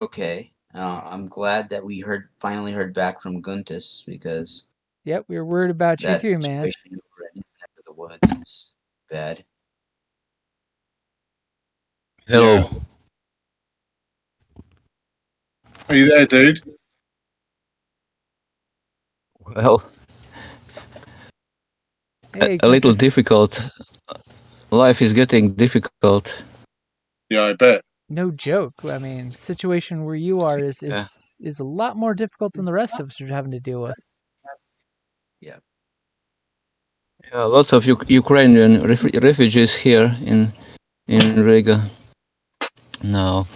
Okay. I'm glad that we finally heard back from Guntus because Yep, we were worried about you that too, man. situation over at Neck of the Woods is bad. Hello. Yeah. Are you there, dude? Well, Hey, a little Guntus. difficult. Life is getting difficult. Yeah, I bet. No joke. I mean, the situation where you are is Yeah. a lot more difficult than the rest of us are having to deal with. Yeah. Yeah, lots of Ukrainian refugees here in Riga now.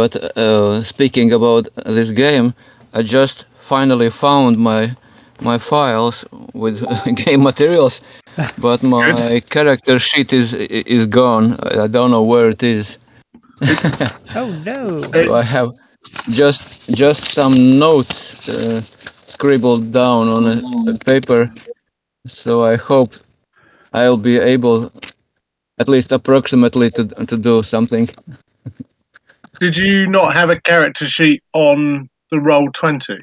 But speaking about this game, I just finally found my files with game materials, but my character sheet is gone. I don't know where it is. Oh no! So I have just some notes scribbled down on a paper. So I hope I'll be able, at least approximately, to do something. Did you not have a character sheet on the Roll20?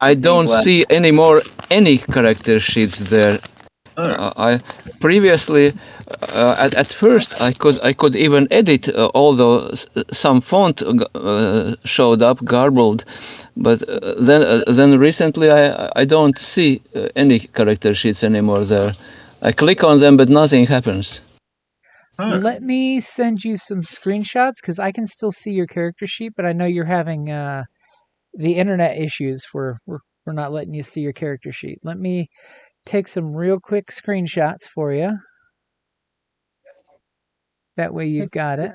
I don't see anymore any character sheets there. Oh. I previously, at first, I could even edit, although some font showed up garbled, but then recently I don't see any character sheets anymore there. I click on them, but nothing happens. Oh. Let me send you some screenshots because I can still see your character sheet, but I know you're having the internet issues where we're not letting you see your character sheet. Let me take some real quick screenshots for you. That way you've got it.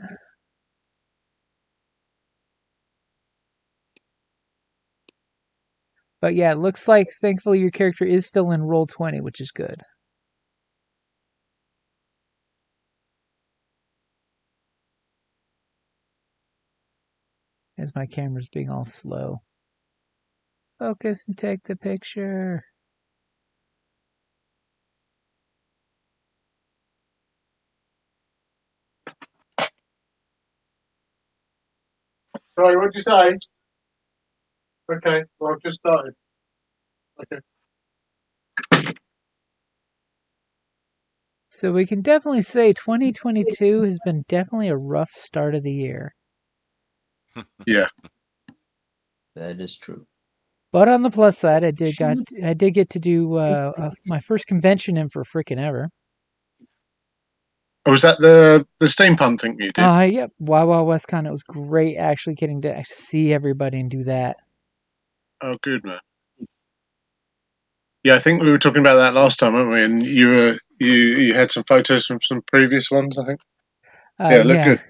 But yeah, it looks like thankfully your character is still in Roll20, which is good. As my camera's being all slow. Focus and take the picture. Sorry, what did you say? Okay, well, I've just started. Okay. So we can definitely say 2022 has been definitely a rough start of the year. Yeah. That is true. But on the plus side, I did get to do my first convention in for freaking ever. Oh, was that the steampunk thing you did? Yep. Wild Wild West Con. It was great actually getting to see everybody and do that. Oh, good, man. Yeah, I think we were talking about that last time, weren't we? And you had some photos from some previous ones, I think. Yeah, look good.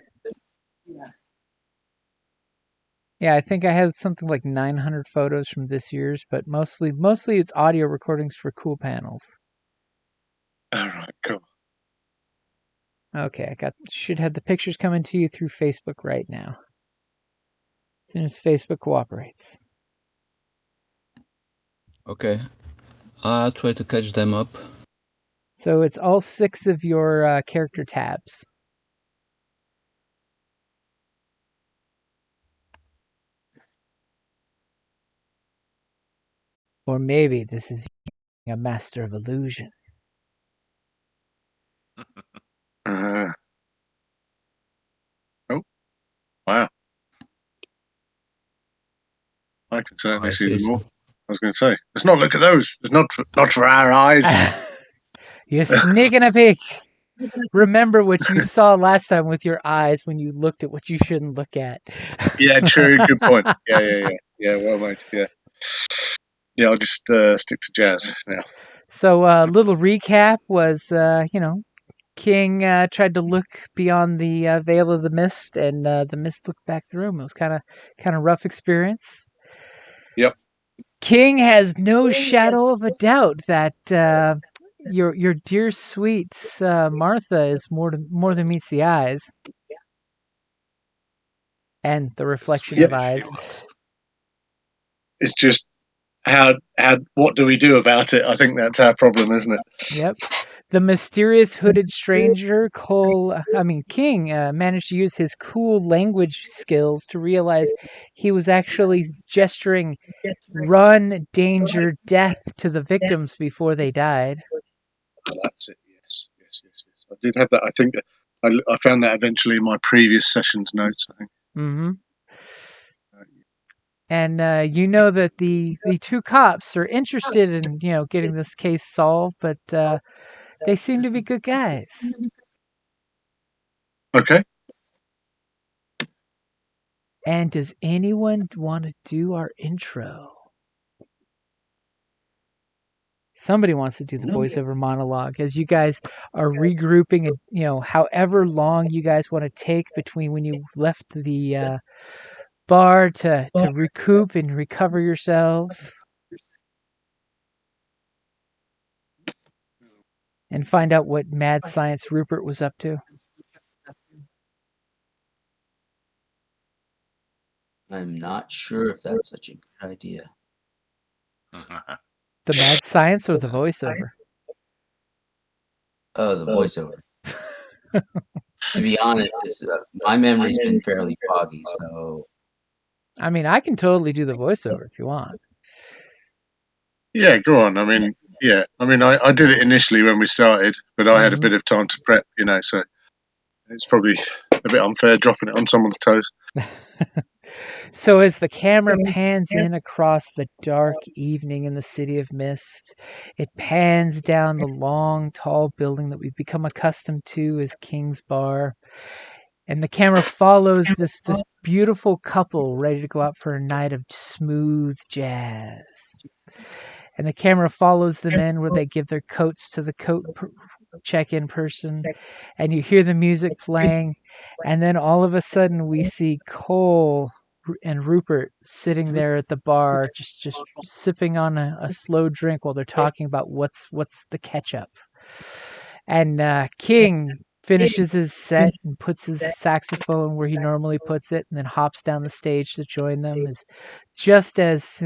Yeah, I think I had something like 900 photos from this year's, but mostly it's audio recordings for cool panels. All right, cool. Okay, should have the pictures coming to you through Facebook right now. As soon as Facebook cooperates. Okay, I'll try to catch them up. So it's all 6 of your character tabs. Or maybe this is a master of illusion. Oh, wow. I can certainly see them all. I was going to say, let's not look at those. It's not for our eyes. You're sneaking a peek. Remember what you saw last time with your eyes when you looked at what you shouldn't look at. Yeah, true. Good point. Yeah. Well, mate. Yeah. Yeah, I'll just stick to jazz now. So, little recap was, King tried to look beyond the veil of the mist, and the mist looked back through him. It was kind of rough experience. Yep. King has no shadow of a doubt that your dear sweet Martha is more than meets the eyes, and the reflection of eyes. It's just how what do we do about it? I think that's our problem, isn't it? Yep. The mysterious hooded stranger, King, managed to use his cool language skills to realize he was actually gesturing run, danger, death to the victims before they died. Oh, that's it. Yes. I did have that. I think I found that eventually in my previous session's notes. I think. Mm-hmm. And that the two cops are interested in getting this case solved, but they seem to be good guys. Okay. And does anyone want to do our intro? Somebody wants to do the voiceover monologue as you guys are regrouping, and however long you guys want to take between when you left the bar to recoup and recover yourselves and find out what mad science Rupert was up to. I'm not sure if that's such a good idea. The mad science or the voiceover? Oh, the voiceover. To be honest, my memory's been fairly foggy, so. I mean, I can totally do the voiceover if you want. Yeah, go on. I mean, I did it initially when we started, but I had a bit of time to prep, so it's probably a bit unfair dropping it on someone's toes. So as the camera pans in across the dark evening in the city of mist, it pans down the long, tall building that we've become accustomed to as King's Bar. And the camera follows this beautiful couple ready to go out for a night of smooth jazz. And the camera follows them in where they give their coats to the check-in person, and you hear the music playing, and then all of a sudden we see Cole and Rupert sitting there at the bar just sipping on a slow drink while they're talking about what's the catch-up. And King finishes his set and puts his saxophone where he normally puts it, and then hops down the stage to join them. Just as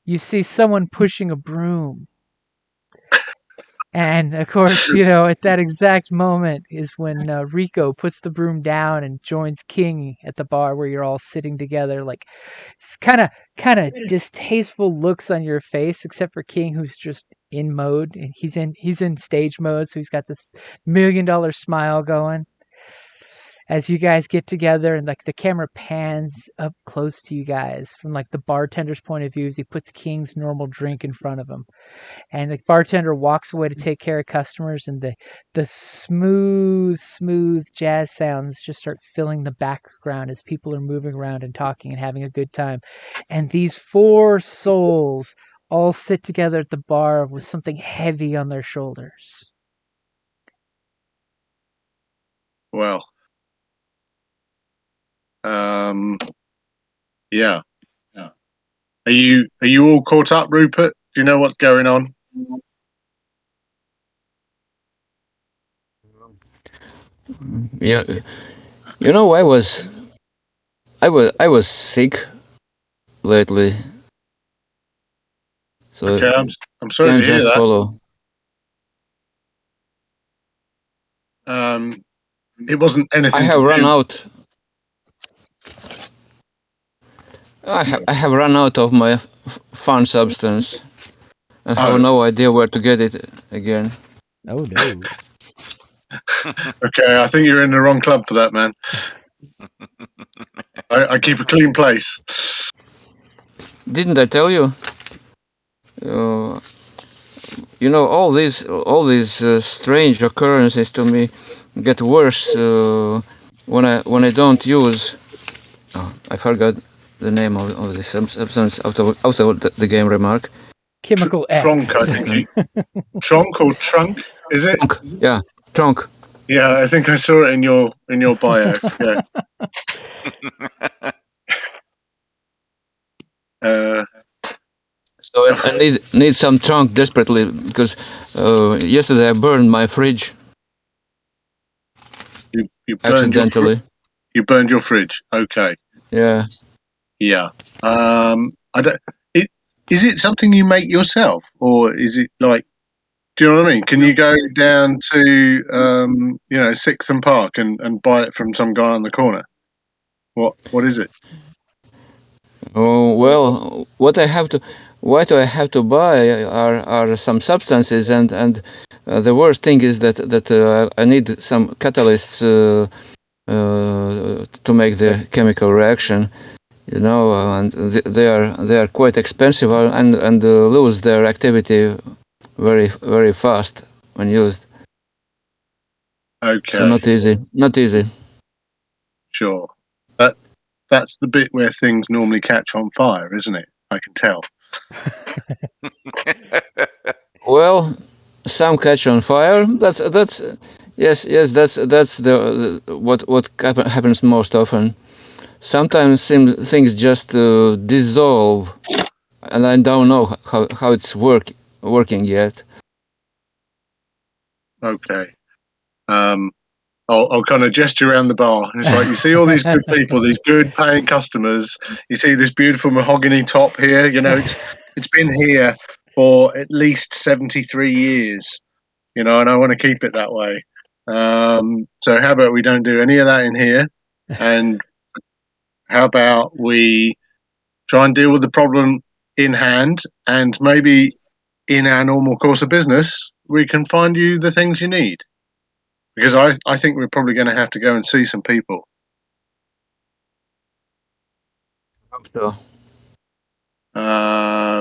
you see someone pushing a broom. And of course, at that exact moment is when Rico puts the broom down and joins King at the bar where you're all sitting together. Like, kind of distasteful looks on your face, except for King, who's just in mode. And he's in stage mode, so he's got this $1 million smile going. As you guys get together, and like the camera pans up close to you guys from like the bartender's point of view as he puts King's normal drink in front of him. And the bartender walks away to take care of customers, and the smooth jazz sounds just start filling the background as people are moving around and talking and having a good time. And these 4 souls all sit together at the bar with something heavy on their shoulders. Well, yeah. Are you all caught up, Rupert? Do you know what's going on? Yeah, I was sick lately, so Okay, I'm sorry can't to hear just that. follow. It wasn't anything. I have run out. I have run out of my fun substance, and have no idea where to get it again. Oh no. Okay, I think you're in the wrong club for that, man. I keep a clean place. Didn't I tell you? All these strange occurrences to me get worse when I don't use. Oh, I forgot the name of the substance out of the game remark. Chemical X. Tronk, I think. Tronk or trunk? Is it? Trunk. Yeah, trunk. Yeah, I think I saw it in your bio. Yeah. So I need some trunk desperately because yesterday I burned my fridge. You burned accidentally. You burned your fridge. Okay. Yeah. Yeah. I don't. Is it something you make yourself, or is it like Do you know what I mean? Can you go down to 6th and Park and buy it from some guy on the corner? What is it? Oh well, what I have to buy are some substances, and the worst thing is that I need some catalysts to make the chemical reaction. And they are quite expensive and lose their activity very very fast when used. Okay, So not easy. sure. That's the bit where things normally catch on fire, isn't it? I can tell. Well, some catch on fire. That's yes. That's the what happens most often. Sometimes things just dissolve, and I don't know how it's working yet. Okay. I'll kind of gesture around the bar. And it's like, you see all these good people, these good paying customers. You see this beautiful mahogany top here. It's been here for at least 73 years. And I want to keep it that way. So how about we don't do any of that in here? And how about we try and deal with the problem in hand, and maybe in our normal course of business, we can find you the things you need. Because I think we're probably going to have to go and see some people. So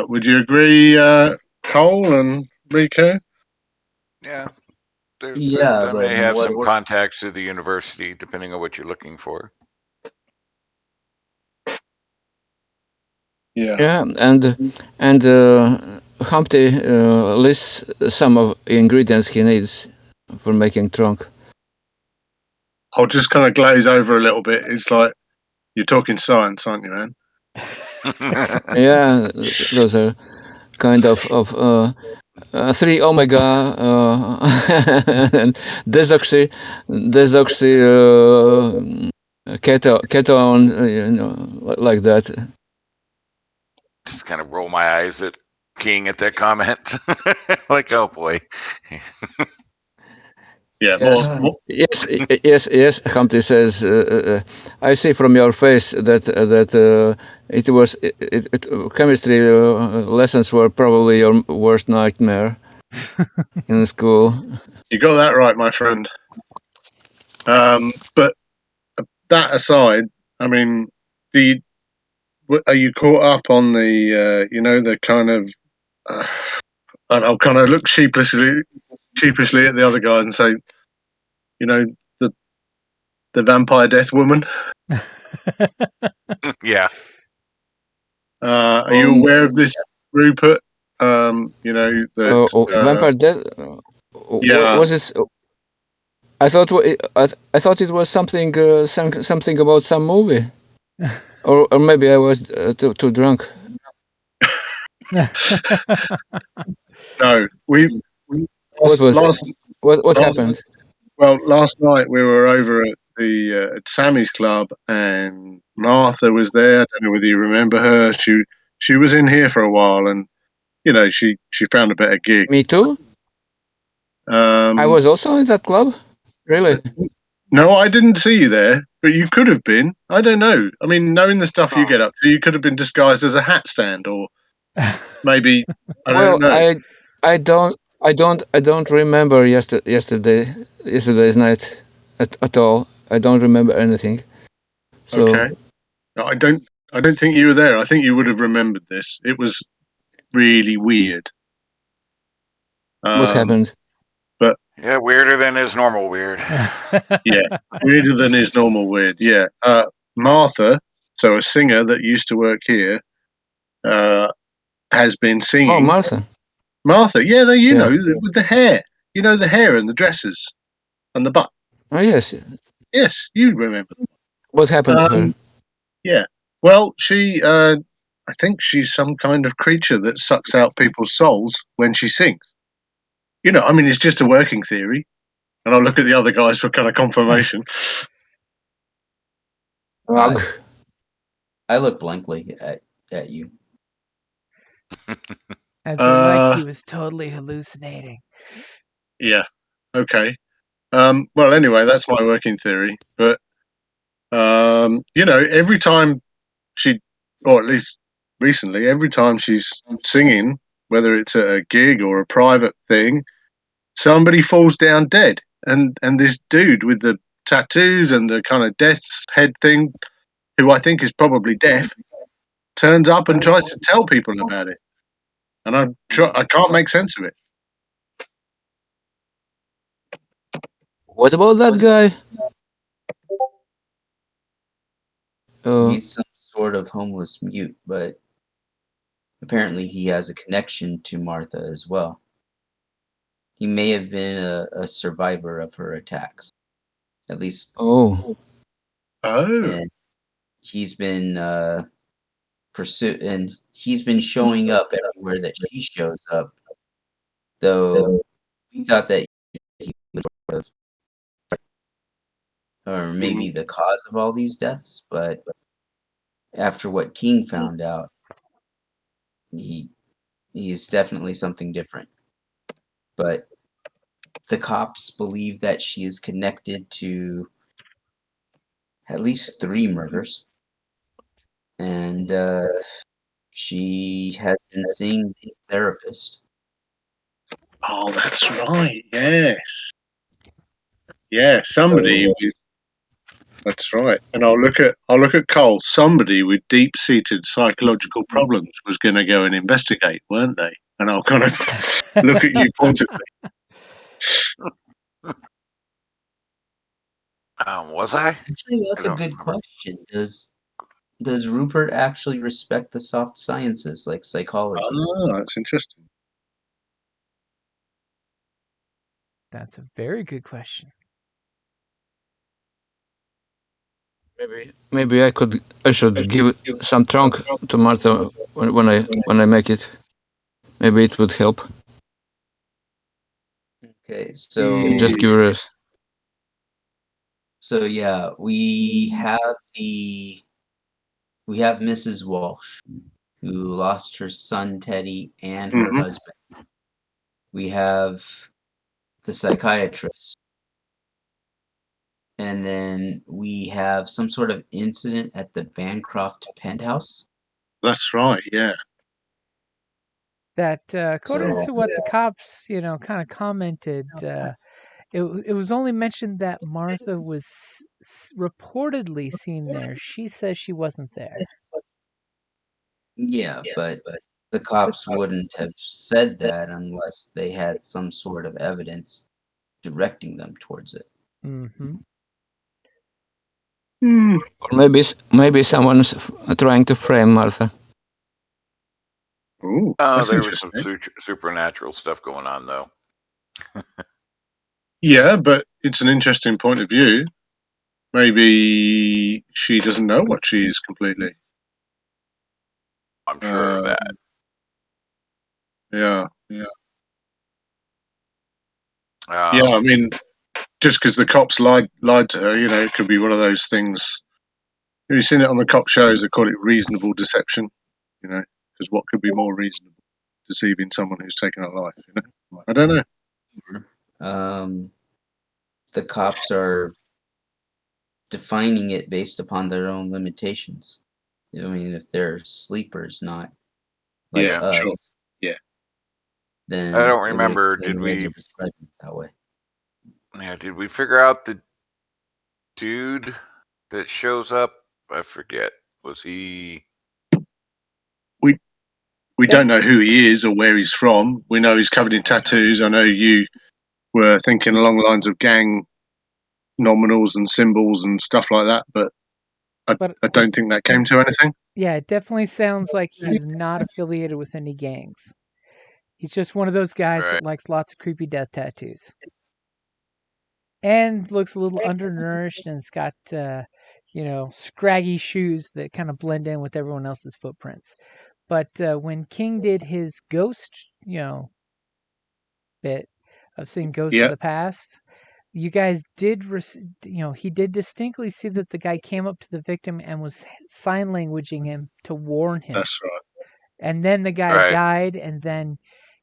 Would you agree, Cole and Rico? Yeah. Yeah, They but may have some what contacts to the university, depending on what you're looking for. yeah, and Humpty lists some of the ingredients he needs for making trunk. I'll just kind of glaze over a little bit. It's like, you're talking science, aren't you, man? Yeah, those are kind of 3 omega and desoxy ketone, like that. Just kind of roll my eyes at King at that comment. Like, oh boy. Yeah, Yes. more. Yes. Humpty says, I see from your face that it was chemistry lessons were probably your worst nightmare in school. You got that right, my friend. But that aside, I mean, are you caught up on the kind of? And I'll kind of look sheepishly at the other guys and say, the vampire death woman. Yeah. Are you aware of this, Rupert? Vampire Death. Yeah. Was it? I thought it was something about some movie, or maybe I was too drunk. No, What happened? Well, last night we were over at the at Sammy's club, and Martha was there. I don't know whether you remember her. She was in here for a while, and she found a better gig. Me too. I was also in that club. Really? No, I didn't see you there, but you could have been. I don't know. I mean, knowing the stuff you get up to, you could have been disguised as a hat stand, or maybe I don't know. I don't remember yesterday's night at all. I don't remember anything. So, Okay. No, I don't think you were there. I think you would have remembered this. It was really weird. What happened? But Yeah, weirder than his normal weird. yeah, weirder than his normal weird. Yeah. Martha, so a singer that used to work here, has been singing. Oh, Martha. Martha, yeah, know, with the hair. You know, the hair and the dresses and the butt. Oh, yes. Yes, you remember. What happened to her? Yeah. Well, I think she's some kind of creature that sucks out people's souls when she sings. I mean, it's just a working theory. And I'll look at the other guys for kind of confirmation. I look blankly at you. I'd be like he was totally hallucinating. Yeah. Okay. Well, anyway, that's my working theory. But every time she, or at least recently, every time she's singing, whether it's at a gig or a private thing, somebody falls down dead, and this dude with the tattoos and the kind of death's head thing, who I think is probably deaf, turns up and tries to tell people about it, and I can't make sense of it. What about that guy? He's some sort of homeless mute, but apparently he has a connection to Martha as well. He may have been a survivor of her attacks, at least. Oh. And he's been and he's been showing up everywhere that she shows up. Though we thought that he was sort of, or maybe the cause of all these deaths, but after what King found out, he's definitely something different. But the cops believe that she is connected to at least 3 murders, and she has been seeing a therapist. Oh, that's right. Yes. Yeah, somebody with. That's right. And I'll look at Cole. Somebody with deep-seated psychological problems was going to go and investigate, weren't they? And I'll kind of look at you pointedly. Was I? Actually, that's a good question. Does Rupert actually respect the soft sciences like psychology? Oh, that's interesting. That's a very good question. Maybe I should give some trunk to Martha when I make it. Maybe it would help. Okay, so Just curious. So yeah, we have Mrs. Walsh, who lost her son Teddy and her husband. We have the psychiatrist, and then we have some sort of incident at the Bancroft penthouse. That's right. Yeah. That according to what the cops, kind of commented, it was only mentioned that Martha was reportedly seen there. She says she wasn't there. Yeah, but the cops wouldn't have said that unless they had some sort of evidence directing them towards it. Mm-hmm. Or maybe someone's trying to frame Martha. Ooh, there was some supernatural stuff going on, though. Yeah, but it's an interesting point of view. Maybe she doesn't know what she is completely. I'm sure of that. Yeah. Um, Yeah, I mean, just because the cops lied to her, it could be one of those things. Have you seen it on the cop shows? They call it reasonable deception. Because what could be more reasonable? Deceiving someone who's taken a life. I don't know. The cops are defining it based upon their own limitations. I mean, if they're sleepers, not like us, sure. Yeah. then I don't remember. Did we describe it that way? Yeah. Did we figure out the dude that shows up? I forget. Was he? We don't know who he is or where he's from. We know he's covered in tattoos. I know you were thinking along the lines of gang nominals and symbols and stuff like that, but I don't think that came to anything. Yeah, it definitely sounds like he's not affiliated with any gangs. He's just one of those guys that likes lots of creepy death tattoos. And looks a little undernourished and has got, scraggy shoes that kind of blend in with everyone else's footprints. But when King did his ghost, bit of seeing ghosts of the past, you guys did, he did distinctly see that the guy came up to the victim and was sign languaging him to warn him. That's right. And then the guy Right. died, and then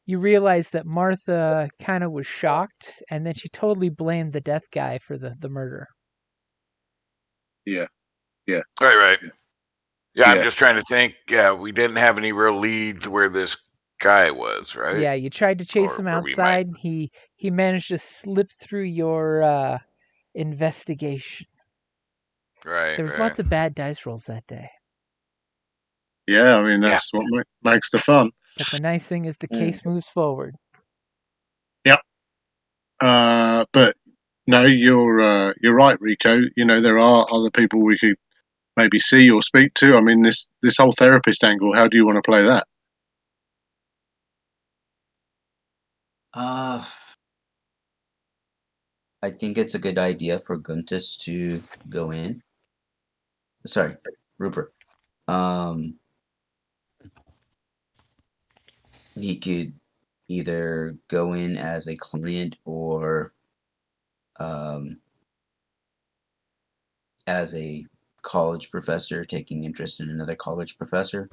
you realize that Martha kind of was shocked, and then she totally blamed the death guy for the murder. Yeah. Right. Yeah, I'm Yeah. just trying to think. Yeah, we didn't have any real lead to where this guy was, right? Yeah, you tried to chase Or him where we might. outside. He managed to slip through your investigation. Right. There was lots of bad dice rolls that day. Yeah, I mean, that's what makes the fun. But the nice thing is the Mm. case moves forward. Yep. But no, you're right, Rico. You know, there are other people we could maybe see or speak to. I mean, this whole therapist angle. How do you want to play that? I think it's a good idea for Guntus to go in. Sorry, Rupert. He could either go in as a client or as a college professor taking interest in another college professor.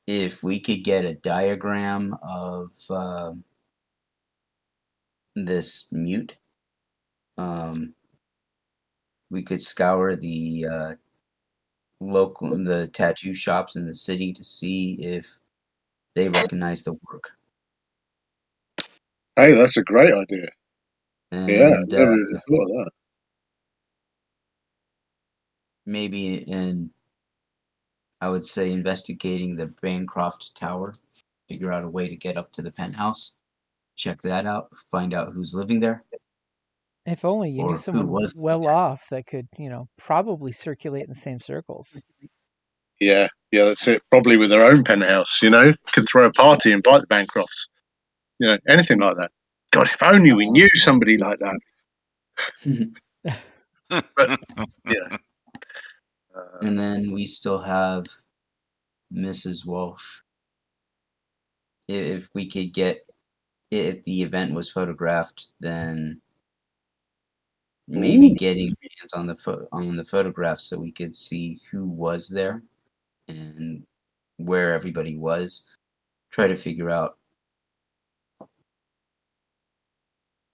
If we could get a diagram of this mute, we could scour the the tattoo shops in the city to see if they recognize the work. Hey, that's a great idea. Yeah, And never even thought of that. maybe in, I would say, investigating the Bancroft Tower, figure out a way to get up to the penthouse, check that out, find out who's living there. If only you knew Or who someone was well off that could, probably circulate in the same circles. Yeah, that's it. Probably with their own penthouse, you know, could throw a party, invite the Bancrofts, you know, anything like that. God, if only we knew somebody like that. But yeah, And then we still have Mrs. Walsh. If we could get, if the event was photographed, then maybe ooh, getting hands on the photographs so we could see who was there and where everybody was. Try to figure out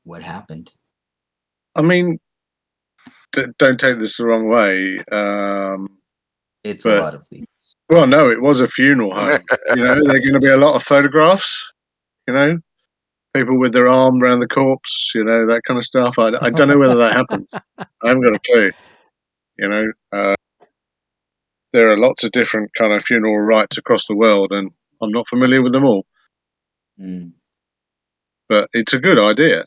what happened. I mean, don't take this the wrong way. It's a But lot of leads. well, no, it was a funeral home. You know, there are going to be a lot of photographs. You know, people with their arm around the corpse. You know, that kind of stuff. I don't know whether that happens. I haven't got a clue. You know, there are lots of different kind of funeral rites across the world, and I'm not familiar with them all. Mm. But it's a good idea.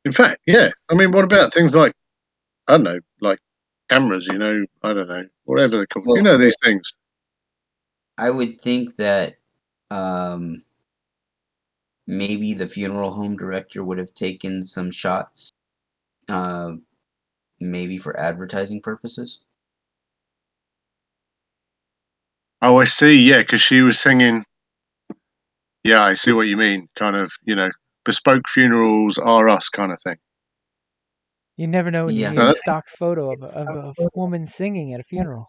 In fact, yeah. I mean, what about things like, I don't know, like cameras? You know, I don't know, whatever they're called. You Well, know, these things. I would think that um, maybe the funeral home director would have taken some shots, uh, maybe for advertising purposes. Oh, I see. Yeah, because she was singing. Yeah, I see what you mean. Kind of, you know, bespoke funerals are us kind of thing. You never know when you Yeah. need a stock photo of a woman singing at a funeral.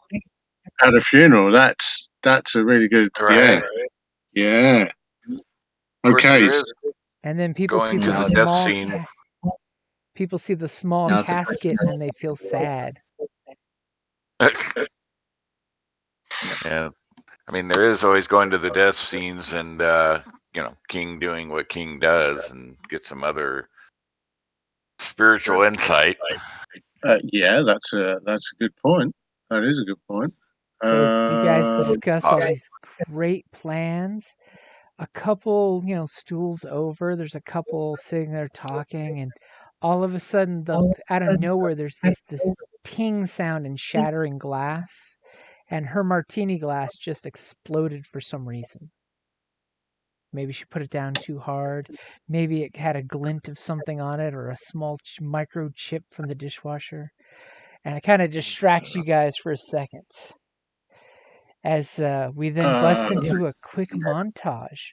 At a funeral, that's a really good. Right. Yeah, yeah. Of course, there Okay. is And then people see going the to the Now it's death small scene. people see the small now it's a question casket and then they feel sad. Yeah. I mean, there is always going to the death scenes and, King doing what King does and get some other spiritual insight. Yeah, that's a good point. That is a good point. So as you guys Um, discuss all these great plans, a couple, stools over, there's a couple sitting there talking, and all of a sudden, out of nowhere, there's this ting sound and shattering glass, and her martini glass just exploded for some reason. Maybe she put it down too hard. Maybe it had a glint of something on it, or a small microchip from the dishwasher, and it kind of distracts you guys for a second. As we then bust uh, into a quick montage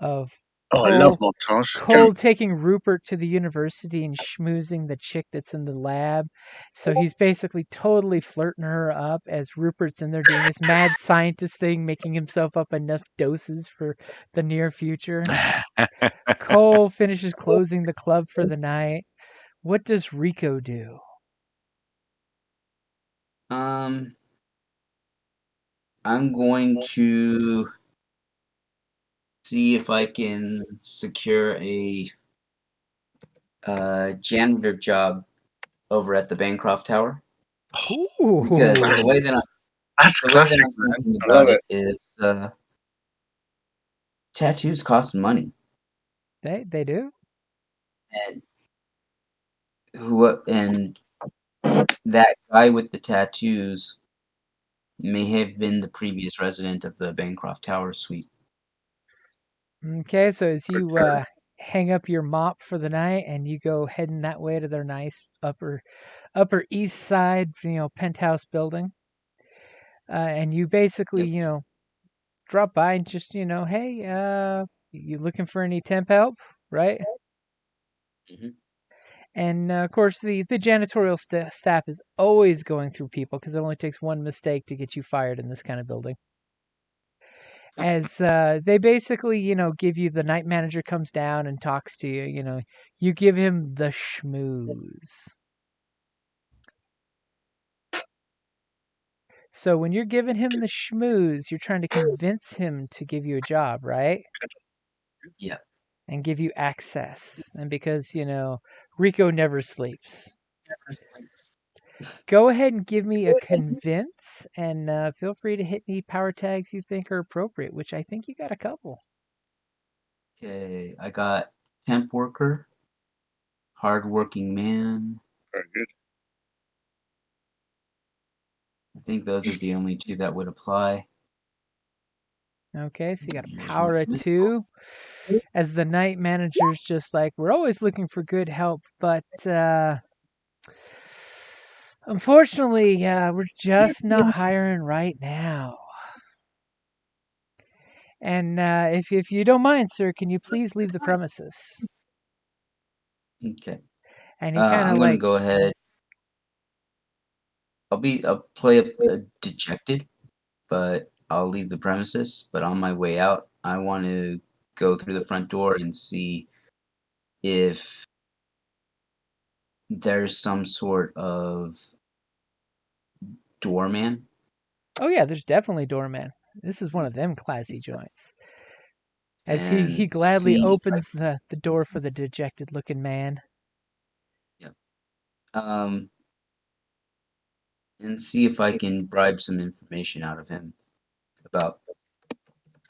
of Oh, I love montage. Cole taking Rupert to the university and schmoozing the chick that's in the lab. So he's basically totally flirting her up as Rupert's in there doing his mad scientist thing, making himself up enough doses for the near future. Cole finishes closing the club for the night. What does Rico do? I'm going to see if I can secure a janitor job over at the Bancroft Tower. Because Ooh. That's the way that classic, I'm man. thinking I about love it is tattoos cost money, They do? and and that guy with the tattoos may have been the previous resident of the Bancroft Tower suite. Okay, so as you hang up your mop for the night and you go heading that way to their nice upper east side, penthouse building, and you basically, Yep. drop by and just, hey, you looking for any temp help, right? Mhm. And of course, the janitorial staff is always going through people because it only takes one mistake to get you fired in this kind of building. As they basically, give you the night manager comes down and talks to you, you give him the schmooze. So when you're giving him the schmooze, you're trying to convince him to give you a job, right? Yeah. And give you access. And because, Rico never sleeps. Go ahead and give me a convince, and feel free to hit any power tags you think are appropriate, which I think you got a couple. Okay, I got temp worker, hardworking man. Very good. I think those are the only two that would apply. Okay, so you got a Here's power my of 2. As the night manager's just like, we're always looking for good help, but unfortunately, we're just not hiring right now. And if you don't mind, sir, can you please leave the premises? Okay. And he kind of I'm gonna like, go ahead. I'll play a dejected, but I'll leave the premises. But on my way out, I want to go through the front door and see if there's some sort of doorman. oh yeah, there's definitely doorman. This is one of them classy joints. As he And gladly see if opens the door for the dejected looking man. yeah, um and see if I can bribe some information out of him about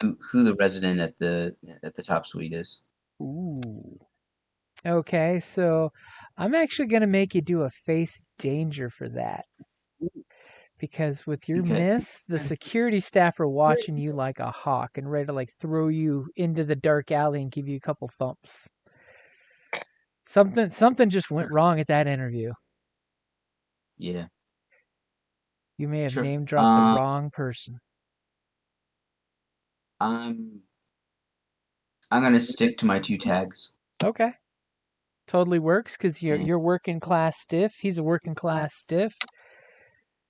who the resident at the top suite is. Ooh. Okay, so I'm actually going to make you do a face danger for that. Because with your Okay. miss, the security staff are watching you like a hawk and ready to like throw you into the dark alley and give you a couple thumps. Something just went wrong at that interview. Yeah. You may have Sure. name dropped the wrong person. I'm gonna stick to my 2 tags. Okay. Totally works because And you're working class stiff. He's a working class stiff.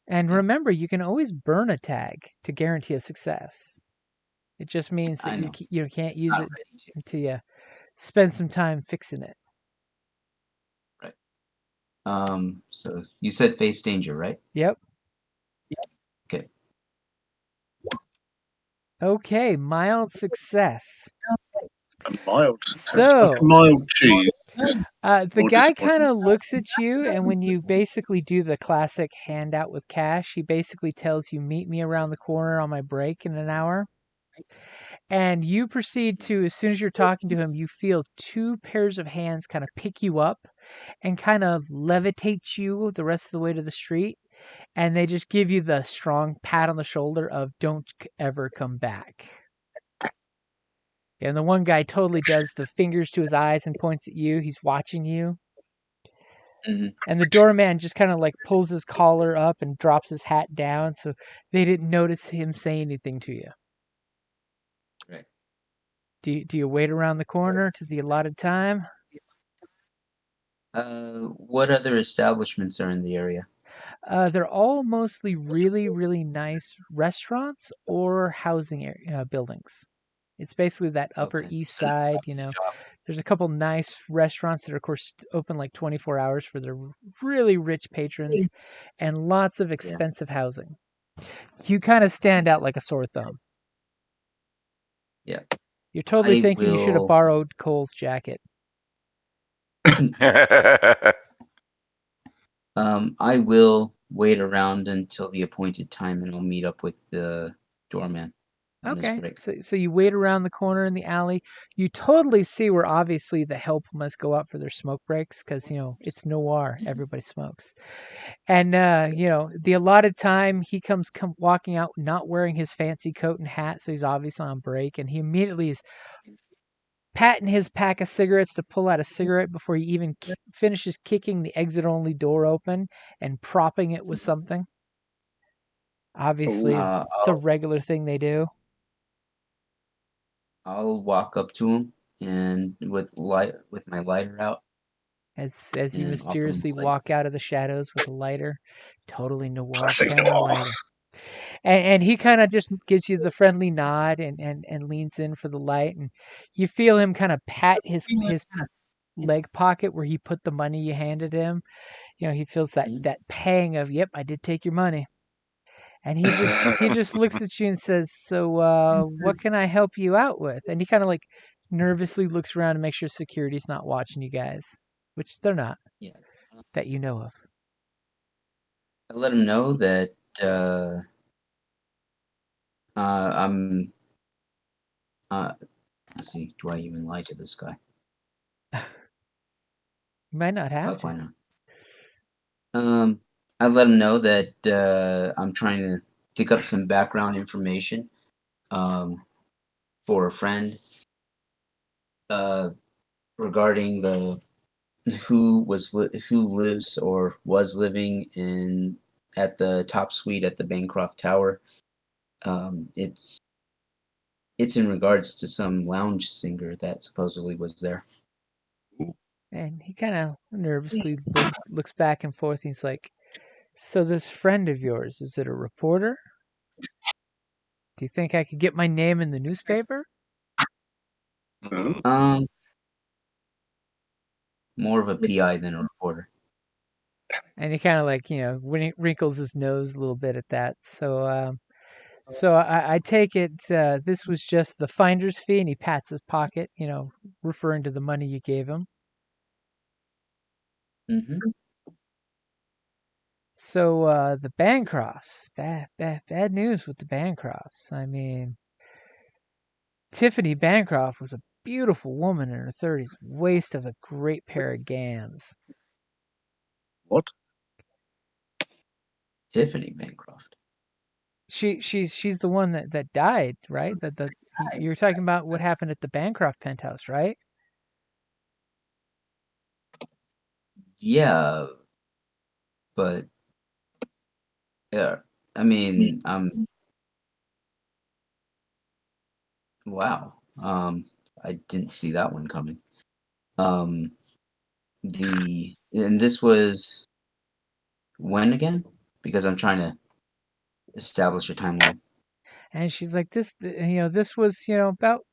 And yeah, remember, you can always burn a tag to guarantee a success. It just means that I know. you can't use Not it ready to. until you spend some time fixing it. Right. So you said face danger, right? Yep. Okay. Okay, mild success. A mild success. Like a So, mild cheese. Just the more guy kind disappointing. of looks at you, and when you basically do the classic handout with cash, he basically tells you, meet me around the corner on my break in an hour. And you proceed to, as soon as you're talking to him, you feel 2 pairs of hands kind of pick you up and kind of levitate you the rest of the way to the street. And they just give you the strong pat on the shoulder of don't ever come back. And the one guy totally does the fingers to his eyes and points at you. He's watching you. Mm-hmm. And the doorman just kind of like pulls his collar up and drops his hat down so they didn't notice him say anything to you. Right. Do you wait around the corner to the allotted time? What other establishments are in the area? They're all mostly really, really nice restaurants or housing buildings. It's basically that Upper Okay. East Side, There's a couple nice restaurants that are, of course, open like 24 hours for their really rich patrons, and lots of Yeah. expensive housing. You kind of stand out like a sore thumb. Yeah. You're totally I thinking you should have will. borrowed Cole's jacket. I will wait around until the appointed time, and I'll meet up with the doorman on his Okay, break. so you wait around the corner in the alley. You totally see where obviously the help must go out for their smoke breaks because it's noir. Everybody smokes, and the allotted time he comes walking out not wearing his fancy coat and hat, so he's obviously on break, and he immediately is patting his pack of cigarettes to pull out a cigarette before he even finishes kicking the exit only door open and propping it with something. Obviously, Ooh. it's a regular thing they do. I'll walk up to him and with my lighter out As you and offer him mysteriously a light. walk out of the shadows with a lighter. Totally noir Classic camera noir. lighting. And he kind of just gives you the friendly nod and leans in for the light. And you feel him kind of pat his leg pocket where he put the money you handed him. He feels that pang of, yep, I did take your money. And he just looks at you and says, "So, what can I help you out with?" And he kind of like nervously looks around to make sure security's not watching you guys, which they're not, Yeah. that you know of. I let him know that I'm. Let's see. Do I even lie to this guy? You might not have Fuck, to. why not? I let him know that I'm trying to pick up some background information for a friend uh, regarding the who lives or was living in at the top suite at the Bancroft Tower. It's in regards to some lounge singer that supposedly was there. And he kind of nervously looks back and forth. And he's like, "So this friend of yours, is it a reporter? Do you think I could get my name in the newspaper?" Ooh. More of a PI than a reporter. And he kind of like, wrinkles his nose a little bit at that. So I take it this was just the finder's fee, and he pats his pocket, referring to the money you gave him. Mm-hmm. So the Bancrofts, bad news with the Bancrofts. I mean, Tiffany Bancroft was a beautiful woman in her 30s, waist of a great pair of gams. What? Tiffany Bancroft. She's the one that died, right? That you're talking about what happened at the Bancroft penthouse, right? Yeah, but yeah, I mean, wow. I didn't see that one coming. Um, and this was when again? Because I'm trying to establish a timeline. And she's like, this was, about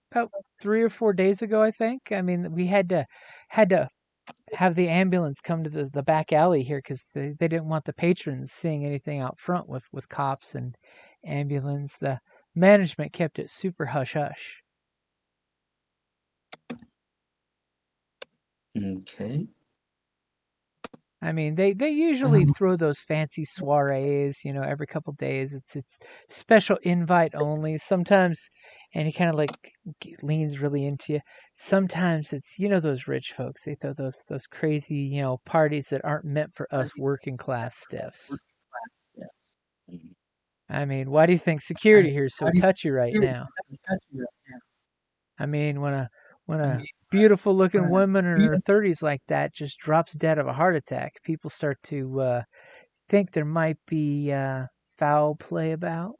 3 or 4 days ago, I think. I mean, we had to have the ambulance come to the back alley here because they didn't want the patrons seeing anything out front with cops and ambulance. The management kept it super hush hush. Okay. I mean, they usually throw those fancy soirees, every couple days. It's special invite only. Sometimes, and he kind of like leans really into you. Sometimes it's those rich folks. They throw those crazy parties that aren't meant for us working class stiffs. Mhm. I mean, why do you think security here is so touchy right now? I mean, when a beautiful looking woman in her 30s like that just drops dead of a heart attack, people start to think there might be foul play about.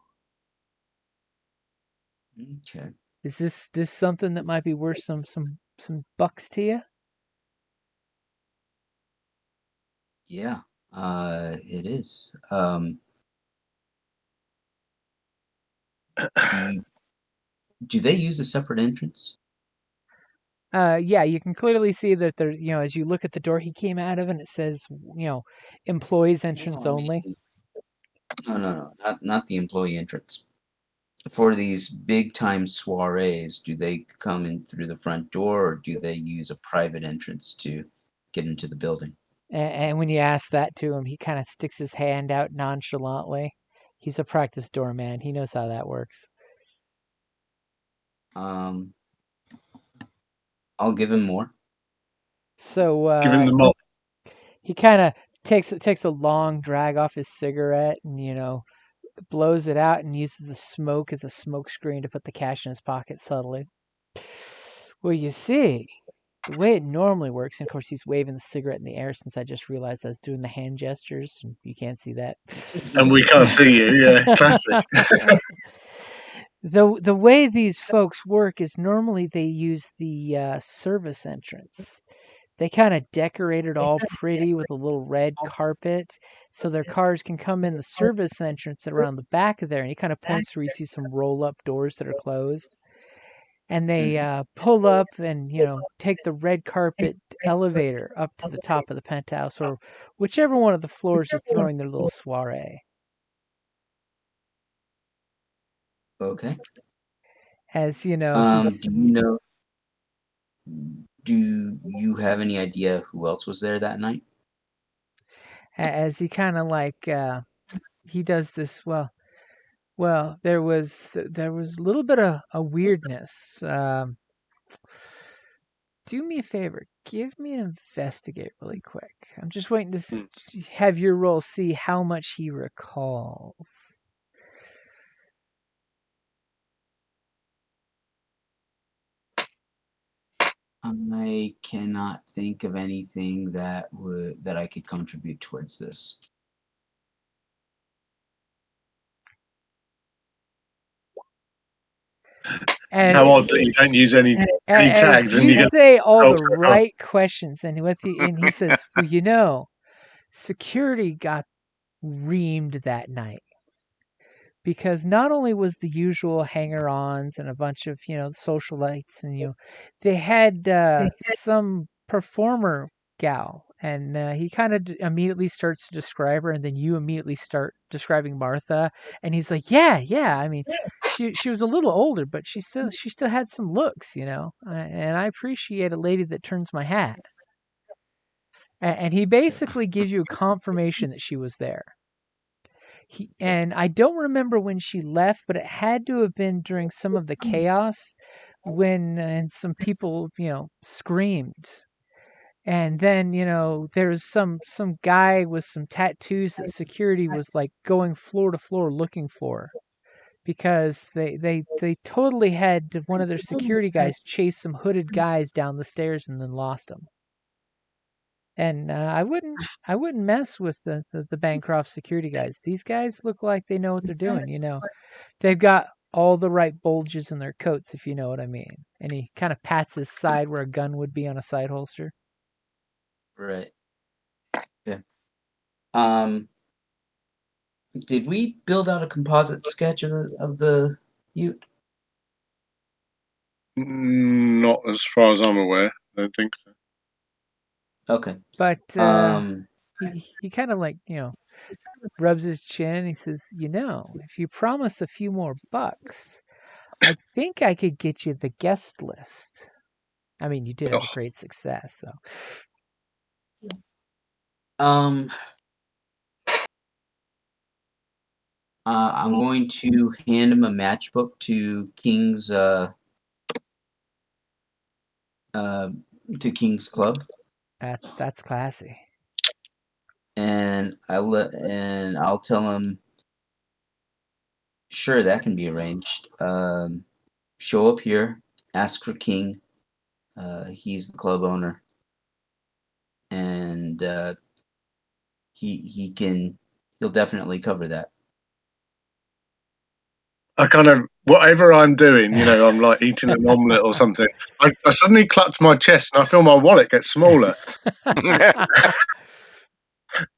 Okay. Is this something that might be worth some bucks to you? Yeah, it is. Do do they use a separate entrance? Yeah, you can clearly see that there, as you look at the door he came out of, and it says, employees entrance No, I only. mean, no, not the employee entrance. For these big time soirees, do they come in through the front door, or do they use a private entrance to get into the building? And when you ask that to him, he kind of sticks his hand out nonchalantly. He's a practiced doorman. He knows how that works. Um, I'll give him more. So Giving them up. he kind of takes a long drag off his cigarette and blows it out and uses the smoke as a smoke screen to put the cash in his pocket subtly. Well, you see, the way it normally works, and of course he's waving the cigarette in the air since I just realized I was doing the hand gestures and you can't see that. And we can't see you. Yeah, classic. The way these folks work is normally they use the service entrance. They kind of decorate it all pretty with a little red carpet so their cars can come in the service entrance around the back of there. And he kind of points where you see some roll up doors that are closed. And they pull up and, take the red carpet elevator up to the top of the penthouse or whichever one of the floors is throwing their little soiree. Okay. As you know, Do you know? Do you have any idea who else was there that night? as he kind of he does this. Well, there was a little bit of a weirdness. Do me a favor, give me an investigate really quick. I'm just waiting to have your roll see how much he recalls. I cannot think of anything that I could contribute towards this. As How odd that you don't use any as tags and you you get say all the results so far. right questions, and he says, well, security got reamed that night. Because not only was the usual hanger-ons and a bunch of socialites, and they had some performer gal, and he kind of immediately starts to describe her, and then you immediately start describing Martha, and he's like, yeah, I mean, she was a little older, but she still had some looks, and I appreciate a lady that turns my hat. And he basically gives you a confirmation that she was there. And I don't remember when she left, but it had to have been during some of the chaos when and some people, screamed. And then, there was some guy with some tattoos that security was like going floor to floor looking for because they totally had one of their security guys chase some hooded guys down the stairs and then lost them. And I wouldn't mess with the Bancroft security guys. These guys look like they know what they're doing. They've got all the right bulges in their coats, if you know what I mean. And he kind of pats his side where a gun would be on a side holster. Right. Yeah. Um, did we build out a composite sketch of the Ute? Not as far as I'm aware. I don't think so. Okay. But Um, he kind of rubs his chin. He says, if you promise a few more bucks, I think I could get you the guest list. I mean, you did have a great success, so. um, I'm going to hand him a matchbook uh, to King's Club, That's classy. and I'll tell him, sure, that can be arranged. Show up here, ask for King. He's the club owner, and he'll definitely cover that. I kind of, whatever I'm doing, I'm like eating an omelette or something. I suddenly clutch my chest and I feel my wallet get smaller.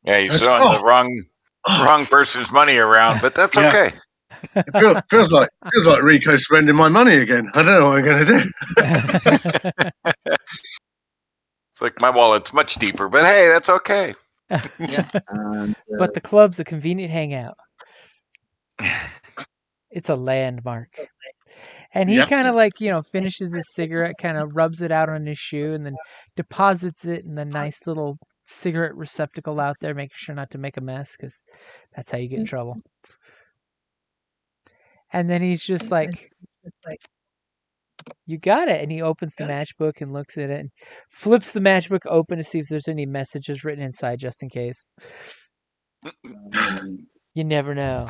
Yeah, you're throwing the wrong person's money around, but that's okay. It feels like Rico's spending my money again. I don't know what I'm going to do. It's like my wallet's much deeper, but hey, that's okay. Yeah. But the club's a convenient hangout. It's a landmark. And he kind of finishes his cigarette, kind of rubs it out on his shoe, and then deposits it in the nice little cigarette receptacle out there, making sure not to make a mess, because that's how you get in trouble. And then he's just like, you got it. And he opens the matchbook and looks at it and flips the matchbook open to see if there's any messages written inside, just in case. You never know.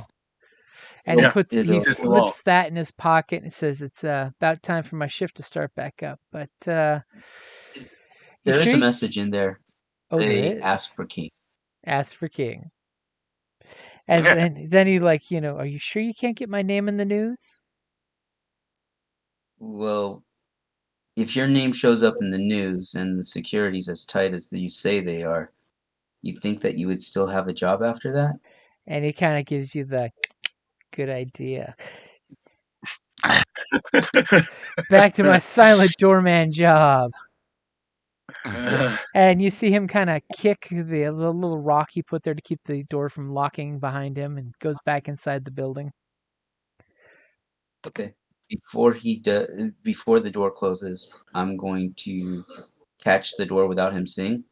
And he slips that in his pocket and says, it's about time for my shift to start back up. But there is a message in there. Oh, they there is. Ask for King. Ask for King. Then he are you sure you can't get my name in the news? Well, if your name shows up in the news and the security's as tight as you say they are, you think that you would still have a job after that? And he kind of gives you the good idea. Back to my silent doorman job. And you see him kind of kick the little rock he put there to keep the door from locking behind him, and goes back inside the building. Okay. Before the door closes, I'm going to catch the door without him seeing.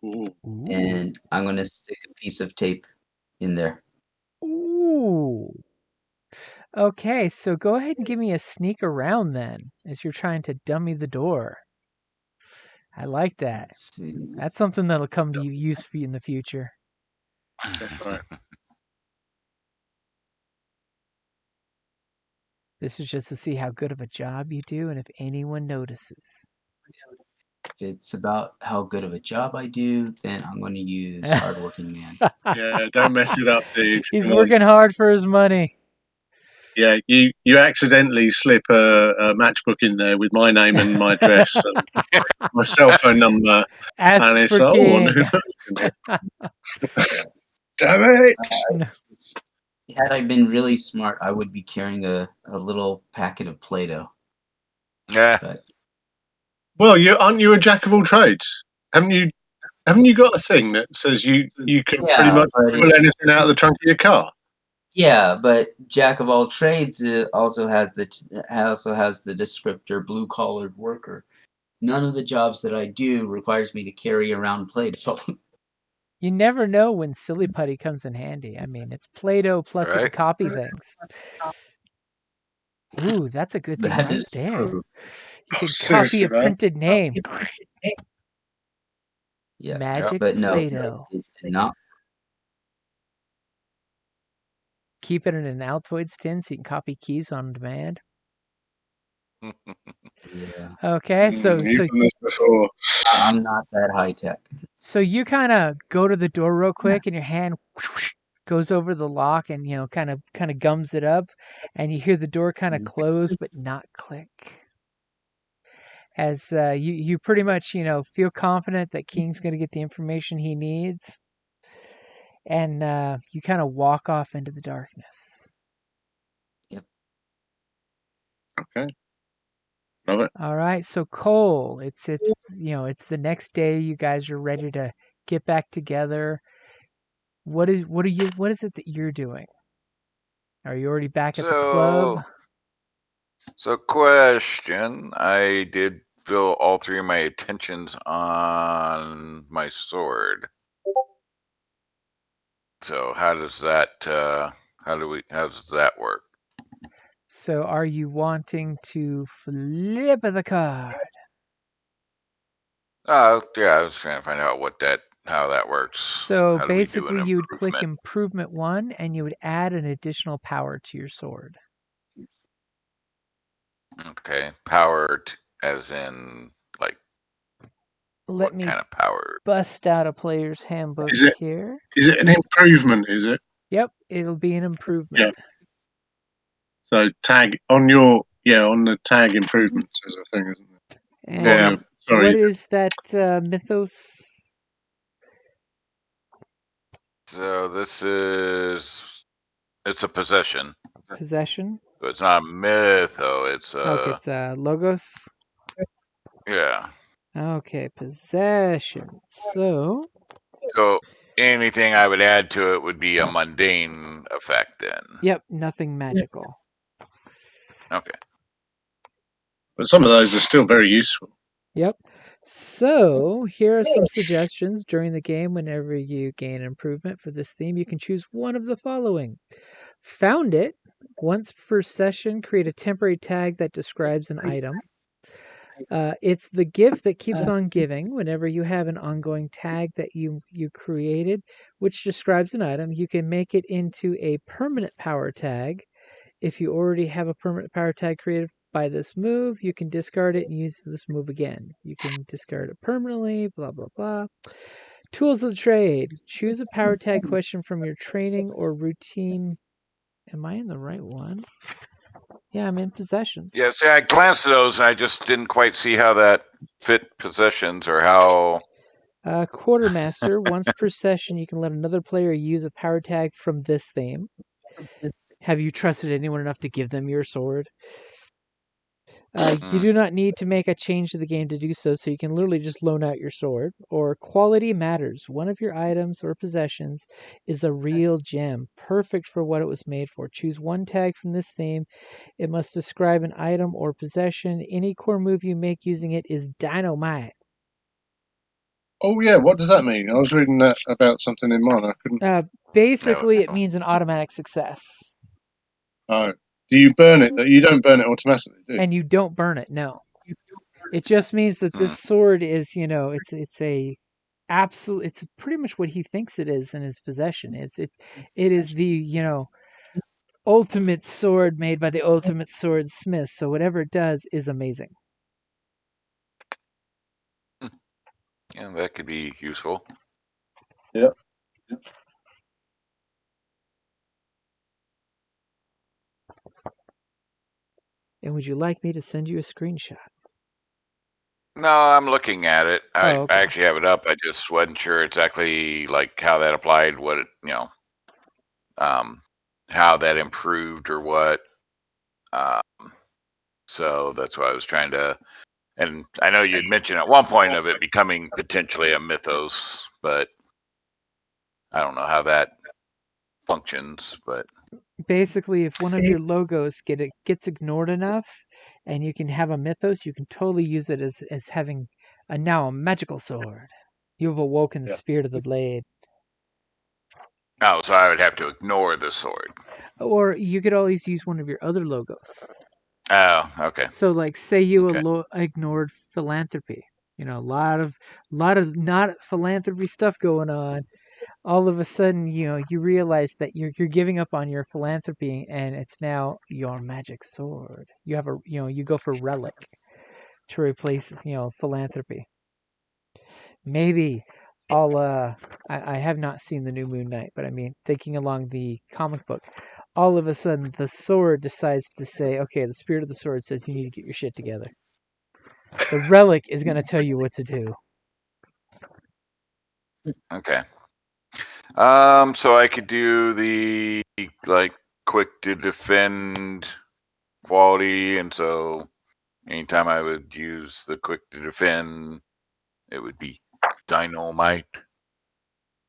Ooh. And I'm going to stick a piece of tape in there. Ooh. Okay, so go ahead and give me a sneak around then, as you're trying to dummy the door. I like that. That's something that'll come to use for you in the future. That's right. This is just to see how good of a job you do and if anyone notices. If it's about how good of a job I do, then I'm going to use hardworking man. Yeah, don't mess it up, dude. He's working hard for his money. Yeah, you accidentally slip a matchbook in there with my name and my address and my cell phone number. Ask and it's for King. Damn it! Had I been really smart, I would be carrying a little packet of Play-Doh. Yeah. But, well, aren't you a jack of all trades? Haven't you got a thing that says you can pretty much pull anything out of the trunk of your car? Yeah, but jack of all trades also has the descriptor blue collared worker. None of the jobs that I do requires me to carry around Play-Doh. You never know when Silly Putty comes in handy. I mean, it's Play-Doh plus it can copy things. Ooh, that's a good thing right there. True. You can copy a printed name. Yeah, Magic but no, Play-Doh. it did not. Keep it in an Altoids tin so you can copy keys on demand. Yeah. Okay, so I'm not that high tech. So you kind of go to the door real quick, and your hand goes over the lock, and kind of gums it up, and you hear the door kind of close but not click. As you pretty much feel confident that King's going to get the information he needs, and you kind of walk off into the darkness. Yep. Okay. Love it. All right, so Cole, it's the next day. You guys are ready to get back together. What is it that you're doing? Are you already back at the club? So question, I did feel all three of my attentions on my sword. So how does that how does that work? So are you wanting to flip the card? Yeah, I was trying to find out how that works. So basically you would click improvement 1 and you would add an additional power to your sword. Okay, powered as in like Let me kind of power? Bust out a player's handbook here. Is it an improvement, is it? Yep, it'll be an improvement. So tag on your on the tag improvements is a thing, isn't it? And what is that mythos? So this is it's a possession. Possession. So it's not a myth, though. It's Okay, it's logos. Yeah. Okay, possession. So anything I would add to it would be a mundane effect then. Yep, nothing magical. Okay. But some of those are still very useful. Yep. So here are some suggestions during the game. Whenever you gain improvement for this theme, you can choose one of the following. Found it. Once per session, create a temporary tag that describes an item. It's the gift that keeps on giving. Whenever you have an ongoing tag that you created, which describes an item, you can make it into a permanent power tag. If you already have a permanent power tag created by this move, you can discard it and use this move again. You can discard it permanently, blah, blah, blah. Tools of the trade. Choose a power tag question from your training or routine. Am I in the right one? Yeah, I'm in possessions. Yeah, see, I glanced at those and I just didn't quite see how that fit possessions or how. Quartermaster. Once per session, you can let another player use a power tag from this theme. Have you trusted anyone enough to give them your sword? You do not need to make a change to the game to do so, so you can literally just loan out your sword. Or quality matters. One of your items or possessions is a real gem, perfect for what it was made for. Choose one tag from this theme. It must describe an item or possession. Any core move you make using it is dynamite. Oh yeah, what does that mean? I was reading that about something in mine. I couldn't. Basically, it means an automatic success. Oh, do you burn it? You don't burn it automatically, do you? And you don't burn it. No, it just means that this sword is, it's a absolute. It's pretty much what he thinks it is in his possession. It is the ultimate sword made by the ultimate swordsmith. So whatever it does is amazing. Yeah, that could be useful. Yeah. And would you like me to send you a screenshot? No, I'm looking at it. Okay. I actually have it up. I just wasn't sure exactly like how that applied, what it, how that improved or what. So that's why I was trying to. And I know you'd mentioned at one point of it becoming potentially a mythos, but I don't know how that functions. But basically, if one of your logos gets ignored enough, and you can have a mythos, you can totally use it as having now a magical sword. You have awoken the spirit of the blade. Oh, so I would have to ignore the sword. Or you could always use one of your other logos. Oh, okay. So, like, say you ignored philanthropy. A lot of not philanthropy stuff going on. All of a sudden, you realize that you're giving up on your philanthropy, and it's now your magic sword. You have you go for relic to replace philanthropy. Maybe I have not seen the new Moon Knight, but I mean, thinking along the comic book, all of a sudden the sword decides to say, okay, the spirit of the sword says you need to get your shit together. The relic is going to tell you what to do. Okay. So I could do the quick to defend quality, and so anytime I would use the quick to defend, it would be dynamite.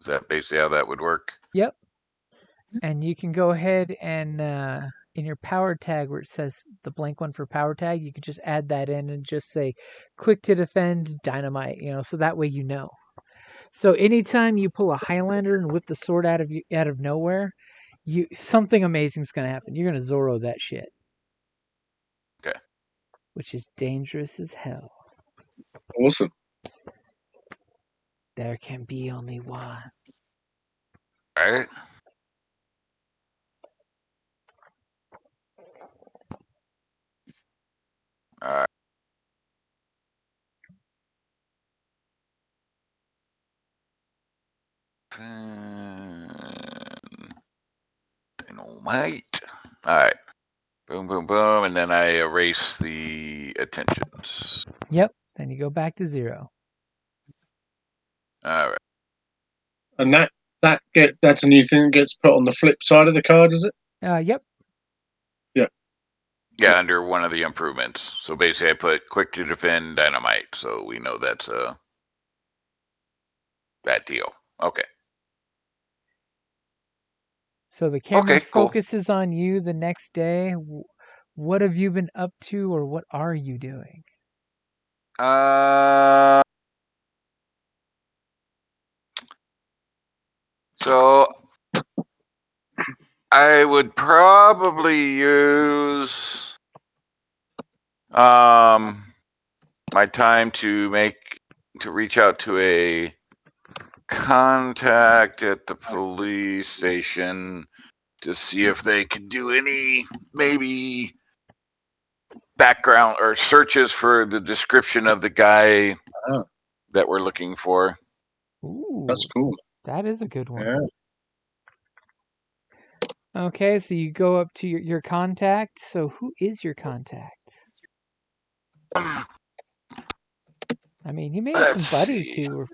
Is that basically how that would work? Yep. And you can go ahead and in your power tag where it says the blank one for power tag, you can just add that in and just say quick to defend dynamite, so that way you know. So anytime you pull a Highlander and whip the sword out of nowhere, something amazing is going to happen. You're going to Zorro that shit. Okay. Which is dangerous as hell. Awesome. There can be only one. All right. All right. Dynamite. All right. Boom, boom, boom, and then I erase the attentions. Yep. Then you go back to 0. All right. And that's a new thing that gets put on the flip side of the card, is it? Yep. Yeah, under one of the improvements. So basically, I put quick to defend dynamite, so we know that's that deal. Okay. So the camera Okay, cool. focuses on you the next day. What have you been up to, or what are you doing? So I would probably use my time to reach out to a contact at the police station to see if they could do any maybe background or searches for the description of the guy that we're looking for. Ooh, That's cool. that is a good one. Yeah. Okay, so you go up to your contact. So who is your contact? I mean, you may have some Let's buddies see. who are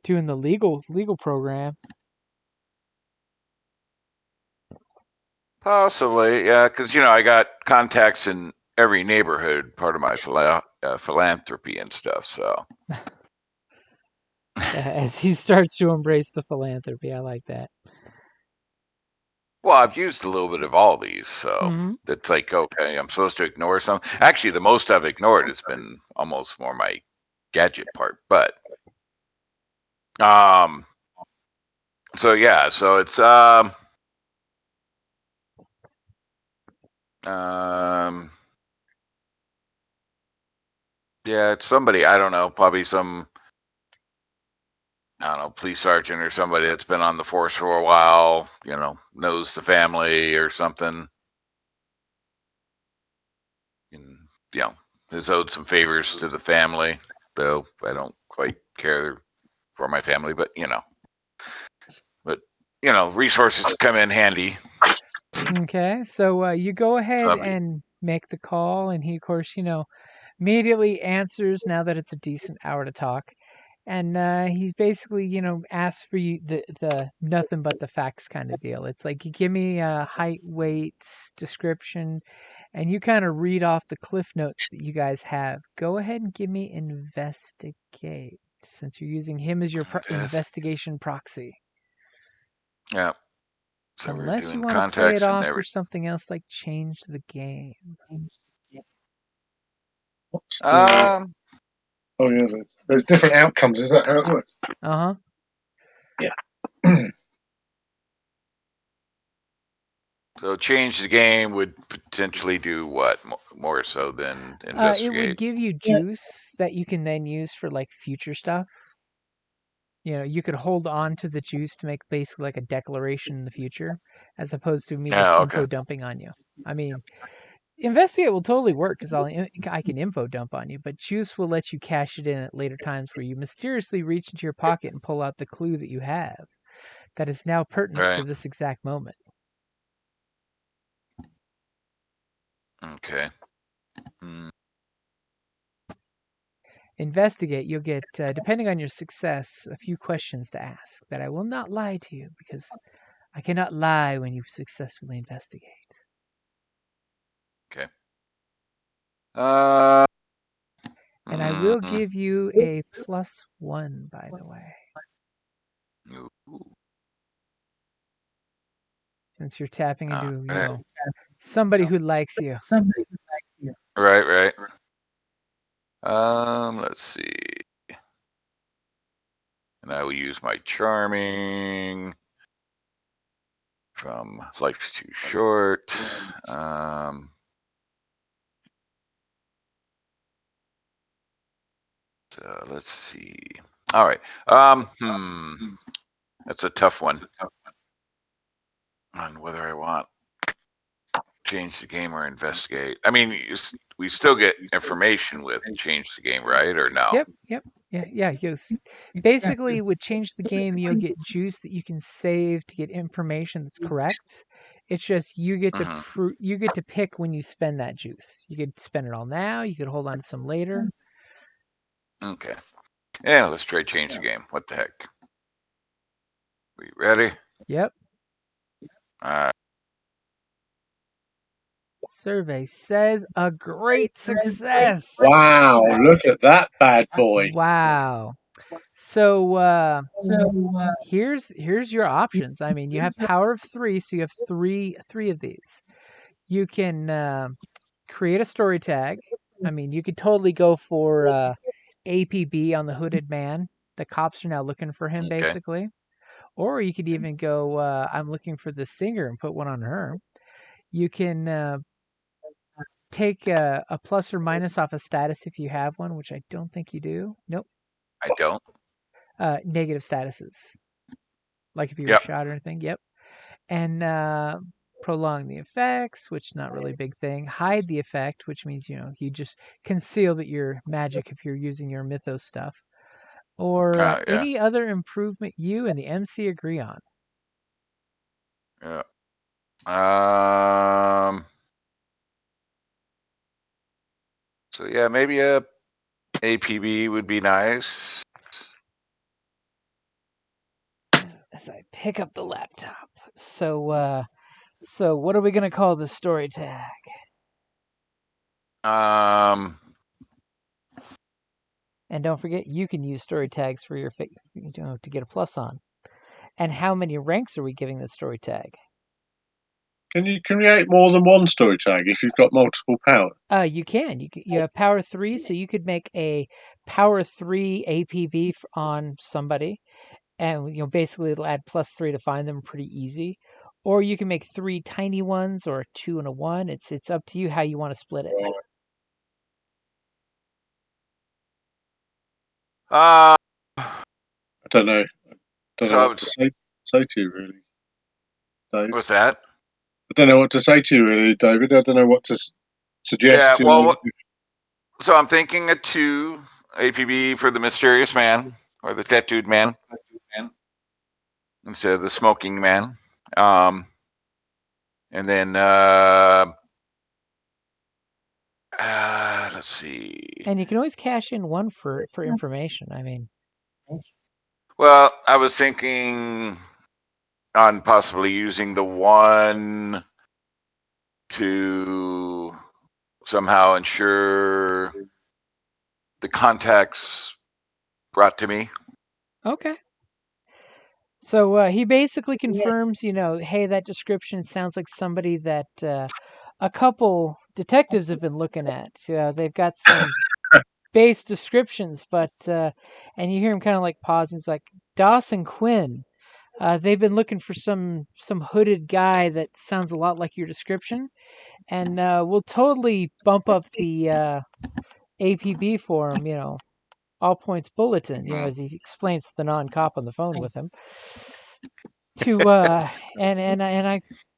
doing the legal program. Possibly, yeah, because I got contacts in every neighborhood, part of my philanthropy and stuff. So As he starts to embrace the philanthropy, I like that. well, I've used a little bit of all these, so Mhm. it's like, okay, I'm supposed to ignore some. Actually, the most I've ignored has been almost more my gadget part, but so yeah, so it's yeah, it's somebody, I don't know, probably some, I don't know, police sergeant or somebody that's been on the force for a while, knows the family or something. And, has owed some favors to the family, though I don't quite care for my family, but resources come in handy. Okay, so you go ahead and make the call, and he, of course, immediately answers now that it's a decent hour to talk. And he's basically, asks for you the nothing but the facts kind of deal. It's like, you give me height, weight, description, and you kind of read off the cliff notes that you guys have. Go ahead and give me investigate, since you're using him as your investigation proxy. Yeah. So Unless you want to play it off for something else like change the game. Oh yeah, there's different outcomes. Is that how it works? Yeah. So change the game would potentially do what more so than investigate? It would give you juice that you can then use for like future stuff. You could hold on to the juice to make basically like a declaration in the future, as opposed to me just info dumping on you. I mean, investigate will totally work because I can info dump on you, but juice will let you cash it in at later times where you mysteriously reach into your pocket and pull out the clue that you have that is now pertinent to this exact moment. Okay. Investigate, you'll get, depending on your success, a few questions to ask that I will not lie to you because I cannot lie when you successfully investigate. Okay. And I will give you a +1, by the way. Since you're tapping into, somebody who likes you. Right. Let's see. And I will use my charming from Life's Too Short. So let's see. All right. That's a tough one on whether I want change the game or investigate. I mean, we still get information with change the game, right? Or no? Yep. Yeah. Basically, with change the game, you'll get juice that you can save to get information that's correct. It's just you get to Mhm. you get to pick when you spend that juice. You could spend it all now. You could hold on to some later. Okay. Yeah, let's try change the game. What the heck? We ready? Yep. Uh, Survey says a great success. Wow, look at that bad boy. Wow. So here's your options. I mean, you have power of 3, so you have three of these. You can create a story tag. I mean, you could totally go for APB on the hooded man. The cops are now looking for him, okay. basically. Or you could even go, I'm looking for the singer, and put one on her. You can take a plus or minus off a status if you have one, which I don't think you do. Nope. I don't. Negative statuses, like if you were Yep. shot or anything. Yep. And prolong the effects, which not really a big thing. Hide the effect, which means you just conceal that you're magic if you're using your mythos stuff. Or Yeah. any other improvement you and the MC agree on. Yeah. So yeah, maybe a APB would be nice. As I pick up the laptop. So what are we gonna call the story tag? And don't forget, you can use story tags for your to get a plus on. And how many ranks are we giving the story tag? Can you create more than one story tag if you've got multiple power? You can. You have power 3, so you could make a power 3 APB on somebody, and basically it'll add +3 to find them pretty easy. Or you can make 3 tiny ones, or a 2 and a 1. It's up to you how you want to split it. Uh, I don't know. Don't know what to say to you, really, Dave. What's that? I don't know what to say to you, really, David. I don't know what to suggest. Yeah. Well, so I'm thinking a 2 APB for the mysterious man or the tattooed man instead of the smoking man. And then let's see. And you can always cash in 1 for information. I mean, well, I was thinking on possibly using the 1 to somehow ensure the contacts brought to me. okay. So he basically confirms, hey, that description sounds like somebody that a couple detectives have been looking at. They've got some base descriptions, but and you hear him kind of like pause. He's like, Dawson Quinn. They've been looking for some hooded guy that sounds a lot like your description, and we'll totally bump up the APB for him. All points bulletin. As he explains to the non-cop on the phone with him.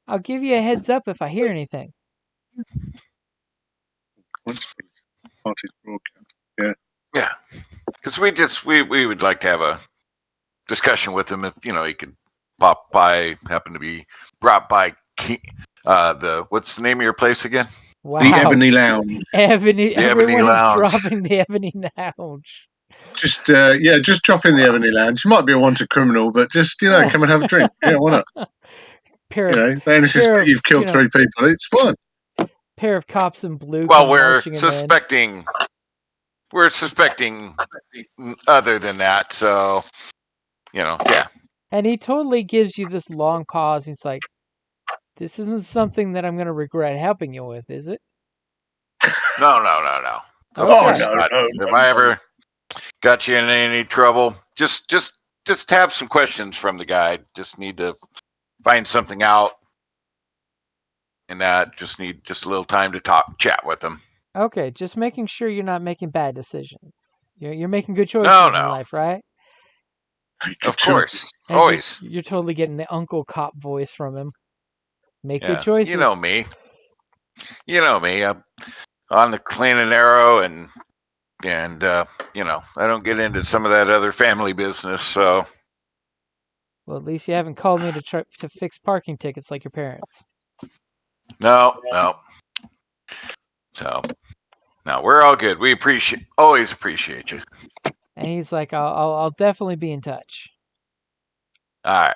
I'll give you a heads up if I hear anything. Yeah. Yeah, because we would like to have a discussion with him if he could pop by, happen to be brought by what's the name of your place again? Wow. The Ebony Lounge. Everyone is dropping the Ebony Lounge. Just drop in the Ebony Lounge. You might be a wanted criminal, but just come and have a drink. Yeah, why not? You've killed 3 people. It's fun. Pair of cops in blue. Well, we're suspecting other than that, so yeah. And he totally gives you this long pause. He's like, "This isn't something that I'm going to regret helping you with, is it?" No. Okay. No. If I ever got you in any trouble, just have some questions from the guy. Just need to find something out, and that just need a little time to chat with him. Okay, just making sure you're not making bad decisions. You're making good choices in life, right? Of course, and always. You're totally getting the Uncle Cop voice from him. Make good choices. You know me. I'm on the clean and narrow, and I don't get into some of that other family business. So, well, at least you haven't called me to fix parking tickets like your parents. No. So, no, we're all good. We always appreciate you. And he's like, I'll definitely be in touch. All right.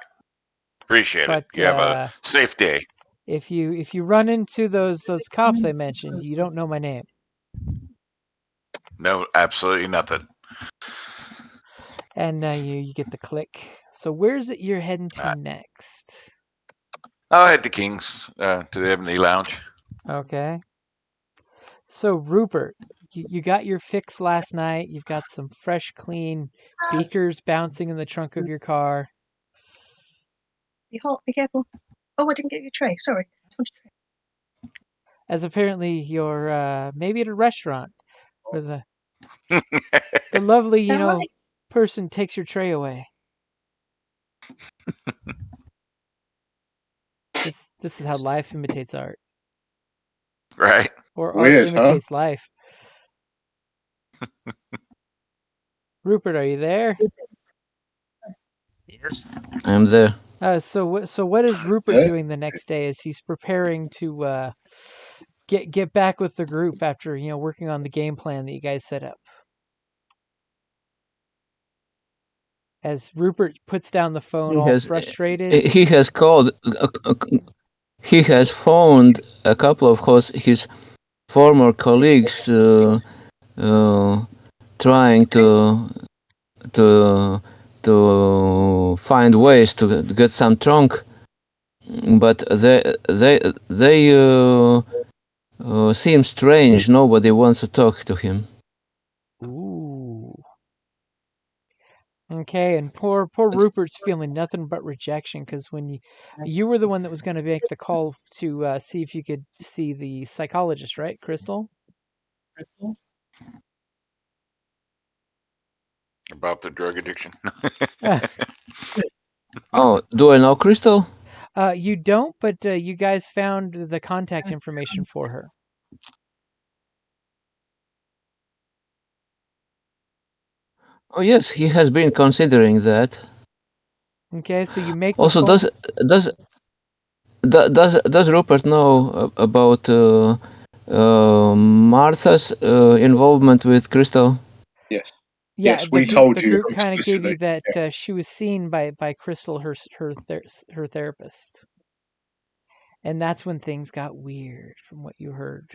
Appreciate But it. You have a safe day. if you run into those cops I mentioned, you don't know my name. No, absolutely nothing. And you get the click. So where's it you're heading to next? I'll head to King's, to the Ebony Lounge. Okay. So Rupert, you got your fix last night. You've got some fresh, clean beakers bouncing in the trunk of your car. Be hot. Be careful. Oh, I didn't get your tray. Sorry. As apparently you're maybe at a restaurant where the lovely, person takes your tray away. This is how life imitates art. Right. Or Weird, art imitates life. Rupert, are you there? Yes, I'm there. So what is Rupert doing the next day as he's preparing to get back with the group after working on the game plan that you guys set up? As Rupert puts down the phone, all frustrated. He has called. He has phoned a couple of his former colleagues, trying to find ways to get some trunk, but they seem strange. Nobody wants to talk to him. Ooh. Okay, and poor Rupert's feeling nothing but rejection because when you were the one that was going to make the call to see if you could see the psychologist, right, Crystal? About the drug addiction. Oh, do I know Crystal? You don't, but you guys found the contact information for her. Oh yes, he has been considering that. Okay, so you make also the phone. does Rupert know about Martha's involvement with Crystal? Yes. Yeah, Yes, we told you group kind of gave you explicitly. that she was seen by Crystal, her therapist, and that's when things got weird, from what you heard.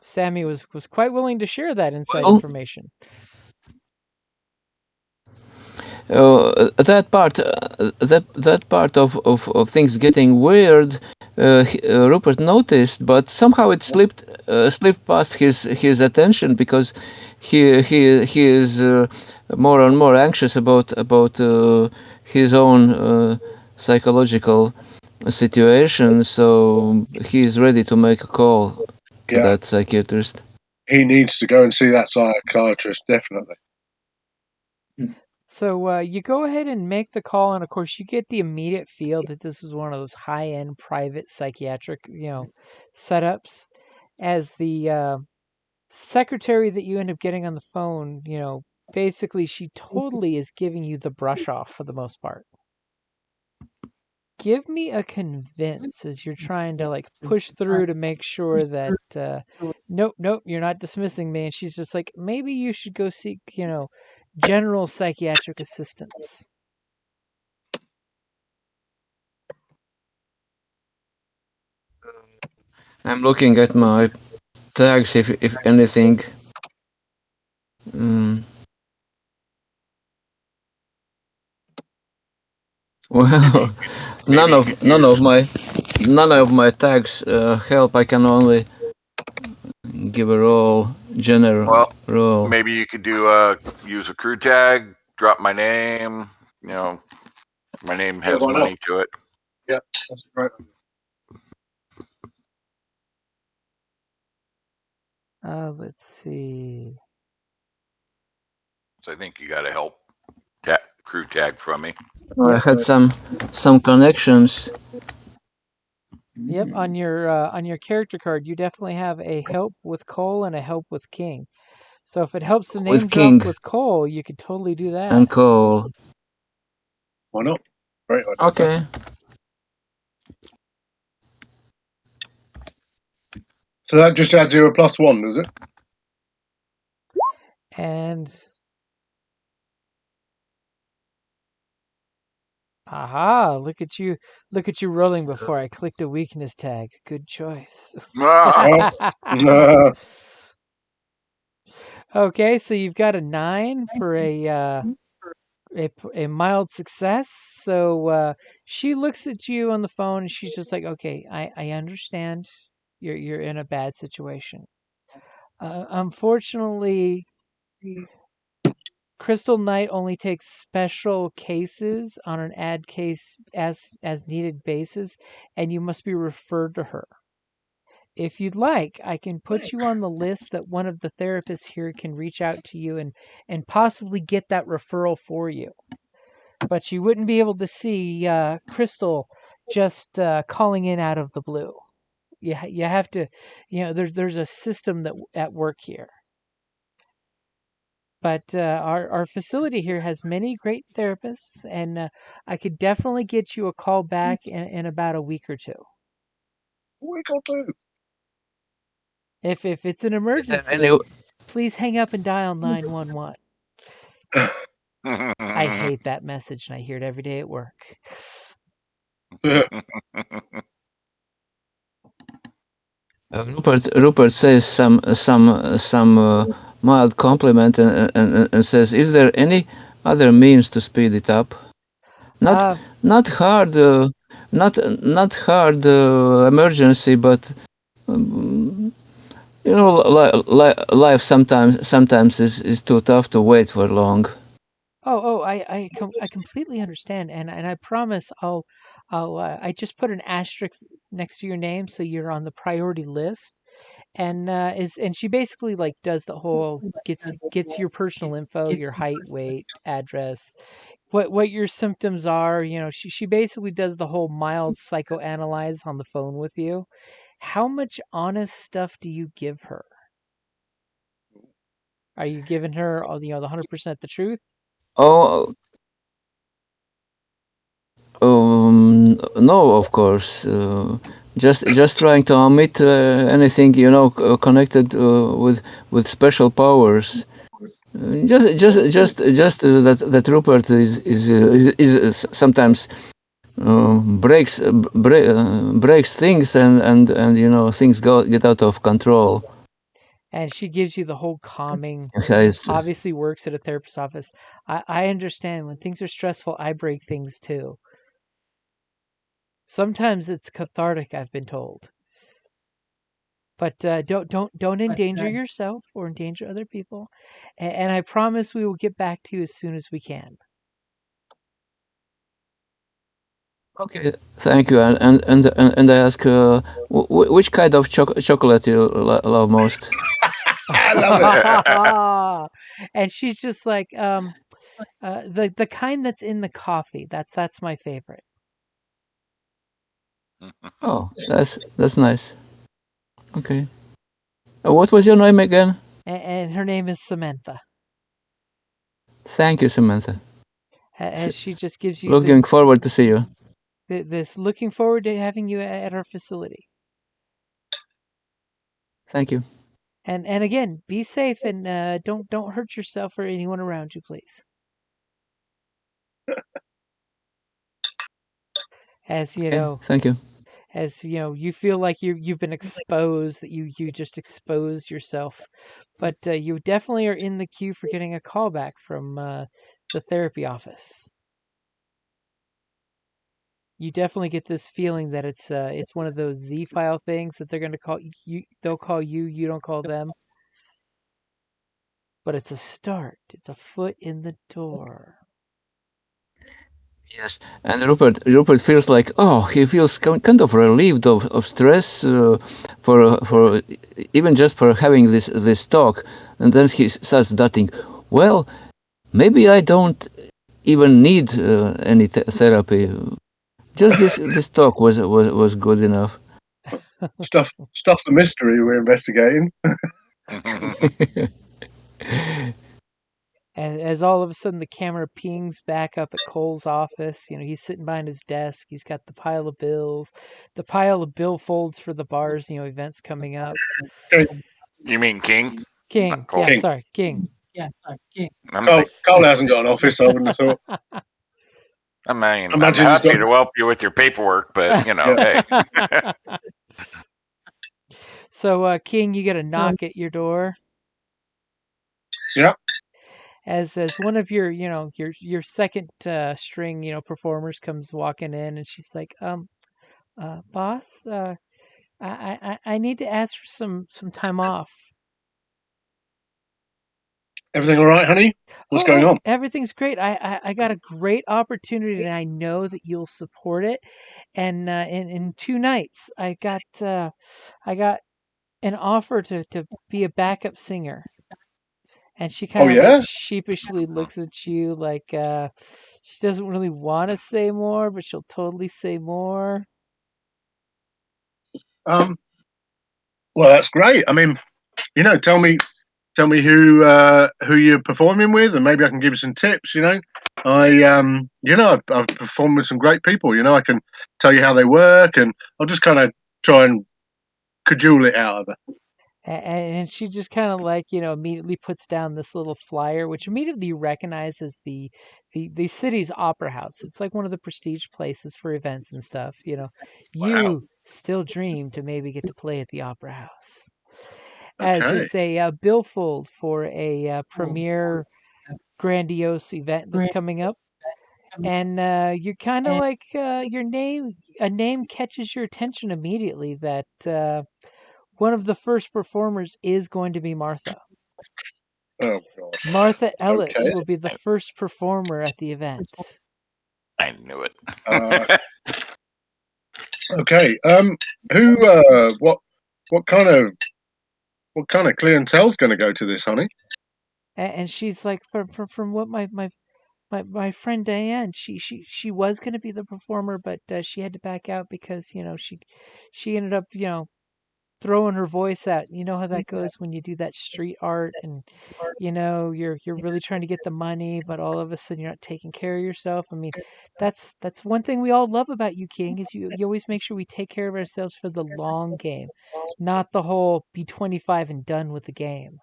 Sammy was quite willing to share that inside information. That part of things getting weird, Rupert noticed, but somehow it slipped past his attention because he is more and more anxious about his own psychological situation. So he is ready to make a call to that psychiatrist. He needs to go and see that psychiatrist, definitely. So you go ahead and make the call, and of course you get the immediate feel that this is one of those high-end private psychiatric, setups. As the secretary that you end up getting on the phone, basically she totally is giving you the brush off for the most part. Give me a convince as you're trying to push through to make sure that nope, you're not dismissing me. And she's just like, maybe you should go seek, general psychiatric assistance. I'm looking at my tags if anything. Well, none of my tags help. I can only give a roll, general roll. Maybe you could do use a crew tag, drop my name. My name has money to it. Yeah, that's great. Let's see. So I think you got to help crew tag from me. I had some connections. Yep, on your character card, you definitely have a help with Cole and a help with King. So if it helps the name drop with Cole, you could totally do that. And Cole. Why not? Great idea. Okay. So that just adds you a +1, does it? And aha, look at you rolling before I clicked a weakness tag. Good choice. No. Okay, so you've got a 9 for a mild success. So she looks at you on the phone and she's just like, "Okay, I understand. You're in a bad situation. Unfortunately, Crystal Knight only takes special cases on an ad case as needed basis, and you must be referred to her. If you'd like, I can put you on the list that one of the therapists here can reach out to you and possibly get that referral for you. But you wouldn't be able to see Crystal just calling in out of the blue. You have to, there's a system that at work here. But our facility here has many great therapists, and I could definitely get you a call back in about a week or two. Week or two. If it's an Is there emergency, any? please hang up and dial 911. I hate that message, and I hear it every day at work. Rupert says some mild compliment and says, "Is there any other means to speed it up? Not Uh, not hard, not hard emergency, but um, life sometimes is too tough to wait for long." I completely understand, and I promise I just put an asterisk next to your name so you're on the priority list, and she basically like does the whole gets your personal info, your height, weight, address, what your symptoms are. She basically does the whole mild psychoanalyze on the phone with you. How much honest stuff do you give her? Are you giving her all the 100% the truth? Oh, no, of course. Just trying to omit anything connected with special powers. Just that Rupert is sometimes breaks things and things get out of control. And she gives you the whole calming. Okay, it's just- Obviously works at a therapist's office. I understand when things are stressful, I break things too. Sometimes it's cathartic, I've been told. But don't endanger yourself or endanger other people. And I promise we will get back to you as soon as we can. Okay, thank you. And I ask, which kind of chocolate you love most? I love it. And she's just like, the kind that's in the coffee. That's my favorite. Oh, that's nice. Okay. What was your name again? And her name is Samantha. Thank you, Samantha. As she just gives you Looking forward to see you. this looking forward to having you at our facility. Thank you. And again, be safe and don't hurt yourself or anyone around you, please. As you Okay, know, thank you. as you feel like you've been exposed, that you just exposed yourself, but you definitely are in the queue for getting a call back from the therapy office. You definitely get this feeling that it's one of those Z file things that they're going to call you. They'll call you. You don't call them. But it's a start. It's a foot in the door. Yes, and Rupert feels like, he feels kind of relieved of stress for even just for having this talk, and then he starts doubting. Well, maybe I don't even need any therapy. Just this talk was good enough. Stuff the mystery we're investigating. as all of a sudden the camera pings back up at Cole's office. He's sitting behind his desk. He's got the pile of bills, the pile of billfolds for the bars, events coming up. Okay. You mean King? King. Not Cole. Yeah, King. sorry, King. Cole hasn't got an office, I wouldn't have thought. I mean, I'm Imagine he's happy got. to help you with your paperwork, but hey. So, King, you get a knock at your door. Yeah. As one of your your second string performers comes walking in, and she's like, boss, I need to ask for some time off. Everything all right, honey? What's going on? Everything's great. I got a great opportunity, and I know that you'll support it. And in 2 nights, I got an offer to be a backup singer. And she kind Oh of like yeah. sheepishly looks at you like she doesn't really want to say more, but she'll totally say more. Well, that's great. I mean, tell me who you're performing with, and maybe I can give you some tips. I've performed with some great people. I can tell you how they work, and I'll just kind of try and cajole it out of her. And she just kind of like immediately puts down this little flyer, which immediately you recognize as the city's opera house. It's like one of the prestige places for events and stuff. Wow. You still dream to maybe get to play at the opera house, as Okay. it's a billfold for a premier grandiose event that's coming up. And you're kind of like a name catches your attention immediately, that one of the first performers is going to be Martha. Oh God. Martha Ellis Okay. will be the first performer at the event. I knew it. Okay. Who? What kind of clientele's going to go to this, honey? And she's like, from what my friend Diane, she was going to be the performer, but she had to back out because she ended up throwing her voice out. You know how that goes when you do that street art, and you're really trying to get the money, but all of a sudden you're not taking care of yourself. I mean, that's one thing we all love about you, King, is you always make sure we take care of ourselves for the long game, not the whole be 25 and done with the game.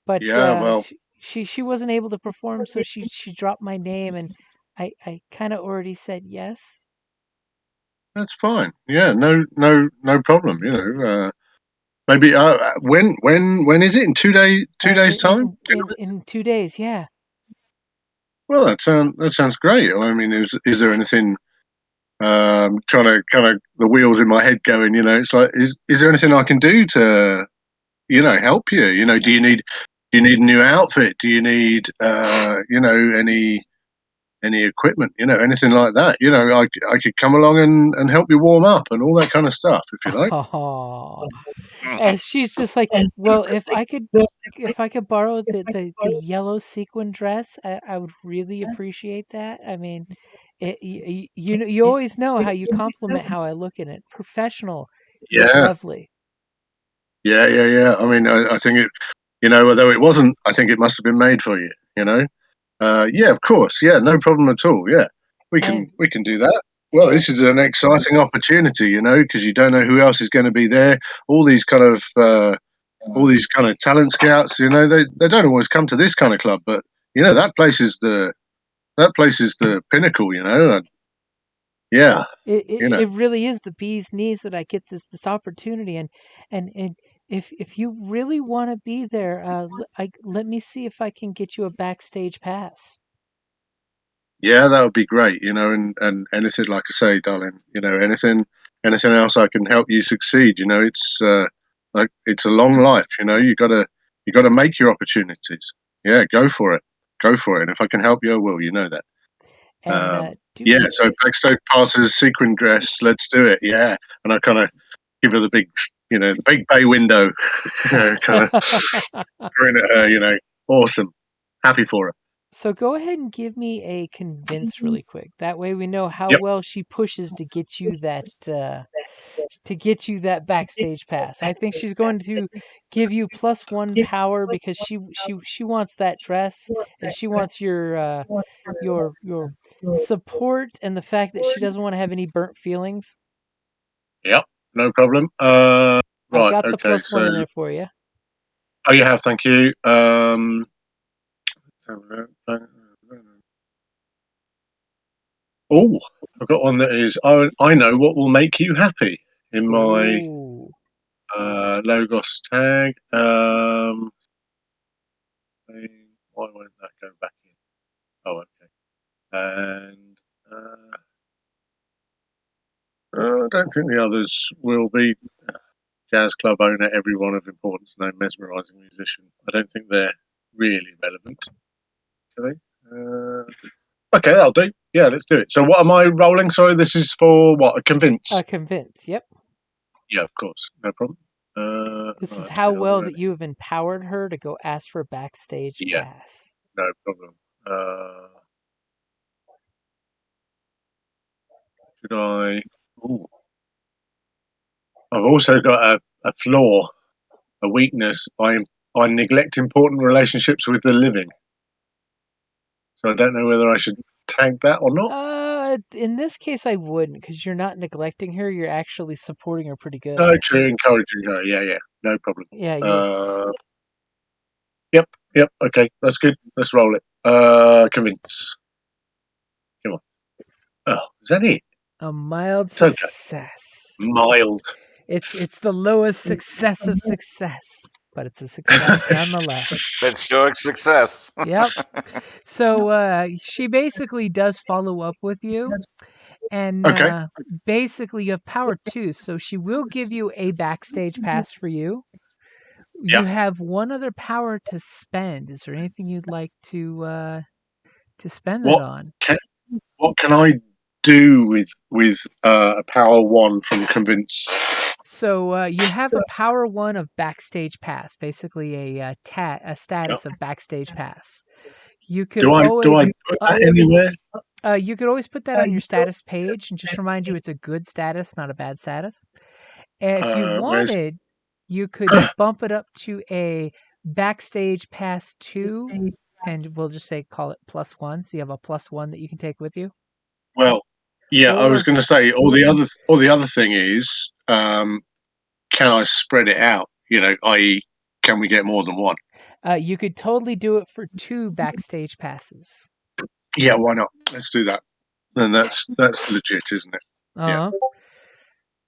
But Yeah. Well, she wasn't able to perform, so she dropped my name, and I kind of already said yes. that's fine. Yeah. No problem. Maybe. When is it? In 2 days time? In 2 days, yeah. Well, that sounds great. I mean, is there anything? Trying to kind of the wheels in my head going. It's like, is there anything I can do to help you? Do you need a new outfit? Do you need any equipment? Anything like that? I could come along and help you warm up and all that kind of stuff if you like. Oh, and she's just like, well, if I could borrow the yellow sequin dress, I would really appreciate that. I mean, you always know how you compliment how I look in it. Professional, yet Yeah, lovely. yeah. I mean, I think it. Although it wasn't, I think it must have been made for you. Yeah, of course. Yeah, no problem at all. Yeah, we And can do that. Well, and this is an exciting opportunity, because you don't know who else is going to be there. All these kind of talent scouts, they don't always come to this kind of club, but that place is the pinnacle. Yeah, it really is the bee's knees that I get this opportunity, and if you really want to be there, let me see if I can get you a backstage pass. yeah, that would be great. And anything, like I say, darling, anything else I can help you succeed. It's like it's a long life. You gotta make your opportunities. Yeah, go for it. And if I can help you, I will. You know that. And do Yeah, so backstage passes, sequin dress. Let's do it. Yeah, and I kind of give her the big bay window, kind of grin at her. Awesome, happy for her. So go ahead and give me a convince really quick. That way we know how Yep. well she pushes to get you that to get you that backstage pass. I think she's going to give you +1 power because she wants that dress, and she wants your support, and the fact that she doesn't want to have any burnt feelings. Yep, no problem. I've Right, got the okay, +1 so in there for you. oh, you have, thank you. Oh, I've got one that is I know what will make you happy in my Ooh. Logos tag. Why won't that go back in? Oh, okay. And I don't think the others will be. Jazz club owner, everyone of importance, no mesmerising musician. I don't think they're really relevant. Okay, okay, that'll do. Yeah, let's do it. So, what am I rolling? Sorry, this is for what? A convince. Convince. Yep. Yeah, of course, no problem. This is how well that you have empowered her to go ask for a backstage pass. No problem. Should I? Ooh. I've also got a flaw, a weakness. I neglect important relationships with the living. So I don't know whether I should tag that or not. In this case, I wouldn't, because you're not neglecting her. You're actually supporting her pretty good. No, true, encouraging her. Yeah, no problem. Yeah, you. Yep. Okay, that's good. Let's roll it. Convince. Come on. Oh, is that it? A mild It's okay. success. Mild. It's the lowest success of success, but it's a success nonetheless. That's still a success. Yep. So she basically does follow up with you, and Okay. basically you have power too. So she will give you a backstage pass for you. Yeah. You have one other power to spend. Is there anything you'd like to spend that on? What can I do with a power 1 from convince? So you have a power 1 of backstage pass, basically a status of backstage pass. You could Do I always put that anywhere? you could always put that on your status page and just remind you it's a good status, not a bad status. And if you Where's wanted, you could bump it up to a backstage pass 2, and we'll just say call it +1, so you have a +1 that you can take with you. well, yeah, I was Or going to say, or the other thing is, can I spread it out? I.e., can we get more than one? you could totally do it for 2 backstage passes. Yeah, why not? Let's do that. Then that's legit, isn't it? Uh-huh.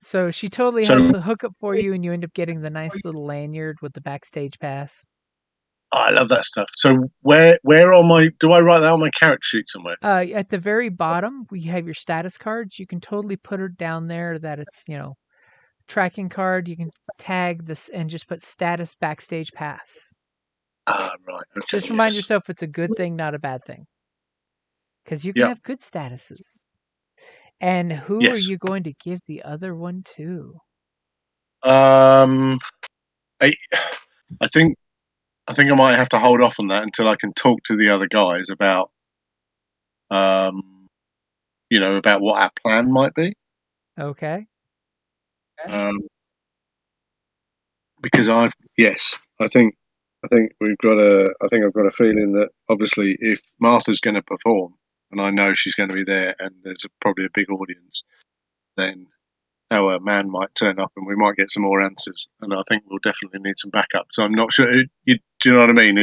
So she totally has the hookup for you, and you end up getting the nice little lanyard with the backstage pass. I love that stuff. So where on my do I write that on my character sheet somewhere? At the very bottom, we have your status cards. You can totally put it down there that it's, tracking card. You can tag this and just put status backstage pass. Right. Okay. Just remind yourself it's a good thing, not a bad thing. Because you can have good statuses. And who are you going to give the other one to? I think I might have to hold off on that until I can talk to the other guys about about what our plan might be. Okay. Because I think we've got I think I've got a feeling that obviously if Martha's going to perform and I know she's going to be there and there's probably a big audience, then our man might turn up and we might get some more answers. And I think we'll definitely need some backup. So I'm not sure. Do you know what I mean?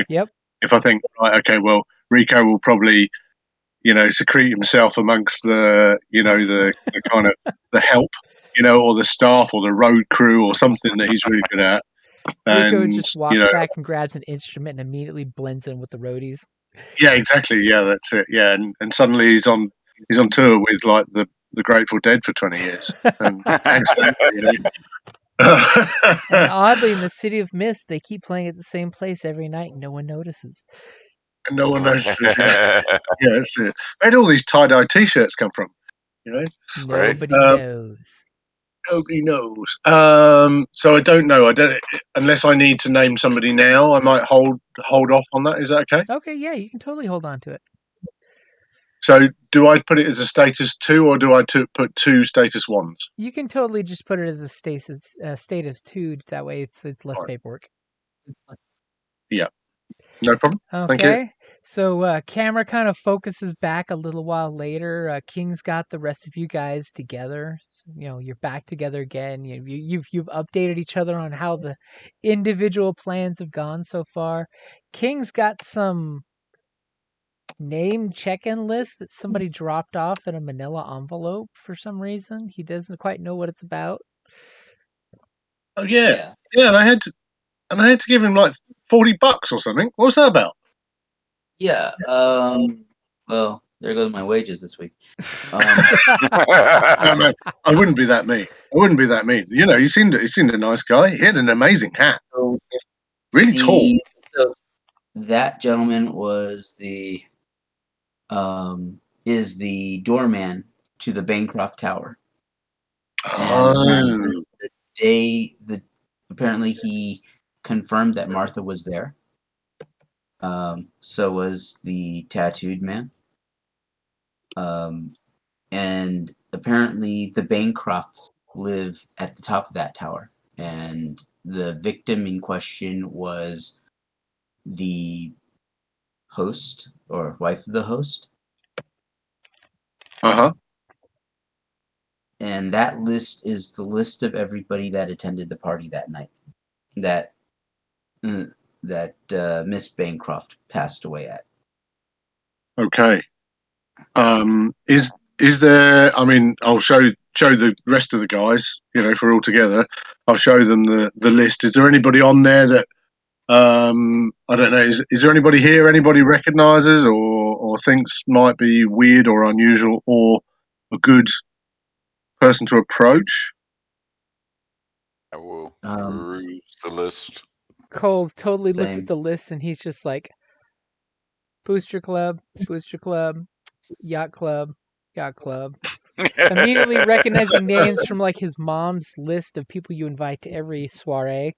If I think, right, okay, well, Rico will probably, secrete himself amongst the kind of the help, or the staff or the road crew or something that he's really good at. Rico And, just walks back and grabs an instrument and immediately blends in with the roadies. Yeah, exactly. Yeah, that's it. Yeah, and suddenly he's on tour with like the Grateful Dead for 20 years. And and oddly, in the City of Mist, they keep playing at the same place every night, and no one notices. And no one notices. Yeah, that's it. Where'd all these tie-dye T-shirts come from? Nobody knows. Nobody knows. So I don't know. Unless I need to name somebody now. I might hold off on that. Is that okay? Okay, yeah, you can totally hold on to it. So do I put it as a status 2 or do I put 2 status 1s? You can totally just put it as a status 2. That way, it's less Right. paperwork. Yeah, no problem. Thank you. Okay. So camera kind of focuses back a little while later. King's got the rest of you guys together. So, you're back together again. You've updated each other on how the individual plans have gone so far. King's got some name check-in list that somebody dropped off in a manila envelope for some reason. He doesn't quite know what it's about. Oh yeah, and I had to give him like $40 or something. What was that about? Yeah. Well, there goes my wages this week. No, I wouldn't be that mean. He seemed a nice guy. He had an amazing hat. So Really tall. So that gentleman was is the doorman to the Bancroft Tower. And apparently he confirmed that Martha was there. So was the tattooed man. And apparently the Bancrofts live at the top of that tower. And the victim in question was the host or wife of the host. Uh-huh. And that list is the list of everybody that attended the party that night. That Miss Bancroft passed away at. Okay. Is there? I mean, I'll show the rest of the guys. If we're all together, I'll show them the list. Is there anybody on there that I don't know? Is there anybody here? Anybody recognises or thinks might be weird or unusual or a good person to approach? I will peruse the list. Cole totally looks Same. at the list and he's just like, Booster Club, Yacht Club, Yacht Club. Immediately recognizing names from like his mom's list of people you invite to every soiree.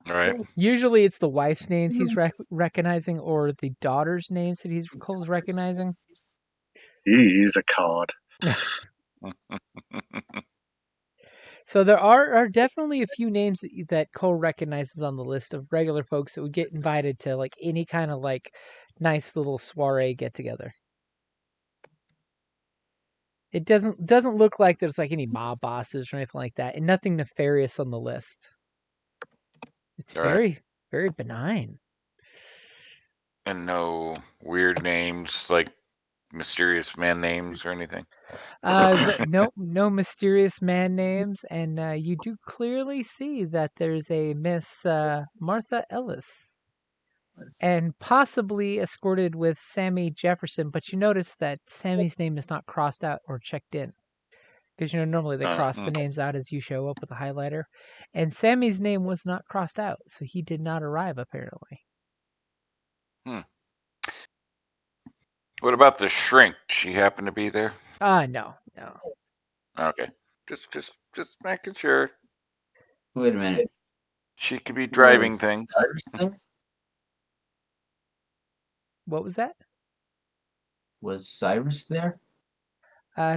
Right. Usually it's the wife's names he's recognizing or the daughter's names that Cole's recognizing. He is a card. So there are definitely a few names that Cole recognizes on the list of regular folks that would get invited to like any kind of like nice little soiree get together. It doesn't look like there's like any mob bosses or anything like that, and nothing nefarious on the list. It's very, very benign. And no weird names like mysterious man names or anything. No mysterious man names, and you do clearly see that there's a Miss Martha Ellis, and possibly escorted with Sammy Jefferson. But you notice that Sammy's name is not crossed out or checked in, because normally they cross the names out as you show up with a highlighter, and Sammy's name was not crossed out, so he did not arrive apparently. What about the shrink? She happened to be there? No. Okay. Just making sure. Wait a minute. She could be driving things. What was that? Was Cyrus there?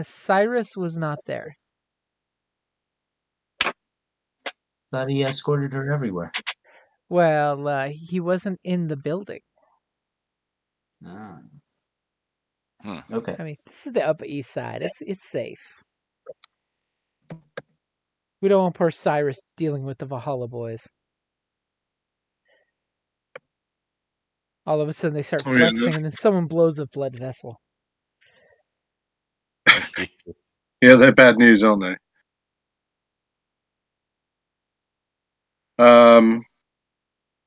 Cyrus was not there. Thought he escorted her everywhere. Well, he wasn't in the building. Okay. I mean, this is the Upper East Side. It's safe. We don't want poor Cyrus dealing with the Valhalla boys. All of a sudden they start flexing and then someone blows a blood vessel. Yeah, they're bad news, aren't they?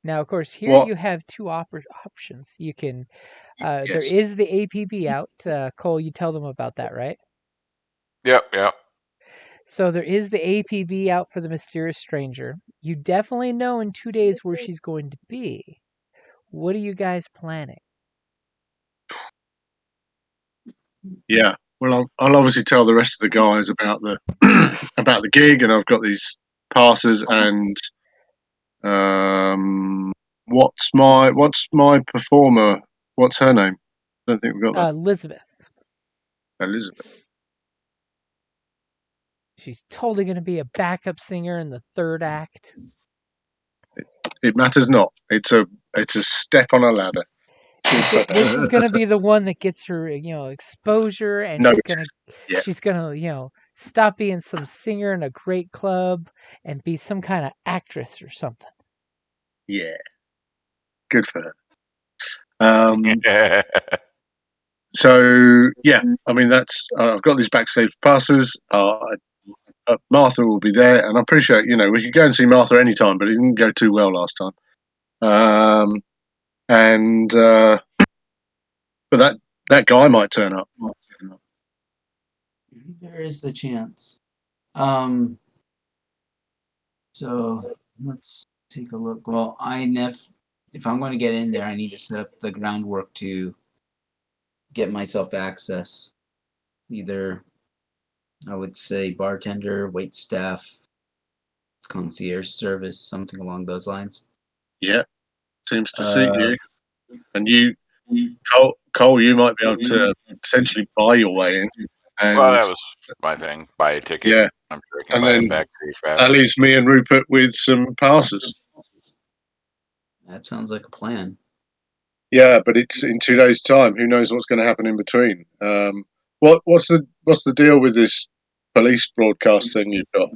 Now, of course, here you have two options. You can, there is the APB out. Cole, you tell them about that, right? Yep. So there is the APB out for the mysterious stranger. You definitely know in 2 days where she's going to be. What are you guys planning? Yeah. Well, I'll obviously tell the rest of the guys about the about the gig, and I've got these passes. And what's my performer? What's her name? I don't think we've got that. Elizabeth. Elizabeth. She's totally going to be a backup singer in the third act. It matters not. It's a step on a ladder. This is going to be the one that gets her, exposure, and she's gonna, stop being some singer in a great club and be some kind of actress or something. Yeah, good for her. So yeah, I mean that's I've got these backstage passes. Martha will be there, and I appreciate we could go and see Martha anytime, but it didn't go too well last time. But that guy might turn up. There is the chance. So let's take a look. Well, if I'm going to get in there, I need to set up the groundwork to get myself access. Either, I would say, bartender, wait staff, concierge service, something along those lines. Yeah, seems to suit you. And you, Cole, you might be able to essentially buy your way in. Well, that was my thing. Buy a ticket. Yeah. I'm sure I can buy it back pretty fast. That leaves me and Rupert with some passes. That sounds like a plan. Yeah, but it's in 2 days' time. Who knows what's going to happen in between? What's the deal with this police broadcast thing you've got?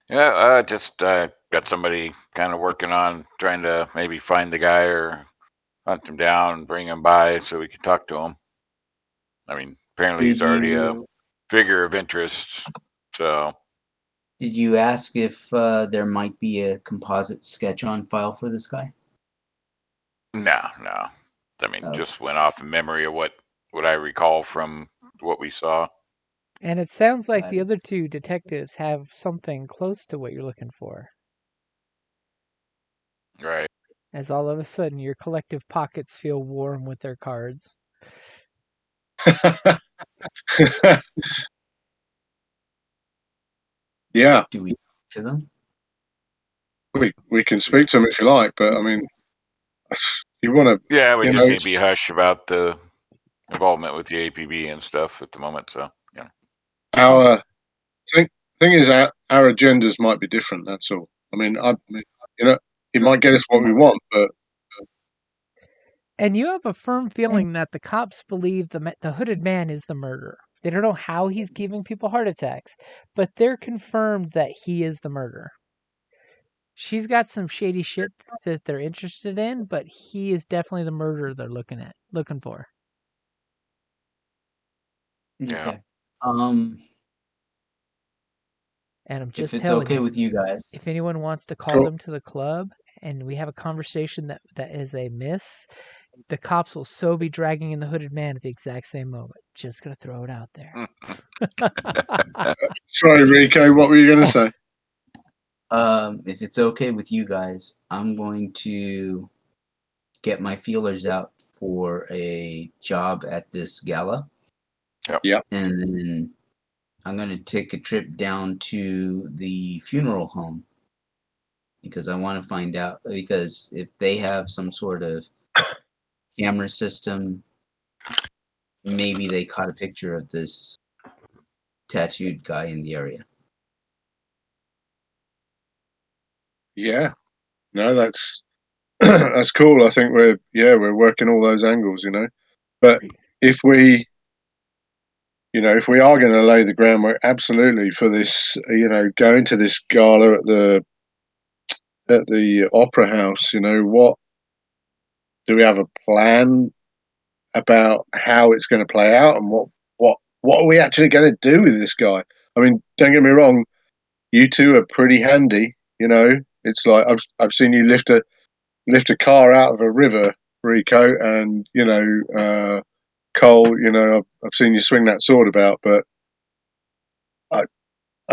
Yeah, just got somebody kind of working on trying to maybe find the guy or hunt him down and bring him by so we can talk to him. I mean, apparently he's already a figure of interest. So, did you ask if there might be a composite sketch on file for this guy? No. I mean, just went off in memory of what I recall from what we saw. And it sounds like the other two detectives have something close to what you're looking for. Right. As all of a sudden your collective pockets feel warm with their cards. Yeah. Do we talk to them? We can speak to them if you like, but I mean, you want to. Yeah, we just need to be hush about the involvement with the APB and stuff at the moment. So, yeah. Our thing is, our agendas might be different. That's all. I mean, it might get us what we want, but. And you have a firm feeling that the cops believe the hooded man is the murderer. They don't know how he's giving people heart attacks, but they're confirmed that he is the murderer. She's got some shady shit that they're interested in, but he is definitely the murderer they're looking for. Okay. And I'm just if it's telling okay you, with you guys, if anyone wants to call them to the club and we have a conversation that is a miss, the cops will so be dragging in the hooded man at the exact same moment. Just gonna throw it out there. Sorry, Rico, what were you going to say? If it's okay with you guys, I'm going to get my feelers out for a job at this gala. Yep. And then I'm going to take a trip down to the funeral home because I want to find out, because if they have some sort of camera system, maybe they caught a picture of this tattooed guy in the area. Yeah. No, that's that's cool. I think we're working all those angles, But if we are going to lay the groundwork absolutely for this, going to this gala at the opera house, what do we have a plan about how it's going to play out, and what are we actually going to do with this guy? I mean, don't get me wrong, you two are pretty handy. It's like I've seen you lift a car out of a river, Rico, and Cole. I've seen you swing that sword about, but I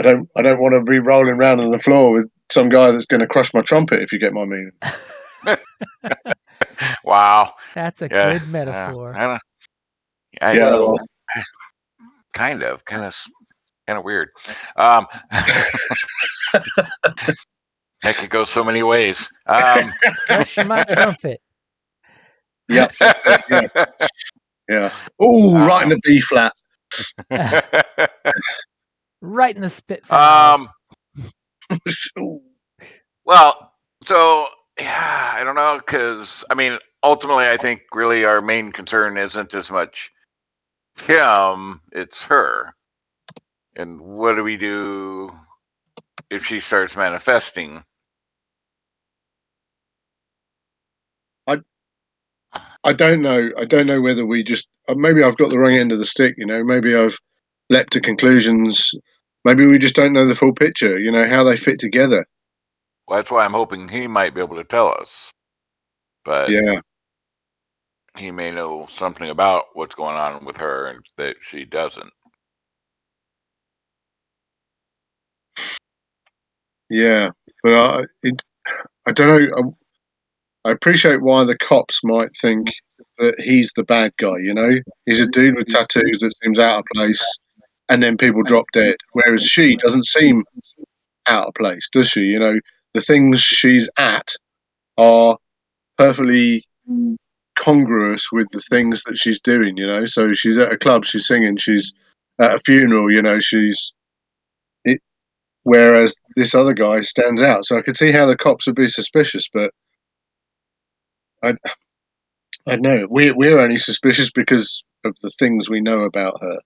don't want to be rolling around on the floor with some guy that's going to crush my trumpet, if you get my meaning. Wow, that's a good metaphor. Kind of weird. That could go so many ways. Crush my trumpet. Yep. Yeah. Oh, right in the B flat. Right in the spit valve. Well, so yeah, I don't know, because I mean, ultimately, I think really our main concern isn't as much him; it's her. And what do we do if she starts manifesting? I don't know. I don't know whether we just maybe I've got the wrong end of the stick. Maybe I've leapt to conclusions. Maybe we just don't know the full picture. How they fit together. Well, that's why I'm hoping he might be able to tell us. But Yeah. he may know something about what's going on with her and that she doesn't. Yeah, but I don't know. I appreciate why the cops might think that he's the bad guy. He's a dude with tattoos that seems out of place, and then people drop dead. Whereas she doesn't seem out of place, does she? The things she's at are perfectly congruous with the things that she's doing. So she's at a club, she's singing, she's at a funeral. She's it. Whereas this other guy stands out. So I could see how the cops would be suspicious, but I know we're only suspicious because of the things we know about her.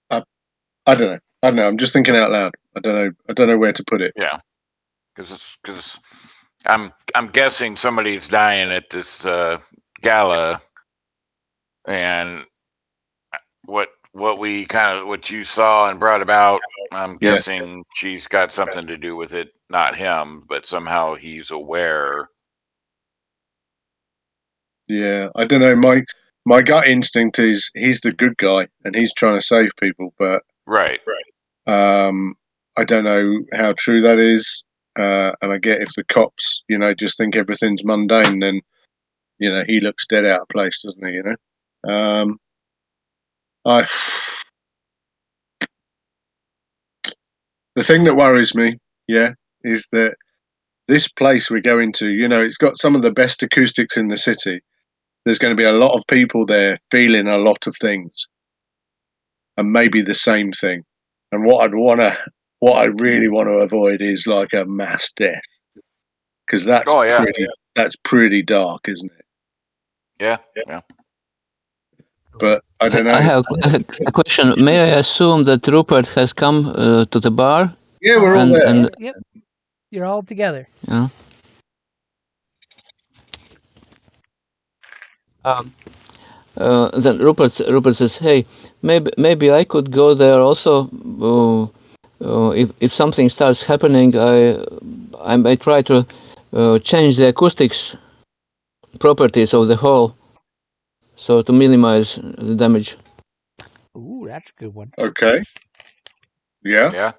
I don't know. I don't know. I'm just thinking out loud. I don't know. I don't know where to put it. Yeah, because I'm guessing somebody's dying at this gala, and what what you saw and brought about, I'm guessing she's got something to do with it, not him, but somehow he's aware. Yeah, I don't know. My gut instinct is he's the good guy and he's trying to save people, but Right. I don't know how true that is. And I get if the cops, just think everything's mundane, then he looks dead out of place, doesn't he? I the thing that worries me, is that this place we're going to, it's got some of the best acoustics in the city. There's going to be a lot of people there feeling a lot of things, and maybe the same thing. And what I really want to avoid is like a mass death, because that's pretty dark, isn't it? Yeah. But I don't know. I have a question. May I assume that Rupert has come to the bar? Yeah, we're all there. Yep. You're all together. Yeah. Then Rupert says, "Hey, maybe I could go there also. If something starts happening, I may try to change the acoustics properties of the hall, so to minimize the damage." Ooh, that's a good one. Okay. Yeah.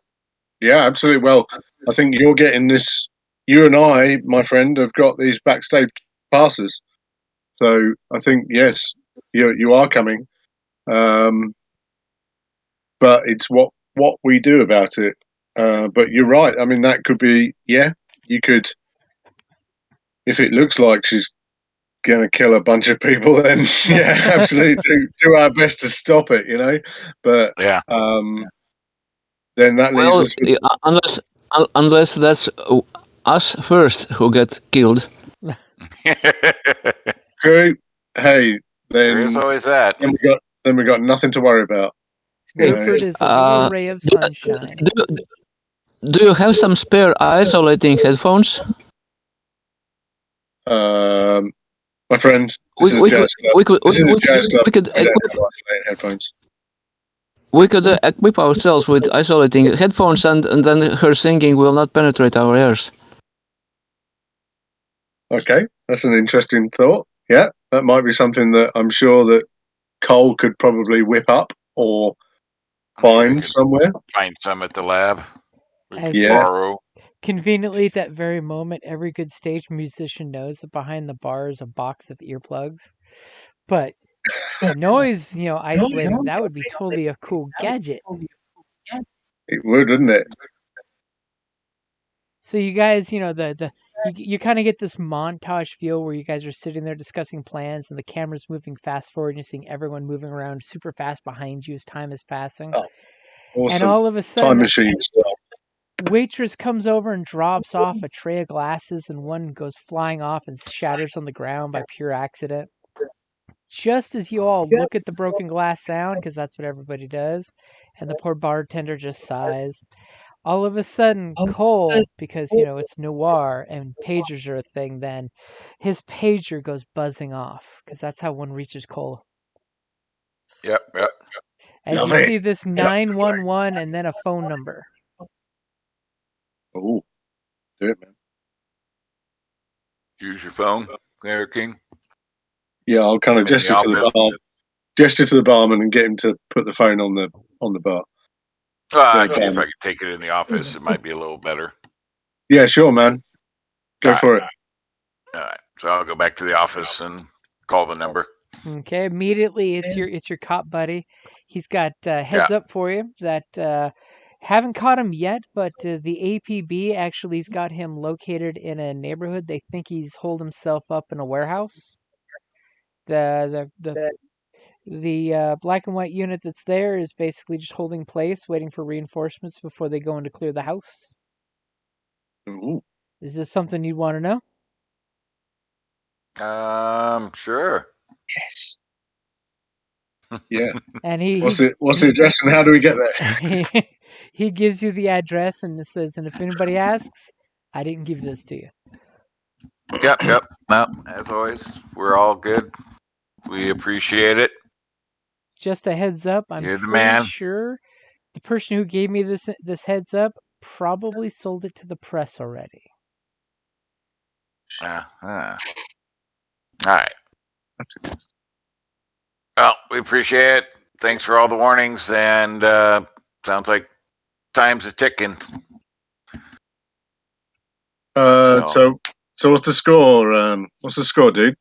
Yeah, absolutely. Well, I think you're getting this. You and I, my friend, have got these backstage passes. So I think yes, you are coming. But it's what we do about it. But you're right. I mean, that could be. Yeah, you could. If it looks like she's going to kill a bunch of people, then yeah, absolutely do our best to stop it. But Yeah. then that leaves us with, unless that's us first who get killed. True. Hey, There is always that. Then we got nothing to worry about. Rupert is a little ray of sunshine. Do you have some spare isolating headphones? My friend, this is a jazz club. This is a jazz club. We don't have isolating headphones. We could equip ourselves with isolating headphones, and then her singing will not penetrate our ears. Okay, that's an interesting thought. Yeah, that might be something that I'm sure that Cole could probably whip up or find somewhere. Find some at the lab. Borrow. Conveniently, at that very moment, every good stage musician knows that behind the bar is a box of earplugs. But noise, isolating, that would be totally a cool gadget. It would, wouldn't it? So you guys, the You kind of get this montage feel where you guys are sitting there discussing plans, and the camera's moving fast forward, and you're seeing everyone moving around super fast behind you as time is passing. Oh, awesome. And all of a Time sudden, machine stuff. waitress comes over and drops off a tray of glasses, and one goes flying off and shatters on the ground by pure accident. Just as you all look at the broken glass sound, because that's what everybody does, and the poor bartender just sighs. All of a sudden, Cole, because it's noir and pagers are a thing, then his pager goes buzzing off, because that's how one reaches Cole. Yep. As Love you it. see this 911 and then a phone number. Oh, do it, man. Use your phone there, King. Yeah, I'll kind of In the gesture to the barman and get him to put the phone on the bar. Actually, if I could take it in the office, it might be a little better. Yeah, sure, man. Go for it. All right. So I'll go back to the office and call the number. Okay, immediately it's your cop buddy. He's got heads up for you that haven't caught him yet, but the APB actually's got him located in a neighborhood. They think he's holed himself up in a warehouse. The black and white unit that's there is basically just holding place, waiting for reinforcements before they go in to clear the house. Ooh. Is this something you'd want to know? Sure. Yes. Yeah. And What's the address and how do we get there? he gives you the address and says, and if anybody asks, I didn't give this to you. Yep. Well, as always, we're all good. We appreciate it. Just a heads up, I'm You're the pretty man. sure the person who gave me this heads up probably sold it to the press already. All right. Well, we appreciate it. Thanks for all the warnings, and sounds like time's a ticking. So what's the score? What's the score, dude?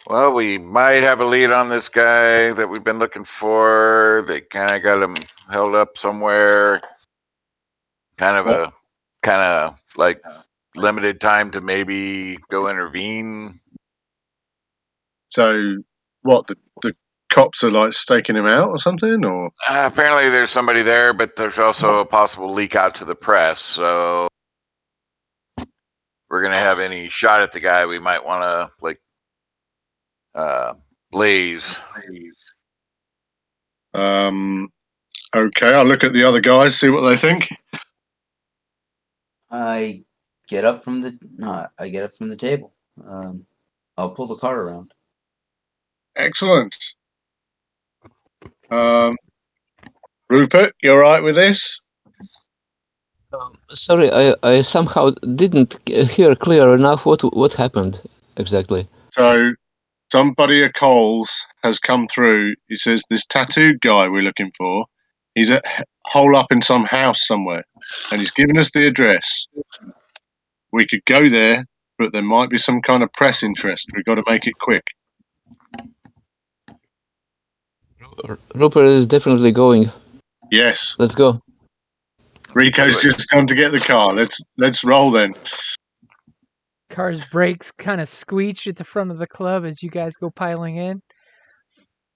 Well, we might have a lead on this guy that we've been looking for. They kind of got him held up somewhere. Kind of like limited time to maybe go intervene. So what? The cops are like staking him out or something, or Apparently there's somebody there, but there's also a possible leak out to the press. So we're gonna have any shot at the guy, we might want to blaze. Okay, I'll look at the other guys, see what they think. I get up from the table. I'll pull the car around. Excellent. Rupert, you all right with this? Sorry, I somehow didn't hear clear enough what happened exactly. So somebody at Coles has come through. He says this tattooed guy we're looking for, he's a hole up in some house somewhere, and he's given us the address. We could go there, but there might be some kind of press interest. We've got to make it quick. Rupert is definitely going. Yes. Let's go. Rico's just come to get the car. Let's roll then. Car's brakes kind of screech at the front of the club as you guys go piling in.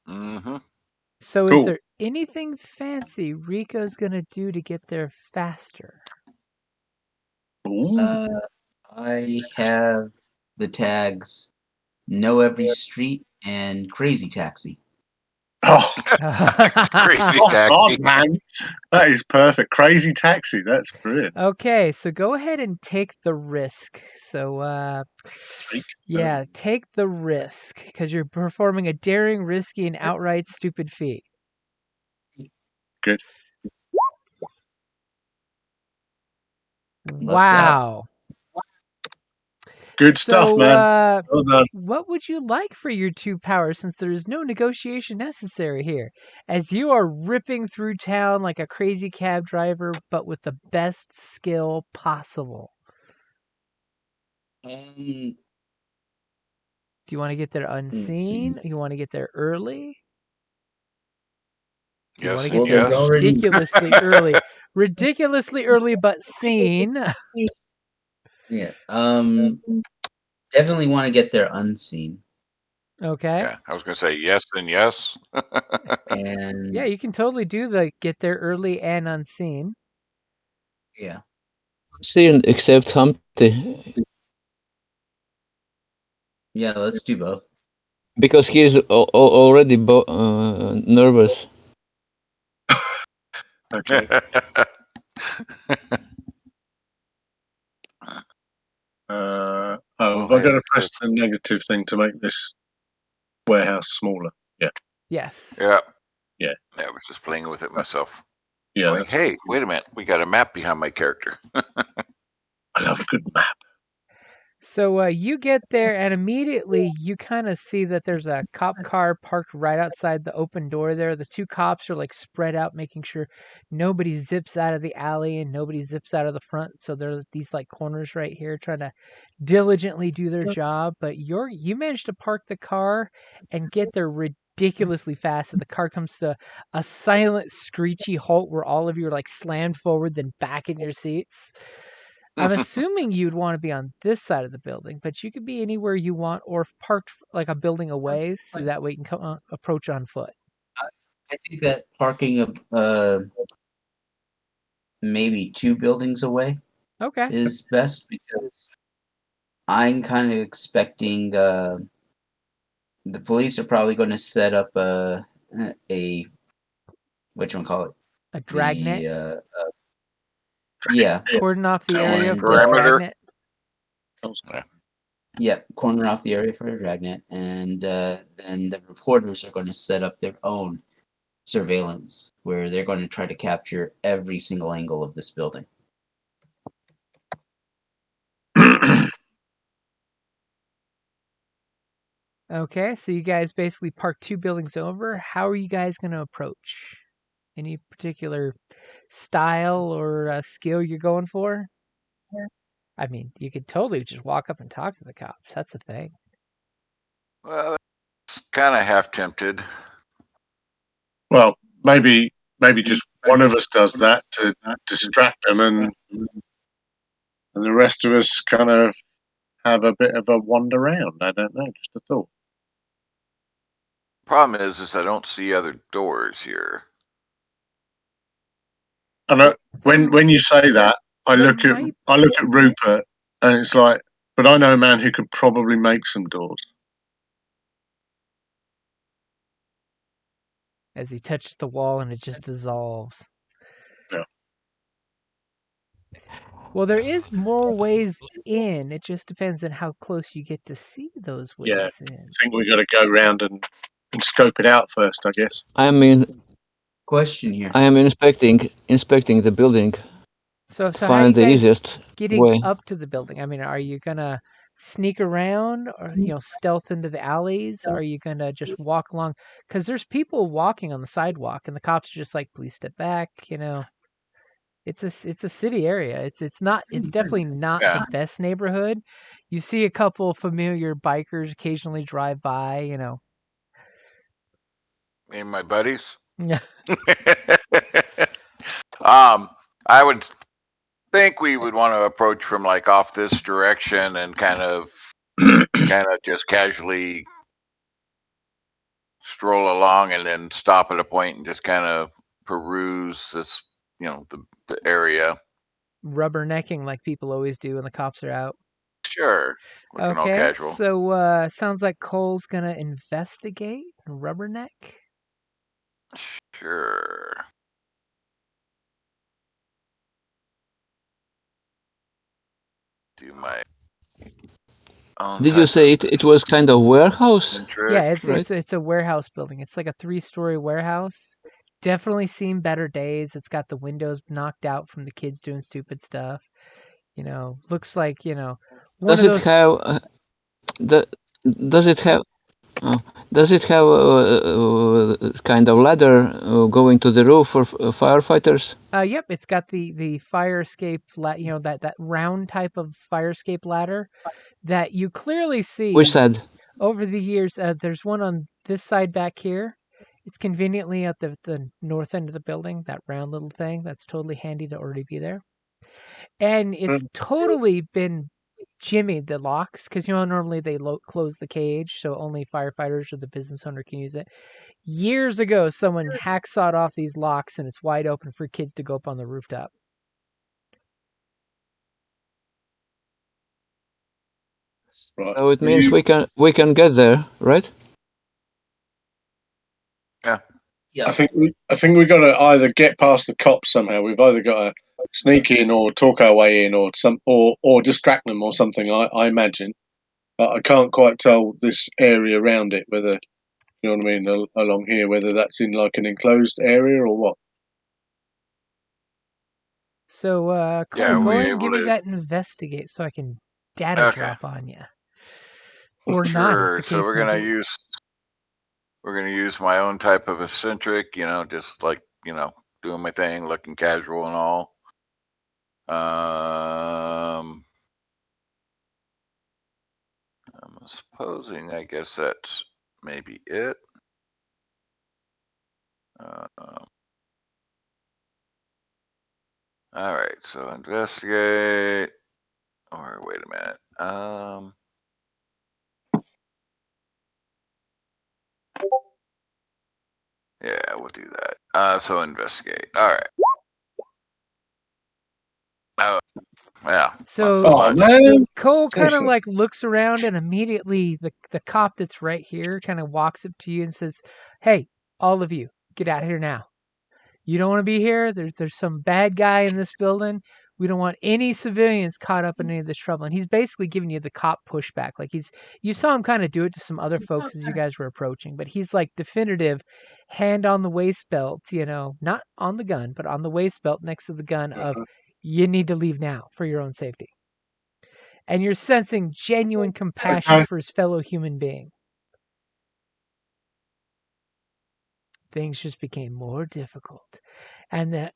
Mm-hmm. So Cool. Is there anything fancy Rico's going to do to get there faster? I have the tags Know Every Street and Crazy Taxi. Oh, Crazy oh taxi. God, man. That is perfect. Crazy taxi. That's brilliant. Okay, so go ahead and take the risk. So, take the risk because you're performing a daring, risky, and outright stupid feat. Good. Wow. Good stuff, man. Well done. What would you like for your 2 powers since there is no negotiation necessary here? As you are ripping through town like a crazy cab driver, but with the best skill possible. Do you want to get there unseen? You want to get there early? You want to get there ridiculously early. Ridiculously early, but seen. Yeah. Definitely want to get there unseen. Okay. Yeah, I was going to say yes and yes. And Yeah, you can totally do the get there early and unseen. yeah. Seen except Humpty, Yeah, let's do both. because he's already nervous. Okay. Have I got to press the negative thing to make this warehouse smaller? Yeah. Yes. Yeah. Yeah. I was just playing with it myself. Yeah. Going, hey, wait a minute. We got a map behind my character. I love a good map. So you get there, and immediately you kind of see that there's a cop car parked right outside the open door there. The two cops are like spread out, making sure nobody zips out of the alley and nobody zips out of the front. So there's these like corners right here trying to diligently do their job. But you managed to park the car and get there ridiculously fast. And the car comes to a silent, screechy halt where all of you are like slammed forward, then back in your seats. I'm assuming you'd want to be on this side of the building, but you could be anywhere you want or parked like a building away so that way you can approach on foot. I think that parking maybe 2 buildings away Okay. is best because I'm kind of expecting the police are probably going to set up a whatchamacallit, A dragnet. the yeah, Cordon off the area and for a dragnet. yeah, corner off the area for a dragnet, and then the reporters are going to set up their own surveillance where they're going to try to capture every single angle of this building. Okay, so you guys basically park 2 buildings over. How are you guys going to approach? Any particular style or skill you're going for? I mean, you could totally just walk up and talk to the cops. That's the thing. Well, that's kind of half tempted. Well, maybe just one of us does that to distract them, and the rest of us kind of have a bit of a wander around. I don't know, just a thought. Problem is I don't see other doors here. And when you say that, I look at Rupert, and it's like, but I know a man who could probably make some doors. As he touches the wall and it just dissolves. Yeah. Well, there is more ways in. It just depends on how close you get to see those ways in. I think we got to go round and scope it out first, I guess. I mean, question here. I am inspecting the building. So to how are you find the guys easiest getting way. up to the building? I mean, are you gonna sneak around or stealth into the alleys? Are you gonna just walk along? Because there's people walking on the sidewalk, and the cops are just like, "Please step back." It's a city area. It's definitely not the best neighborhood. You see a couple familiar bikers occasionally drive by. Me and my buddies. Yeah. I would think we would want to approach from like off this direction and kind of just casually stroll along and then stop at a point and just kind of peruse this, the area. Rubbernecking like people always do when the cops are out. Sure. Looking all Okay, casual. so sounds like Cole's gonna investigate and rubberneck. Sure. Do my own. Did you say it was kind of warehouse? Yeah, right? it's a warehouse building. It's like a 3-story warehouse. Definitely seen better days. It's got the windows knocked out from the kids doing stupid stuff. Looks like one Does of it those. have does it have does it have a kind of ladder going to the roof for firefighters? Yep, it's got the fire escape that round type of fire escape ladder that you clearly see. Which side? Over the years, there's one on this side back here. It's conveniently at the north end of the building, that round little thing. That's totally handy to already be there. And it's totally been jimmied the locks because normally they close the cage so only firefighters or the business owner can use it. Years ago, someone hacksawed off these locks and it's wide open for kids to go up on the rooftop. Right. So it means we can get there, right? Yeah. I think we got to either get past the cops somehow. We've either got to sneak in or talk our way in, or distract them or something. I imagine, but I can't quite tell this area around it whether you know what I mean along here whether that's in like an enclosed area or what. So, Cole, Yeah, go we ahead and give able me to. that investigate so I can data Okay. drop on you. Or not, as Sure. the So case we're may gonna be. use my own type of eccentric. Just like doing my thing, looking casual and all. I'm supposing. I guess that's maybe it. All right. So investigate. Or wait a minute. Yeah, we'll do that. So investigate. All right. Oh, yeah. So, Oh man! Cole kind of like looks around and immediately the cop that's right here kind of walks up to you and says, "Hey, all of you, get out of here now. You don't want to be here. There's some bad guy in this building. We don't want any civilians caught up in any of this trouble." And he's basically giving you the cop pushback. Like you saw him kind of do it to some other folks as you guys were approaching, but he's like definitive, hand on the waist belt, not on the gun, but on the waist belt next to the gun of you need to leave now for your own safety. And you're sensing genuine compassion for his fellow human being. Things just became more difficult. And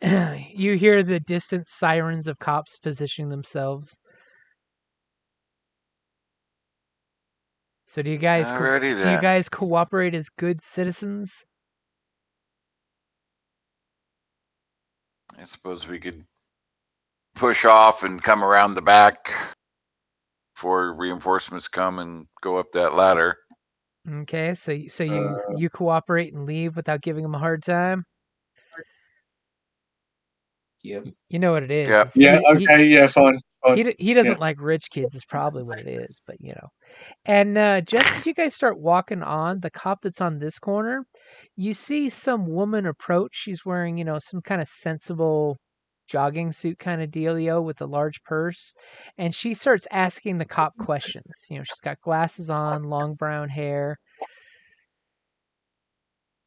you hear the distant sirens of cops positioning themselves. So do you guys Alrighty do you then. guys cooperate as good citizens? I suppose we could push off and come around the back before reinforcements come and go up that ladder. Okay, so you cooperate and leave without giving them a hard time? Yep. You know what it is. Yep. Yeah. Okay. Yeah. Fine. He doesn't like rich kids is probably what it is, but And just as you guys start walking on, the cop that's on this corner, you see some woman approach. She's wearing, some kind of sensible jogging suit kind of dealio with a large purse. And she starts asking the cop questions. She's got glasses on, long brown hair.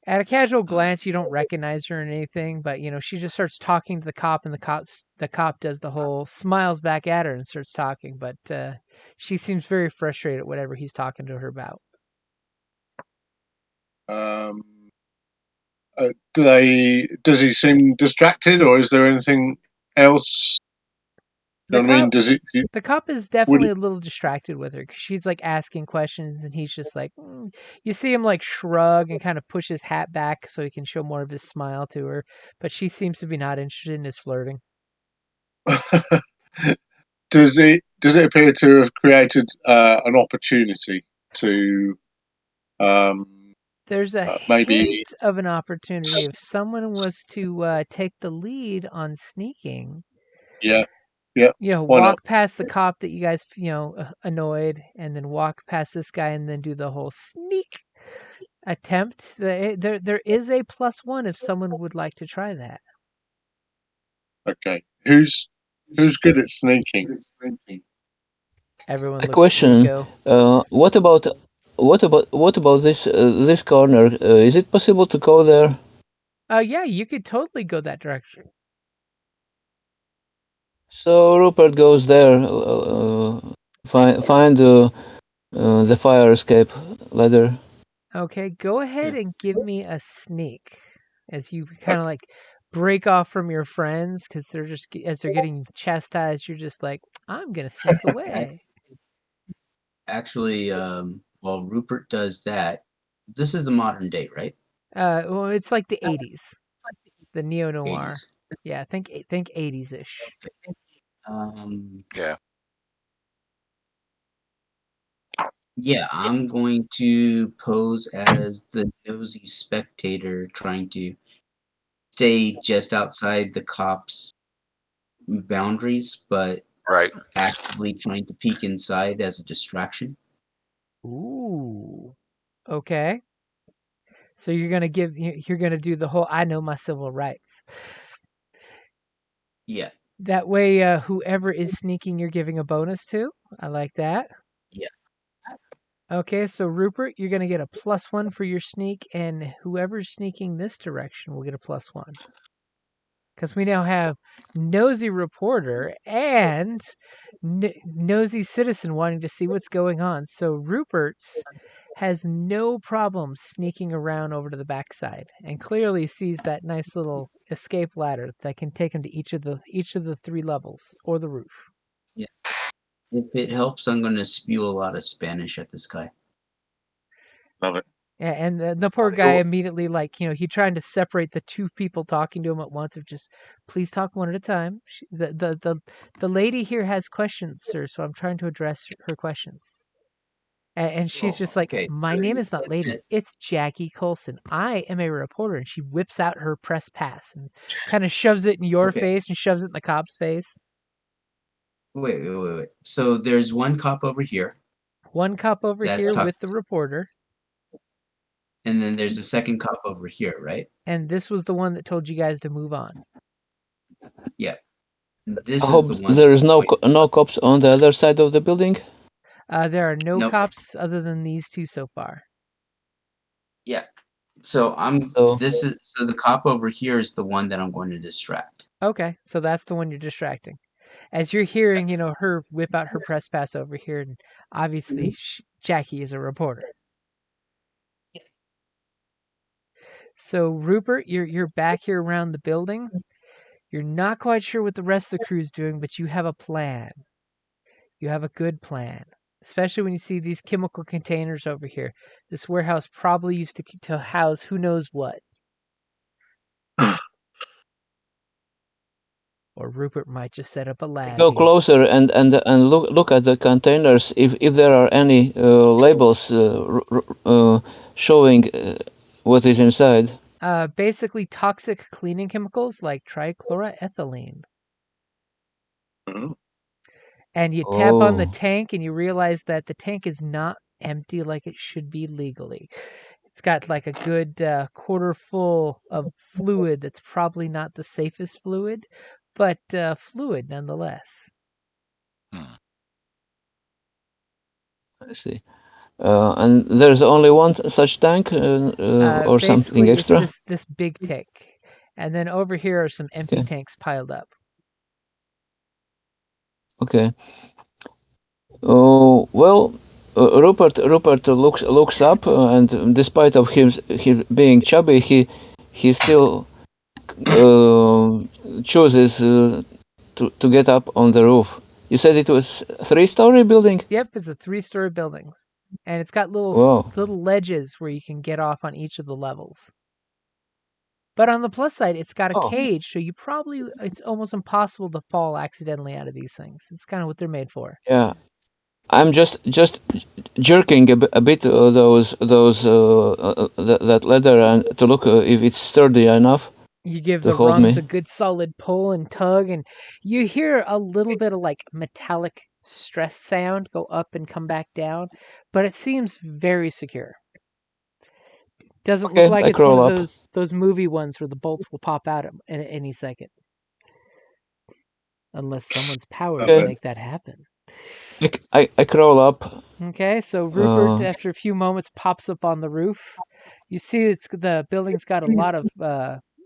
At a casual glance, you don't recognize her or anything, but she just starts talking to the cop, and the cop does the whole smiles back at her and starts talking, but she seems very frustrated at whatever he's talking to her about. Does he seem distracted, or is there anything else? You know what I mean? Does it? The cop is definitely a little distracted with her because she's like asking questions, and he's just like, you see him like shrug and kind of push his hat back so he can show more of his smile to her, but she seems to be not interested in his flirting. Does it appear to have created an opportunity to There's a maybe hint of an opportunity if someone was to take the lead on sneaking. yeah Walk past the cop that you guys annoyed, and then walk past this guy, and then do the whole sneak attempt. There is a +1 if someone would like to try that. Okay, who's good at sneaking? Everyone A looks at question. Rico. What about this corner? Is it possible to go there? Yeah, you could totally go that direction. So Rupert goes there. Find the fire escape ladder. Okay, go ahead and give me a sneak as you kind of like break off from your friends because they're just as they're getting chastised. You're just like, I'm gonna sneak away. Actually, while Rupert does that, this is the modern day, right? Well, it's like the '80s, the neo noir. 80s. Yeah, think '80s ish. Okay. Yeah. Yeah, I'm going to pose as the nosy spectator trying to stay just outside the cops' boundaries, but Right. actively trying to peek inside as a distraction. Ooh. Okay. So you're gonna do the whole I know my civil rights. Yeah, That way, whoever is sneaking, you're giving a bonus to. I like that. yeah. Okay, so Rupert, you're gonna get a +1 for your sneak, and whoever's sneaking this direction will get a +1. Because we now have nosy reporter and nosy citizen wanting to see what's going on. So Rupert's has no problem sneaking around over to the backside and clearly sees that nice little escape ladder that can take him to each of the 3 levels or the roof. Yeah. If it helps, I'm going to spew a lot of Spanish at this guy. Love it. Yeah, and the poor guy immediately, like, he trying to separate the 2 people talking to him at once of just, please talk one at a time. The lady here has questions, sir, so I'm trying to address her questions. And she's Oh, just like, okay. my So name you is not said Lady, that. it's Jackie Colson. I am a reporter. And she whips out her press pass and kind of shoves it in your Okay. face and shoves it in the cop's face. Wait. So there's one cop over here. One cop over That's here talking, with the reporter. and then there's a second cop over here, right? And this was the one that told you guys to move on. Yeah. I This is hope the one. there is no cops on the other side of the building. There are no Nope. cops other than these 2 so far. Yeah. So So so the cop over here is the one that I'm going to distract. Okay, so that's the one you're distracting. As you're hearing, her whip out her press pass over here, and obviously Jackie is a reporter. So Rupert, you're back here around the building. You're not quite sure what the rest of the crew's doing, but you have a plan. You have a good plan. Especially when you see these chemical containers over here. This warehouse probably used to house who knows what. Or Rupert might just set up a lab go here. closer and look at the containers. If there are any labels showing what is inside. Basically toxic cleaning chemicals like trichloroethylene. Mhm. And you tap on the Oh, tank and you realize that the tank is not empty like it should be legally. It's got like a good quarter full of fluid that's probably not the safest fluid, but fluid nonetheless. I see. And there's only one such tank or something Basically, it's extra. this big tank, and then over here are some empty Okay. tanks piled up. Okay. Oh well, Rupert looks up, and despite of him being chubby, he still uh, chooses to get up on the roof. You said it was a 3-story building. Yep, it's a 3-story building, and it's got Wow. little ledges where you can get off on each of the levels. But on the plus side, it's got a Oh, cage, so it's almost impossible to fall accidentally out of these things. It's kind of what they're made for. yeah. I'm just jerking a bit that leather and to look if it's sturdy enough You give to the hold rungs me. a good solid pull and tug, and you hear a little bit of like metallic stress sound go up and come back down, but it seems very secure. Doesn't look Okay, like I it's one crawl of up. those movie ones where the bolts will pop out at any second, unless someone's powers Love Okay, it. make that happen. I crawl up. Okay, so Rupert, Uh, after a few moments, pops up on the roof. You see, the building's got a lot of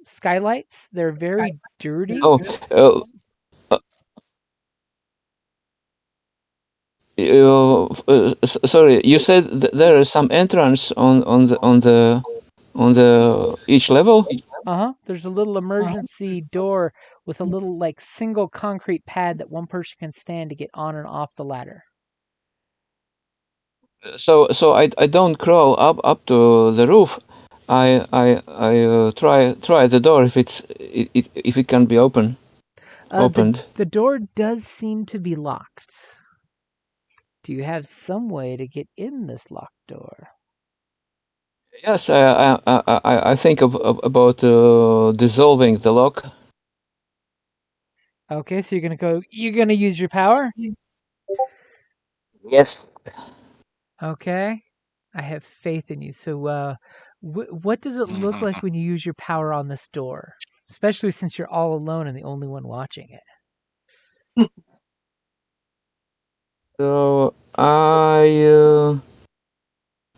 skylights. They're very dirty. oh, uh, sorry. You said there is some entrance on the each level. There's a little emergency door with a little like single concrete pad that one person can stand to get on and off the ladder. So I don't crawl up to the roof. I try the door if it can be The opened. the door does seem to be locked. Do you have some way to get in this locked door? Yes, I think about dissolving the lock. Okay, so you're gonna use your power? Yes. Okay. I have faith in you. So, what does it look like when you use your power on this door? Especially since you're all alone and the only one watching it. So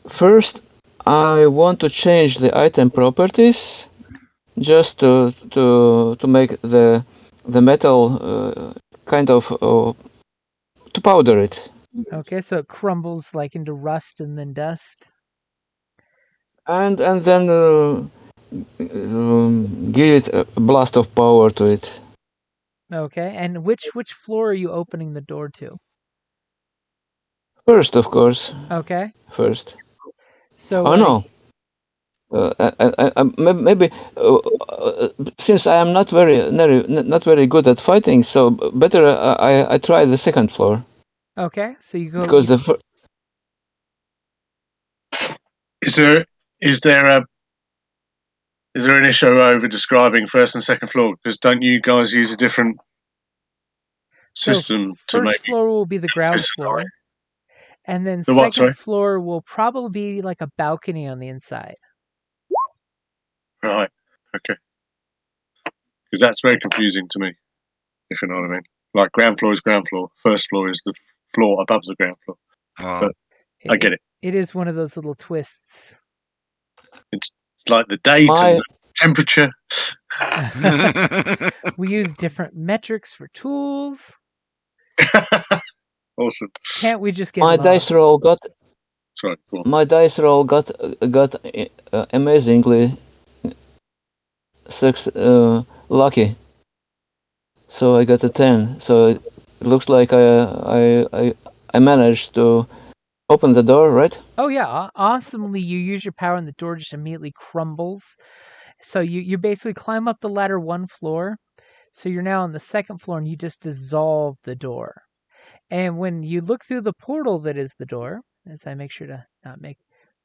first I want to change the item properties just to make the metal kind of to powder it. Okay, so it crumbles like into rust and then dust. And then give it a blast of power to it. Okay, and which floor are you opening the door to? First, of course. Okay. First. So Oh no. Maybe since I am not very good at fighting, so better I try the second floor. Okay, so you go. Because Is there an issue over describing first and second floor? Because don't you guys use a different system to first maybe floor will be the ground this floor, and then the what? second Sorry, floor will probably be like a balcony on the inside. right, okay. Because that's very confusing to me, if you know what I mean. Like ground floor is ground floor, first floor is the floor above the ground floor. But I get it. It is one of those little twists. It's like the date and the temperature. We use different metrics for tools. Awesome. Can't we just get my along? dice roll got Sorry, go on. my dice roll got amazingly lucky. So I got a 10. So it looks like I managed to open the door, right? Oh yeah, awesomely! You use your power, and the door just immediately crumbles. So you basically climb up the ladder one floor. So you're now on the second floor, and you just dissolve the door. And when you look through the portal that is the door, as I make sure to not make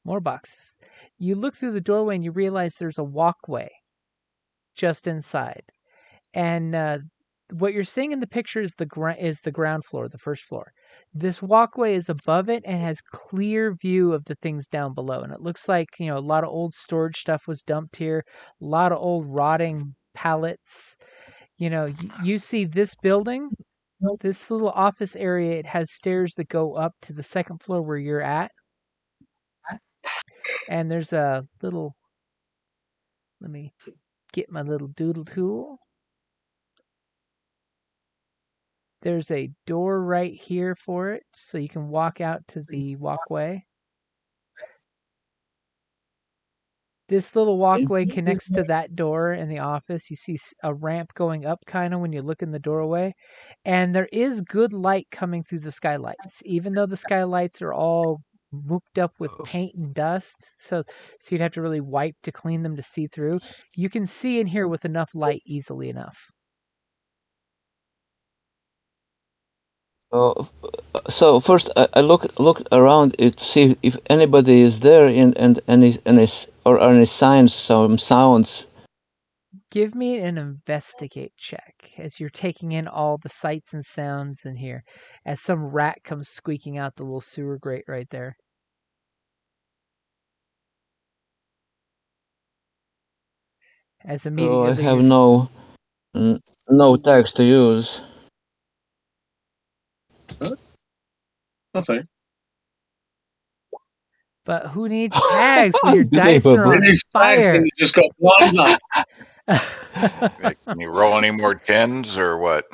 more boxes, you look through the doorway and you realize there's a walkway just inside. And what you're seeing in the picture is the ground floor, the first floor. This walkway is above it and has clear view of the things down below. And it looks like, a lot of old storage stuff was dumped here, a lot of old rotting pallets. You see this building, this little office area, it has stairs that go up to the second floor where you're at. And there's a little, let me get my little doodle tool. There's a door right here for it, so you can walk out to the walkway. This little walkway connects to that door in the office. You see a ramp going up kind of when you look in the doorway. And there is good light coming through the skylights, even though the skylights are all mooked up with paint and dust. So you'd have to really wipe to clean them to see through. You can see in here with enough light easily enough. So first I look around it to see if anybody is there and any signs, some sounds. Give me an investigate check as you're taking in all the sights and sounds in here, as some rat comes squeaking out the little sewer grate right there. As So I immediately have no tags to use. Nothing. But who needs tags when your dice are Unbelievable. on fire? You just got blown up. Can you roll any more tens or what?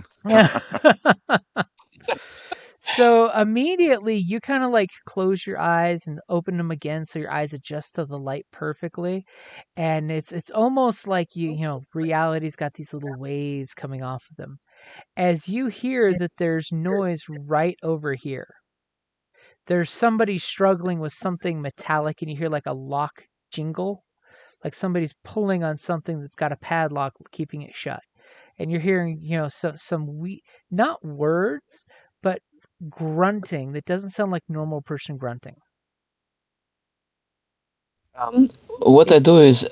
So immediately you kind of like close your eyes and open them again so your eyes adjust to the light perfectly. And it's almost like reality's got these little waves coming off of them. As you hear that there's noise right over here. There's somebody struggling with something metallic and you hear like a lock jingle, like somebody's pulling on something that's got a padlock keeping it shut. And you're hearing, some not words, but grunting that doesn't sound like normal person grunting. What I do is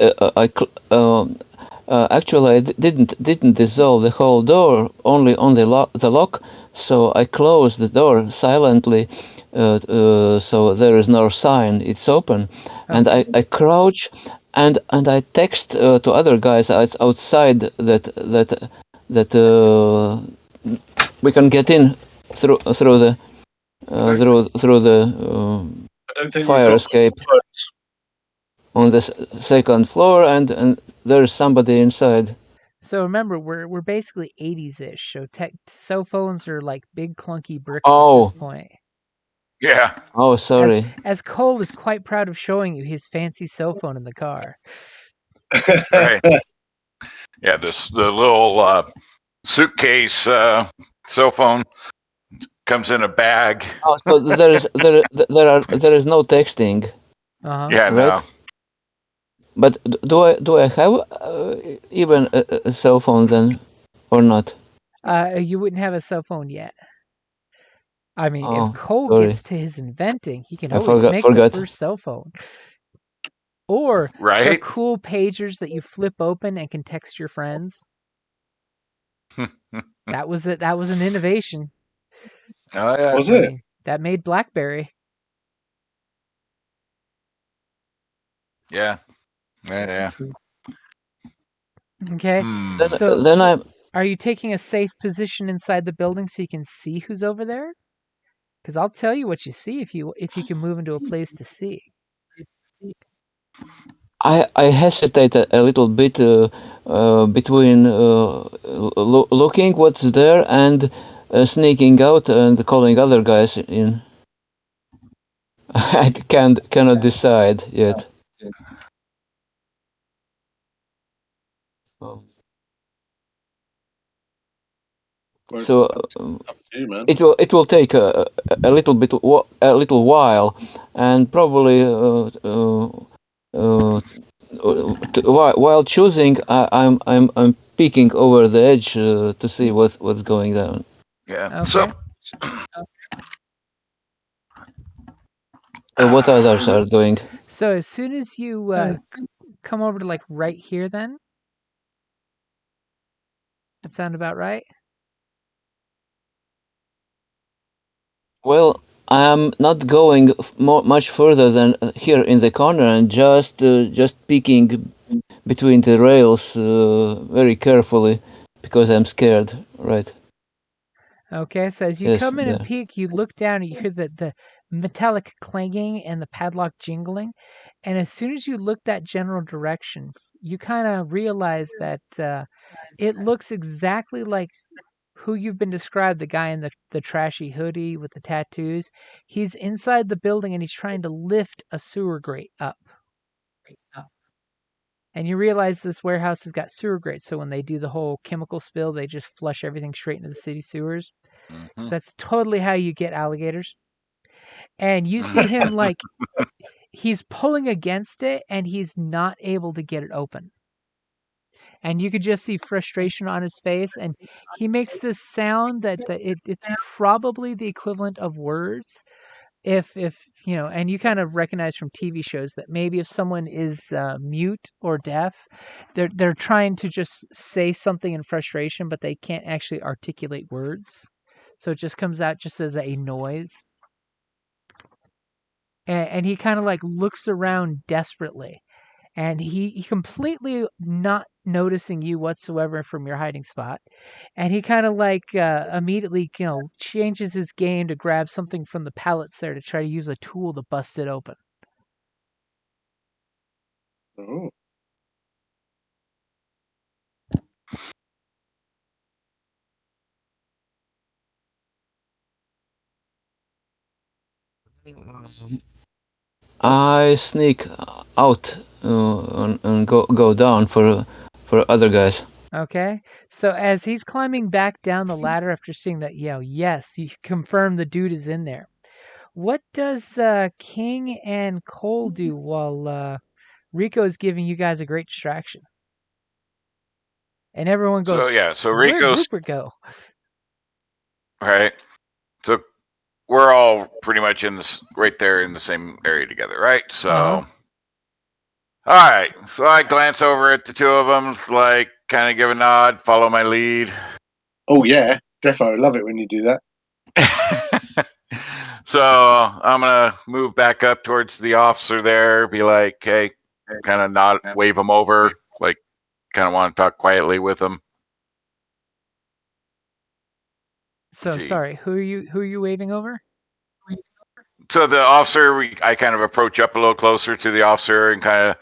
actually I didn't dissolve the whole door, only on the lock. So I closed the door silently, so there is no sign it's open, and I crouch, and I text to other guys outside that we can get in through the through the I don't think fire we've got escape phones. on the second floor, and there's somebody inside. So remember, we're basically 80s-ish. So cell phones are like big clunky bricks at Oh, this point. Yeah. oh, sorry. As Cole is quite proud of showing you his fancy cell phone in the car. Right. Yeah. The little suitcase cell phone comes in a bag. Oh, so there is no texting, Uh-huh. Yeah. right? No. But do I have even a cell phone then, or not? You wouldn't have a cell phone yet. I mean, if Oh, Cole sorry. gets to his inventing, he can I always make the forgot. first cell phone. Or the Right. cool pagers that you flip open and can text your friends. That was it. That was an innovation. Oh yeah. Was I it? mean, that made BlackBerry. Yeah. Yeah. Okay. Hmm. Then I'm Are you taking a safe position inside the building so you can see who's over there? Because I'll tell you what you see if you can move into a place to see. I hesitate a little bit between looking what's there and sneaking out and calling other guys in. I cannot decide yet. Well, it's So up to you, man. it will take a little bit a little while, and probably while choosing, I'm peeking over the edge to see what's going down. Yeah. Okay. So what others are doing? So as soon as you come over to like right here, then that sound about right? Well, I'm not going much further than here in the corner, and just peeking between the rails very carefully because I'm scared. Right? Okay. So as you Yes. come in and There. peek, you look down and you hear the metallic clanging and the padlock jingling. And as soon as you look that general direction, you kind of realize that it looks exactly like who you've been described, the guy in the trashy hoodie with the tattoos. He's inside the building and he's trying to lift a sewer grate up. And you realize this warehouse has got sewer grates, so when they do the whole chemical spill, they just flush everything straight into the city sewers. Mm-hmm. So that's totally how you get alligators. And you see him like he's pulling against it and he's not able to get it open. And you could just see frustration on his face, and he makes this sound it's probably the equivalent of words. If you know, and you kind of recognize from TV shows that maybe if someone is mute or deaf, they're trying to just say something in frustration, but they can't actually articulate words, so it just comes out just as a noise. And he kind of like looks around desperately, and he completely not noticing you whatsoever from your hiding spot, and he kind of like immediately changes his game to grab something from the pallets there to try to use a tool to bust it open. Oh. I sneak out and go down for other guys. Okay, so as he's climbing back down the ladder after seeing that, yes, you confirm the dude is in there. What does King and Cole do while Rico is giving you guys a great distraction? And everyone goes, So yeah. So "Where'd Rico's Rupert go?" right. So we're all pretty much in this right there in the same area together, right? So, all right. So I glance over at the two of them, like kind of give a nod, follow my lead. Oh yeah, defo. Love it when you do that. So I'm gonna move back up towards the officer there, be like, hey, kind of nod, wave him over, like kind of want to talk quietly with him. So sorry, who are you waving over? So the officer, I kind of approach up a little closer to the officer and kind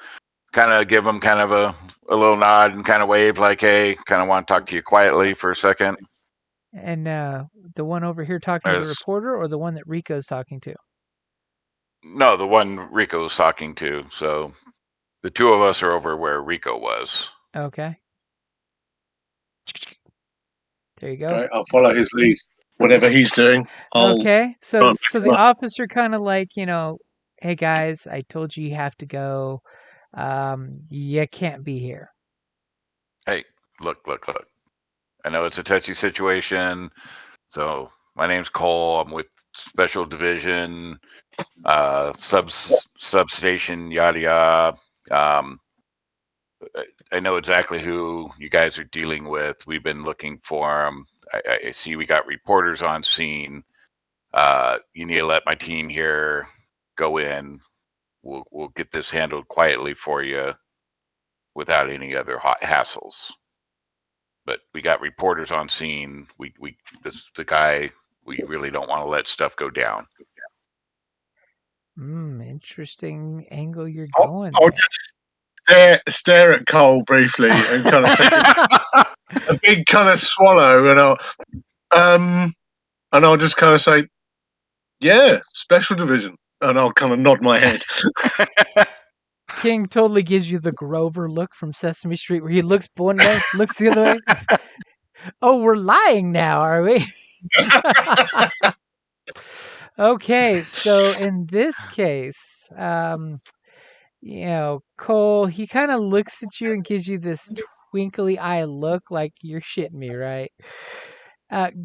of give him kind of a little nod and kind of wave like, hey, kind of want to talk to you quietly for a second. And the one over here talking to the reporter, or the one that Rico's talking to? No, the one Rico's talking to. So the two of us are over where Rico was. Okay. There you go. Okay, I'll follow his lead. Whatever he's doing. Okay. So the officer kind of like, hey guys, I told you have to go. You can't be here. Hey, look. I know it's a touchy situation. So my name's Cole. I'm with Special Division, substation, yada yada. I know exactly who you guys are dealing with. We've been looking for them. I see we got reporters on scene. You need to let my team here go in. We'll get this handled quietly for you without any other hassles. But we got reporters on scene. The guy. We really don't want to let stuff go down. Interesting angle you're going. I'll just stare at Cole briefly and kind of take a big kind of swallow, and I'll just kind of say, "Yeah, Special Division," and I'll kind of nod my head. King totally gives you the Grover look from Sesame Street, where he looks one way, looks the other way. Oh, we're lying now, are we? Okay, so in this case, Cole, he kind of looks at you and gives you this twinkly eye look, like you're shitting me, right?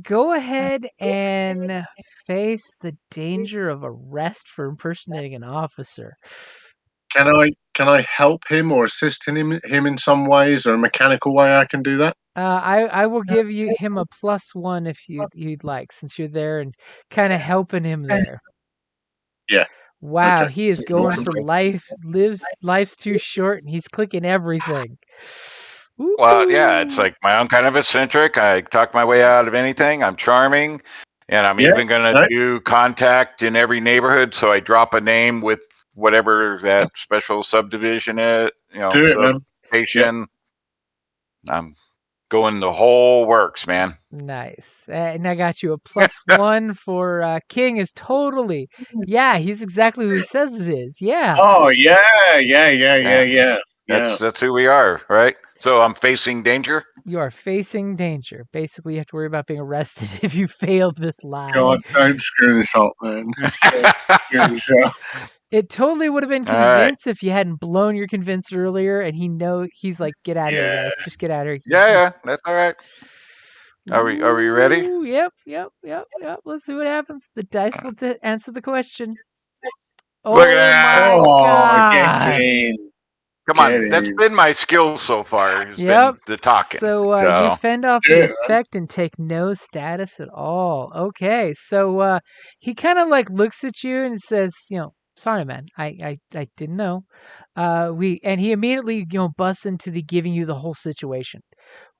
Go ahead and face the danger of arrest for impersonating an officer. Can I help him or assist him in some ways, or a mechanical way I can do that? I will give him a +1 if you'd like, since you're there and kind of helping him there. Yeah. Wow, Okay. he is going for life. Life's too short, and he's clicking everything. Well, yeah, it's like my own kind of eccentric. I talk my way out of anything. I'm charming, and I'm even going to do contact in every neighborhood. So I drop a name with whatever that special subdivision is, do it, man. Substation. I'm going the whole works, man. Nice. And I got you a +1 for King is totally. Yeah, he's exactly who he says he is. Yeah. Oh, yeah. That's who we are, right? So I'm facing danger? You are facing danger. Basically, you have to worry about being arrested if you failed this lie. God, don't screw this up, man. It totally would have been convinced if you hadn't blown your convince earlier, and he's like, get out of here, guys. Just get out of here. Yeah, that's all right. Are we ready? Yep. Let's see what happens. The dice will answer the question. Look at that. God. Get in. Come on, that's been my skill so far. Has been the talking. So you fend off the effect and take no status at all. Okay, so he kind of like looks at you and says, sorry, man, I didn't know. And he immediately busts into the giving you the whole situation.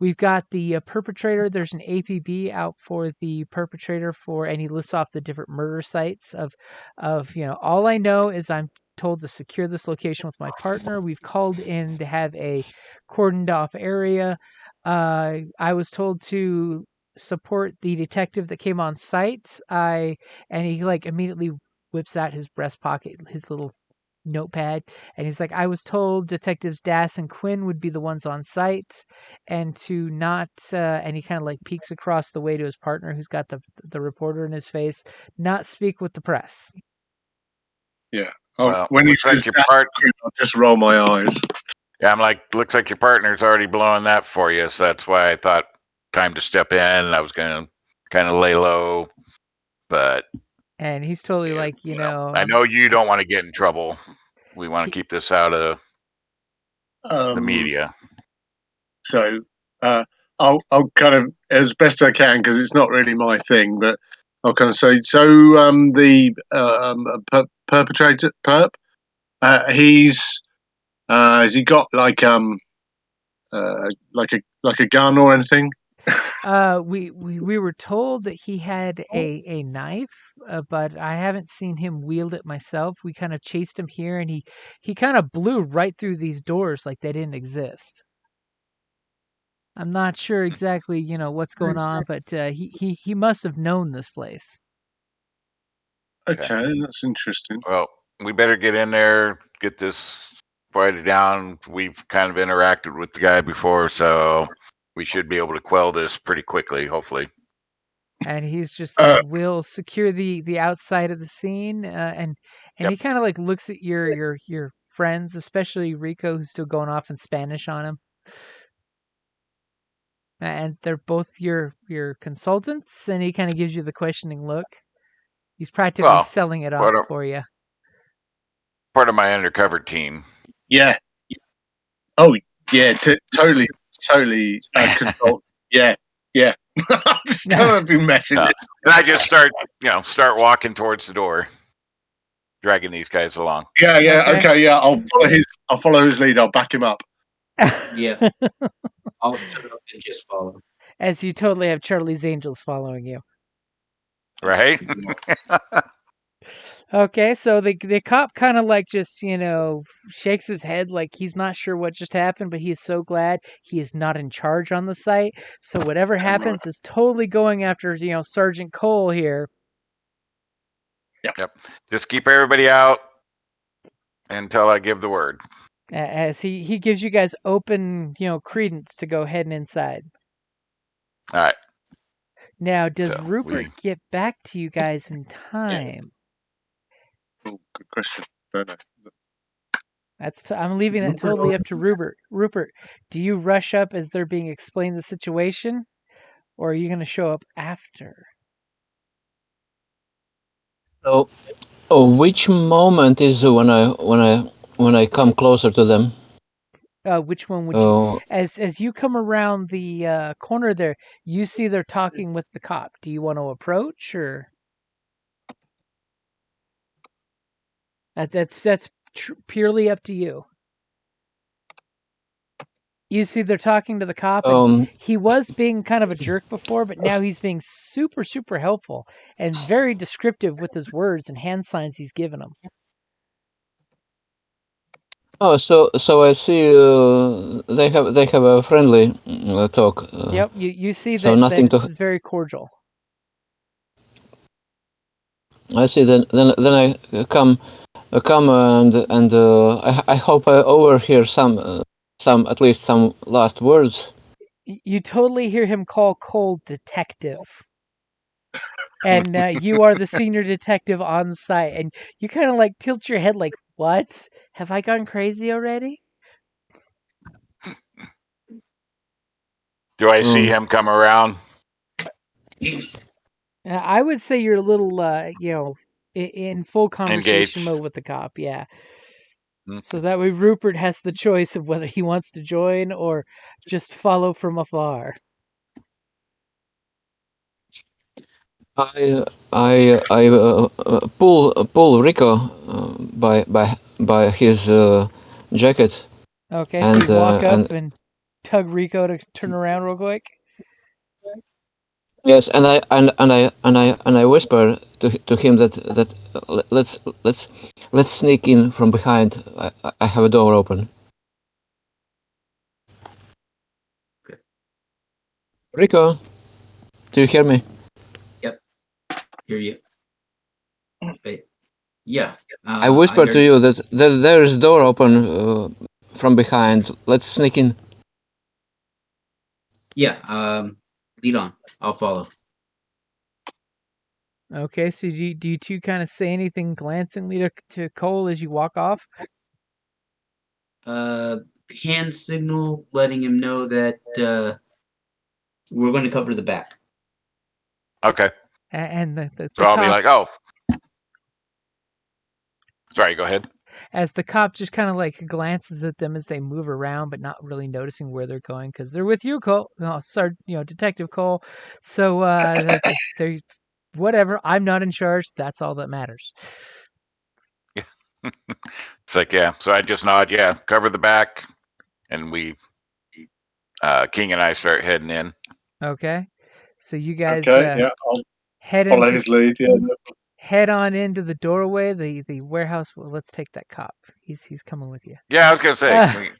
We've got the perpetrator. There's an APB out for the perpetrator and he lists off the different murder sites of all I know is I'm told to secure this location with my partner. We've called in to have a cordoned off area. I was told to support the detective that came on site. And he like immediately whips out his breast pocket, his little notepad, and he's like, I was told detectives Das and Quinn would be the ones on site, and to not and he kind of like peeks across the way to his partner who's got the reporter in his face, not speak with the press. Yeah. Well, when he says like I'll just roll my eyes. Yeah, I'm like, looks like your partner's already blowing that for you, so that's why I thought time to step in. I was gonna kind of lay low, but And he's totally Yeah, like, I know you don't want to get in trouble. We want to keep this out of the media. So I'll kind of, as best I can, because it's not really my thing, but I'll kind of say, so the perpetrator, he's has he got like a gun or anything? We were told that he had a knife, but I haven't seen him wield it myself. We kind of chased him here, and he kind of blew right through these doors like they didn't exist. I'm not sure exactly, what's going on, but he must have known this place. Okay, that's interesting. Well, we better get in there, get this quieted down. We've kind of interacted with the guy before, so we should be able to quell this pretty quickly, hopefully. And he's just like, we'll secure the outside of the scene, and he kind of like looks at your friends, especially Rico, who's still going off in Spanish on him. And they're both your consultants, and he kind of gives you the questioning look. He's practically selling it up for you. Part of my undercover team. Yeah. Oh, yeah. Totally. Consult. Yeah. I just don't want to be messing. And I just start walking towards the door, dragging these guys along. Yeah. Okay. Yeah. I'll follow his lead. I'll back him up. Yeah. I'll shut up and just follow. As you totally have Charlie's Angels following you. Right? Okay, so the cop kind of like just, shakes his head like he's not sure what just happened, but he is so glad he is not in charge on the site. So whatever happens is totally going after, Sergeant Cole here. Yep. Just keep everybody out until I give the word. As he gives you guys open, credence to go heading inside. All right. Now, does Rupert get back to you guys in time? Oh, good question. Don't know. I'm leaving that totally up to Rupert. Rupert, do you rush up as they're being explained the situation, or are you going to show up after? So, which moment is when I come closer to them? Which one would you? As you come around the corner there, you see they're talking with the cop. Do you want to approach, or that's purely up to you? You see they're talking to the cop, and he was being kind of a jerk before, but now he's being super, super helpful and very descriptive with his words and hand signs he's given them. Oh, so I see they have a friendly talk. Yep, you see so that, nothing this is very cordial. I see. Then I come and I hope I overhear some at least some last words. You totally hear him call Cole detective. And you are the senior detective on site, and you kind of like tilt your head like, what? Have I gone crazy already? Do I see him come around? I would say you're a little, in full conversation Engaged. mode with the cop, yeah. So that way Rupert has the choice of whether he wants to join or just follow from afar. I pull Rico by his jacket. Okay, so you walk up and tug Rico to turn around real quick. Yes, and I whisper to him that let's sneak in from behind. I have a door open. Okay. Rico, do you hear me? Yep, hear you. Wait. Yeah. I whisper to you that there is a door open from behind. Let's sneak in. Yeah. Lead on. I'll follow. Okay, so do you two kind of say anything glancingly to Cole as you walk off? Hand signal, letting him know that we're going to cover the back. Okay. And the so I'll cop, be like, oh. Sorry, go ahead. As the cop just kind of like glances at them as they move around, but not really noticing where they're going because they're with you, Cole. Oh, sorry, Detective Cole. So they're whatever. I'm not in charge. That's all that matters. It's like, yeah. So I just nod, yeah, cover the back, and we, King and I start heading in. Okay. So you guys Okay, I'll head follow into his lead. Yeah. head on into the doorway. The warehouse. Well, let's take that cop. He's coming with you. Yeah, I was gonna say.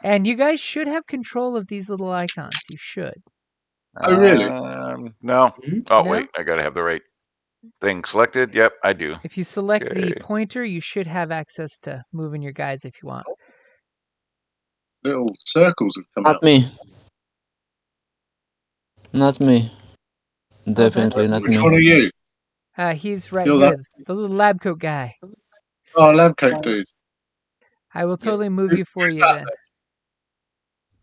And you guys should have control of these little icons. You should. Oh, really? No. Hmm? Oh, No? wait. I gotta have the right thing selected. Yep, I do. If you select the Okay. pointer, you should have access to moving your guys if you want. Little circles have come Not out. me. Not me. Oh, Definitely not Which one are me. you? he's right You're here, that. the little lab coat guy. Oh, lab coat dude. I will Yeah. totally move Who- you for who's you that? then.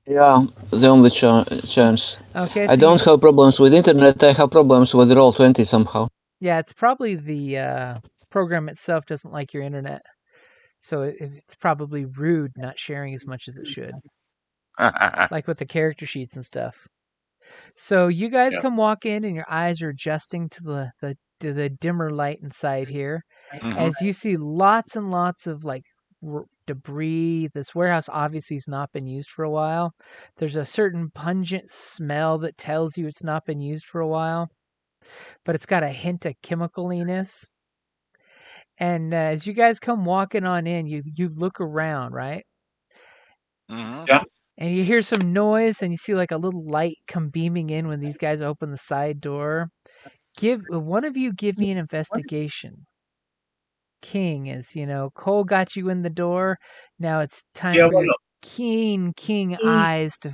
Yeah, the only chance. Okay, I so don't have problems with internet. I have problems with Roll20 somehow. yeah, it's probably the program itself doesn't like your internet, so it's probably rude not sharing as much as it should, like with the character sheets and stuff. So you guys Yeah. come walk in, and your eyes are adjusting to the dimmer light inside here, Mhm. as you see lots and lots of like debris. This warehouse obviously has not been used for a while. There's a certain pungent smell that tells you it's not been used for a while, but it's got a hint of chemicaliness. And as you guys come walking on in, you look around, right? Mhm. Yeah. And you hear some noise, and you see like a little light come beaming in when these guys open the side door. One of you give me an investigation. King, as Cole got you in the door. Now it's time Yeah. for Why your not? keen eyes to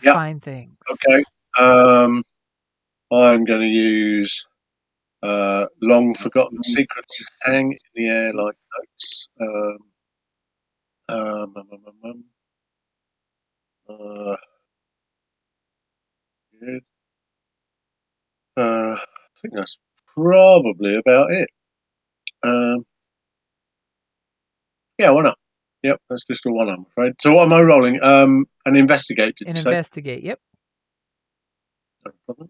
Yeah. find things. Okay. I'm going to use long forgotten secrets hang in the air like notes. Um, um, um, um, good. I think that's probably about it. Yeah, why not? Yep, that's just a one, I'm afraid. So what am I rolling? An investigate, did And you say? investigate. Yep. No problem.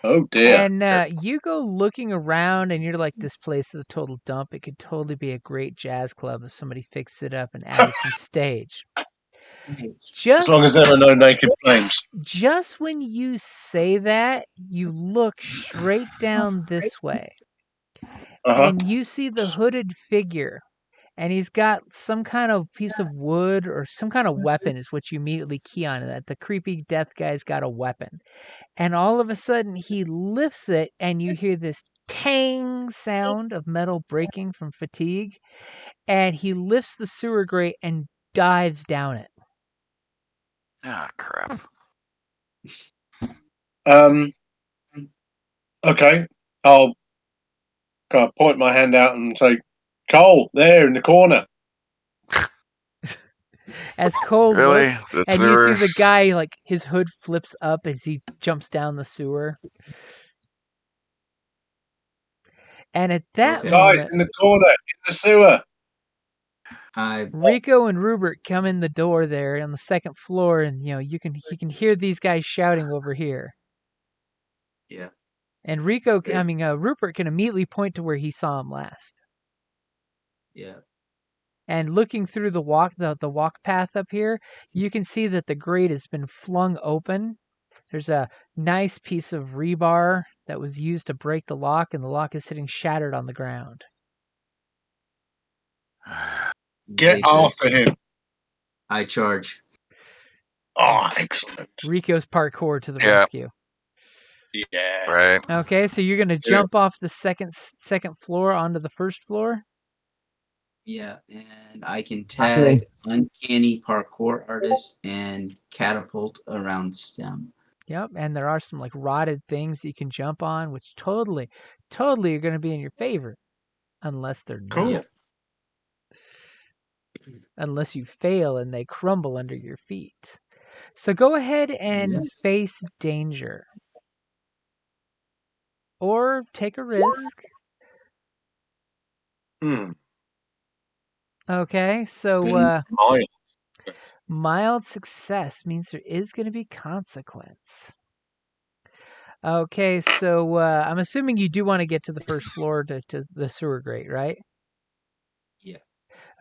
Oh dear. And you go looking around, and you're like, this place is a total dump. It could totally be a great jazz club if somebody fixed it up and added some stage. As long as there are no naked flames. Just when you say that, you look straight down this way, and you see the hooded figure, and he's got some kind of piece of wood or some kind of weapon is what you immediately key on. That the creepy death guy's got a weapon, and all of a sudden he lifts it, and you hear this tang sound of metal breaking from fatigue, and he lifts the sewer grate and dives down it. Ah, crap. Okay. I'll kind of point my hand out and say, Cole, there in the corner. As Cole Really? looks, The and you see the sewers? guy, like his hood flips up as he jumps down the sewer. And at that Okay. Guys moment, in the corner, in the sewer. Rico and Rupert come in the door there on the second floor, and you can hear these guys shouting over here. Yeah. And Okay. Rupert can immediately point to where he saw him last. Yeah. And looking through the walk path up here, you can see that the grate has been flung open. There's a nice piece of rebar that was used to break the lock, and the lock is sitting shattered on the ground. Get Hate after this. him. I charge. Oh, excellent. Rico's parkour to the Yeah. rescue. Yeah. Right. Okay, so you're gonna jump off the second floor onto the first floor. Yeah, and I can tag uncanny parkour artist and catapult around STEM. Yep, and there are some like rotted things you can jump on, which totally are going to be in your favor, unless they're not. Cool. Unless you fail and they crumble under your feet. So go ahead and face danger, or take a risk. Okay, so Mild. mild success means there is going to be consequence. Okay, so I'm assuming you do want to get to the first floor to the sewer grate, right? Yeah.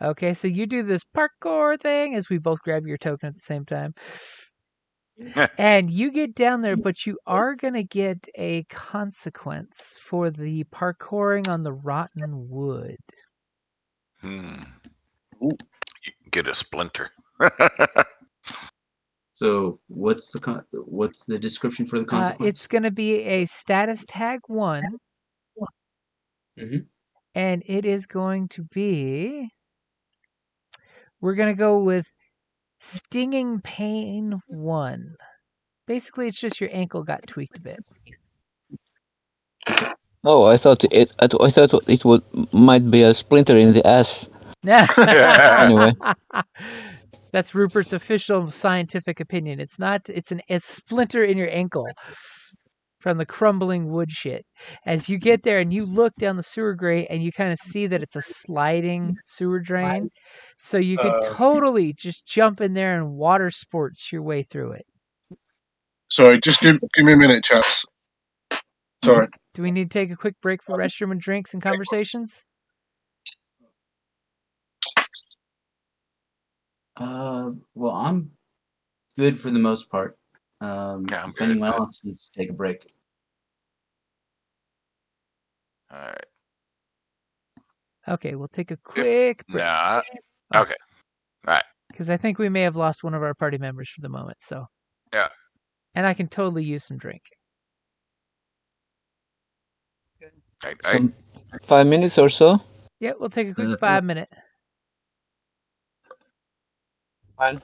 Okay, so you do this parkour thing as we both grab your token at the same time. And you get down there, but you are going to get a consequence for the parkouring on the rotten wood. Get a splinter. So what's the description for the consequence? It's going to be a status tag 1. Mm-hmm. And it is going to be... We're going to go with stinging pain 1. Basically, it's just your ankle got tweaked a bit. Oh, I thought it might be a splinter in the ass. Anyway. That's Rupert's official scientific opinion. It's not. It's a splinter in your ankle from the crumbling wood shit. As you get there and you look down the sewer grate and you kind of see that it's a sliding sewer drain, so you could totally just jump in there and water sports your way through it. Sorry, just give me a minute, chaps. Sorry. Do we need to take a quick break for restroom and drinks and conversations? Well, I'm good for the most part. I'm if good, anyone but- else needs to take a break. All right. Okay, we'll take a quick break. Nah. Okay. All right. Because I think we may have lost one of our party members for the moment, so. Yeah. And I can totally use some drink. Some 5 minutes or so? Yeah, we'll take a quick 5-minute. Fine.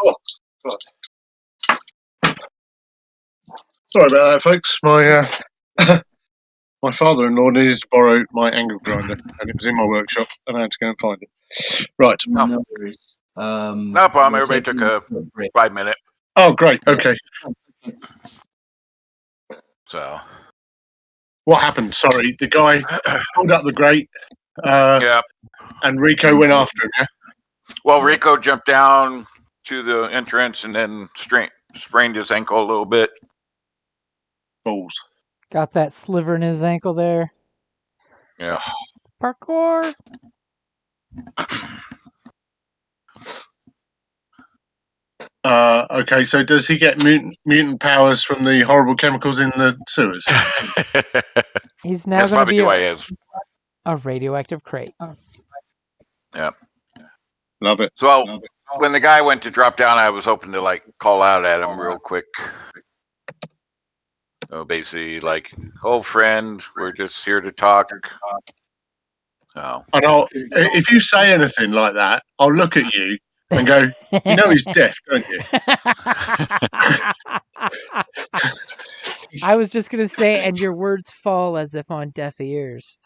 Oh, God. Sorry about that, folks. My my father-in-law needed to borrow my angle grinder, and it was in my workshop, and I had to go and find it. Right. No worries. No problem. we're Everybody taking took a short break. 5-minute. Oh, great. Okay. So What happened? Sorry, the guy pulled up the grate, Yeah. and Rico went after him. Yeah? Well, Rico jumped down to the entrance and then sprained his ankle a little bit. Balls. Got that sliver in his ankle there. Yeah. Parkour. Okay, so does he get mutant powers from the horrible chemicals in the sewers? He's now That's going to probably be why he is. a radioactive crate. Yeah. Love it. So when the guy went to drop down, I was hoping to like call out at him real quick. So basically, like, old friend, we're just here to talk. Oh. And if you say anything like that, I'll look at you and go, you know he's deaf, don't you? I was just going to say, and your words fall as if on deaf ears.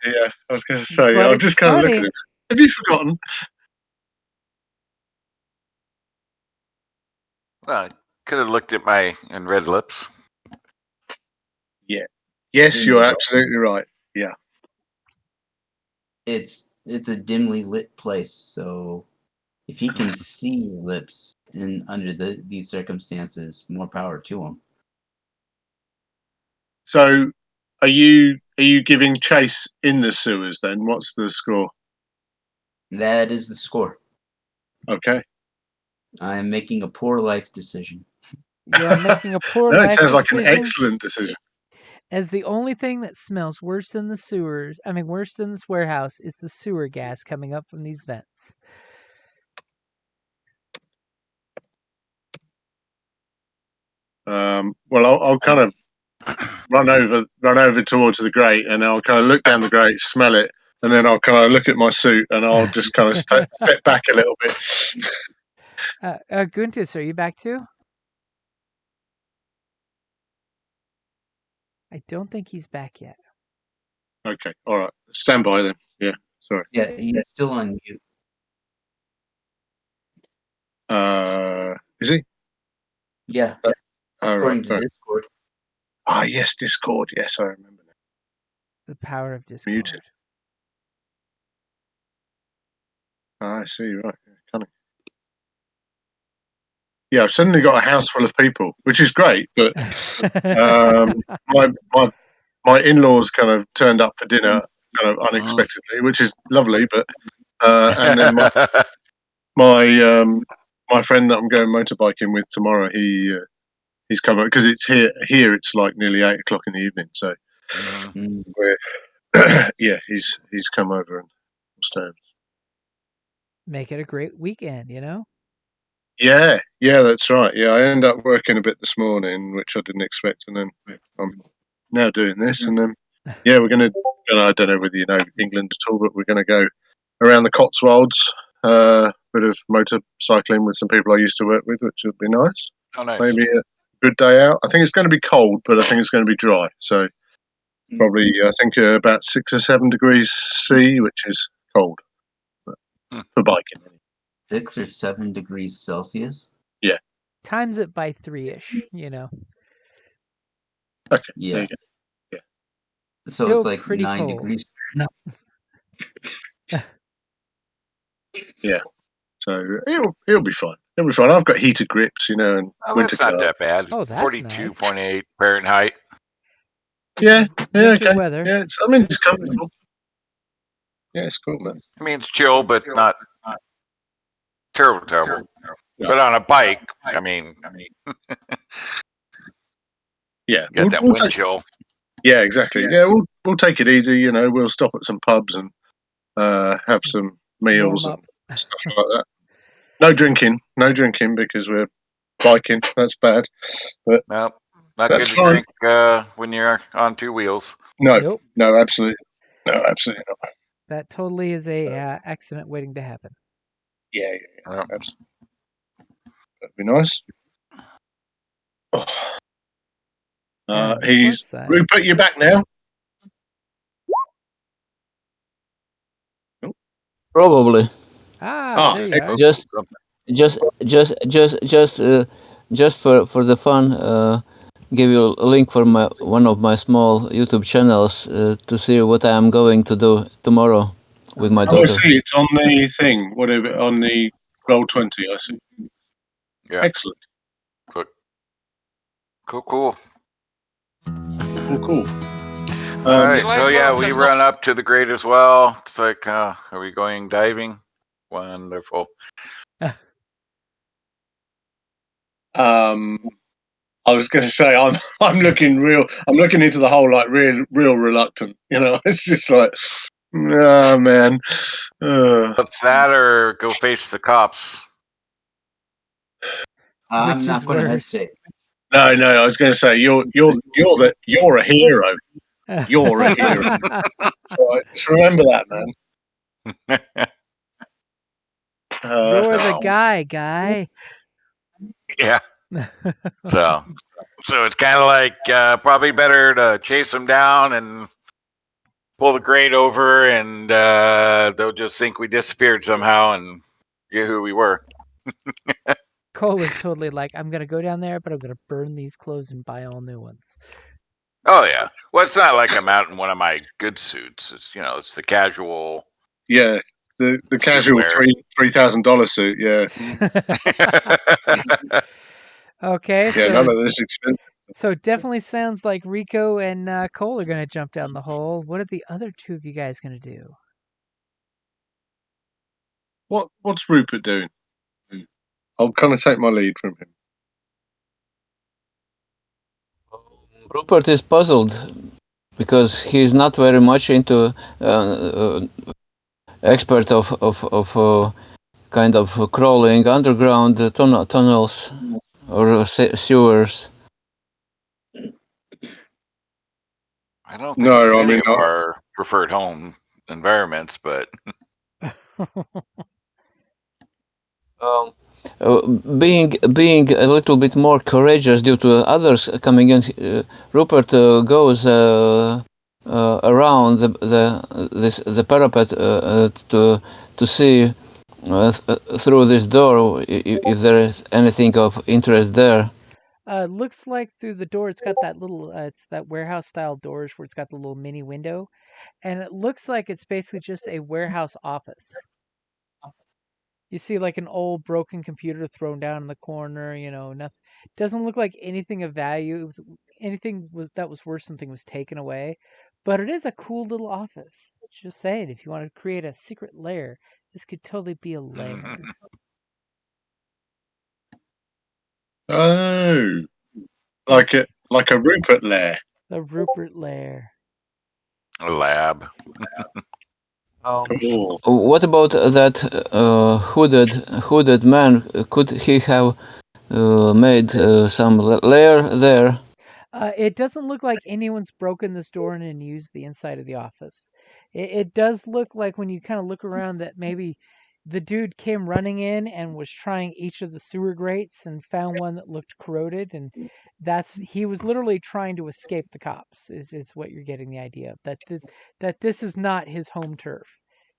Yeah, I was going to say, But I'll it's just kind of look funny. at him. Have you forgotten? Well, I could have looked at my and red lips. Yeah. Yes, you're absolutely right. Yeah. It's a dimly lit place, so if he can see your lips under these circumstances, more power to him. So, are you giving chase in the sewers then? What's the score? That is the score. Okay. I am making a poor life decision. You are making a poor No, it life sounds like decision. an excellent decision. As the only thing that smells worse than the sewers, worse than this warehouse, is the sewer gas coming up from these vents. Well, I'll kind of run over towards the grate, and I'll kind of look down the grate, smell it, and then I'll kind of look at my suit, and I'll just kind of step back a little bit. Guntis, are you back too? I don't think he's back yet. Okay, all right. Stand by then. Yeah, sorry. Yeah, he's still on mute. Is he? Yeah, according to Discord. Ah, yes, Discord. Yes, I remember that. The power of Discord. Muted. I see. Right. Kind of. Yeah, I've suddenly got a house full of people, which is great. But my in-laws kind of turned up for dinner kind of unexpectedly, which is lovely. But and then my friend that I'm going motorbiking with tomorrow, he's come up because it's here it's like nearly 8 o'clock in the evening. So we're yeah, he's come over and staying. Make it a great weekend, you know? Yeah, that's right. Yeah, I ended up working a bit this morning, which I didn't expect, and then I'm now doing this, and then we're going to. I don't know whether you know England at all, but we're going to go around the Cotswolds, bit of motorcycling with some people I used to work with, which would be nice. Oh, nice. Maybe a good day out. I think it's going to be cold, but I think it's going to be dry. So probably I think about 6 or 7 degrees C, which is cold for biking. 6 or 7 degrees Celsius. Yeah. Times it by 3-ish, you know. Okay. Yeah. There you go. Yeah. So Still it's like pretty 9 cold. degrees. Yeah. So it'll be fine. It'll be fine. I've got heated grips, you know, and winter that's not gloves. that bad. Oh, that's 42.8 Fahrenheit. Yeah. Yeah. Winter Okay. weather. Yeah. It's comfortable. Yeah, it's cool, man. I mean, it's chill, but not terrible. No. But on a bike, I mean, Yeah. you got that wind chill. Yeah, exactly. Yeah, we'll take it easy. You know, we'll stop at some pubs and have some meals and stuff like that. No drinking because we're biking. That's bad. But no, not that's good to fine. drink when you're on 2 wheels. No, Nope. no, absolutely not. That totally is a accident waiting to happen. Yeah, absolutely. That'd be nice. Oh. He's Rupert. You back now? Probably. There you are. Just for the fun, give you a link for one of my small YouTube channels to see what I am going to do tomorrow with my Oh, I daughter. see. It's on the thing. Whatever, on the Roll20. I see. Yeah. Excellent. Cool. Cool. All right. So yeah, we run up to the grate as well. It's like, are we going diving? Wonderful. I was going to say I'm looking into the hole like real reluctant. You know, it's just like, nah, man. What's that, or go face the cops? I'm Which not is going to worse? hesitate. No. I was going to say you're a hero. You're a hero. So just remember that, man. You're the guy. Yeah. So it's kind of like probably better to chase them down and pull the grate over, and they'll just think we disappeared somehow and get who we were. Cole is totally like, I'm gonna go down there, but I'm gonna burn these clothes and buy all new ones. Oh yeah. Well, it's not like I'm out in one of my good suits. It's it's the casual. Yeah, the casual $3,000 suit. Yeah. Okay, Yeah, so none of this expensive. so it definitely sounds like Rico and Cole are gonna jump down the hole. What are the other two of you guys gonna do? What's Rupert doing? I'll kind of take my lead from him. Rupert is puzzled because he's not very much into expert of kind of crawling underground tunnels or sewers. I don't think No, it's I any mean, of our preferred home environments, but being a little bit more courageous due to others coming in, Rupert goes around the parapet to see through this door if there is anything of interest there. Looks like through the door, it's got that little, it's that warehouse style doors where it's got the little mini window, and it looks like it's basically just a warehouse office. You see like an old broken computer thrown down in the corner, nothing. Doesn't look like anything of value. Anything that was worth something was taken away, but it is a cool little office. Just saying, if you want to create a secret lair, this could totally be a lair. oh, like a Rupert lair. The Rupert lair. a lab. Cool. What about that hooded man? Could he have made some lair there? It doesn't look like anyone's broken this door in and used the inside of the office. It does look like when you kind of look around that maybe the dude came running in and was trying each of the sewer grates and found one that looked corroded, and he was literally trying to escape the cops. Is what you're getting the idea of that this is not his home turf,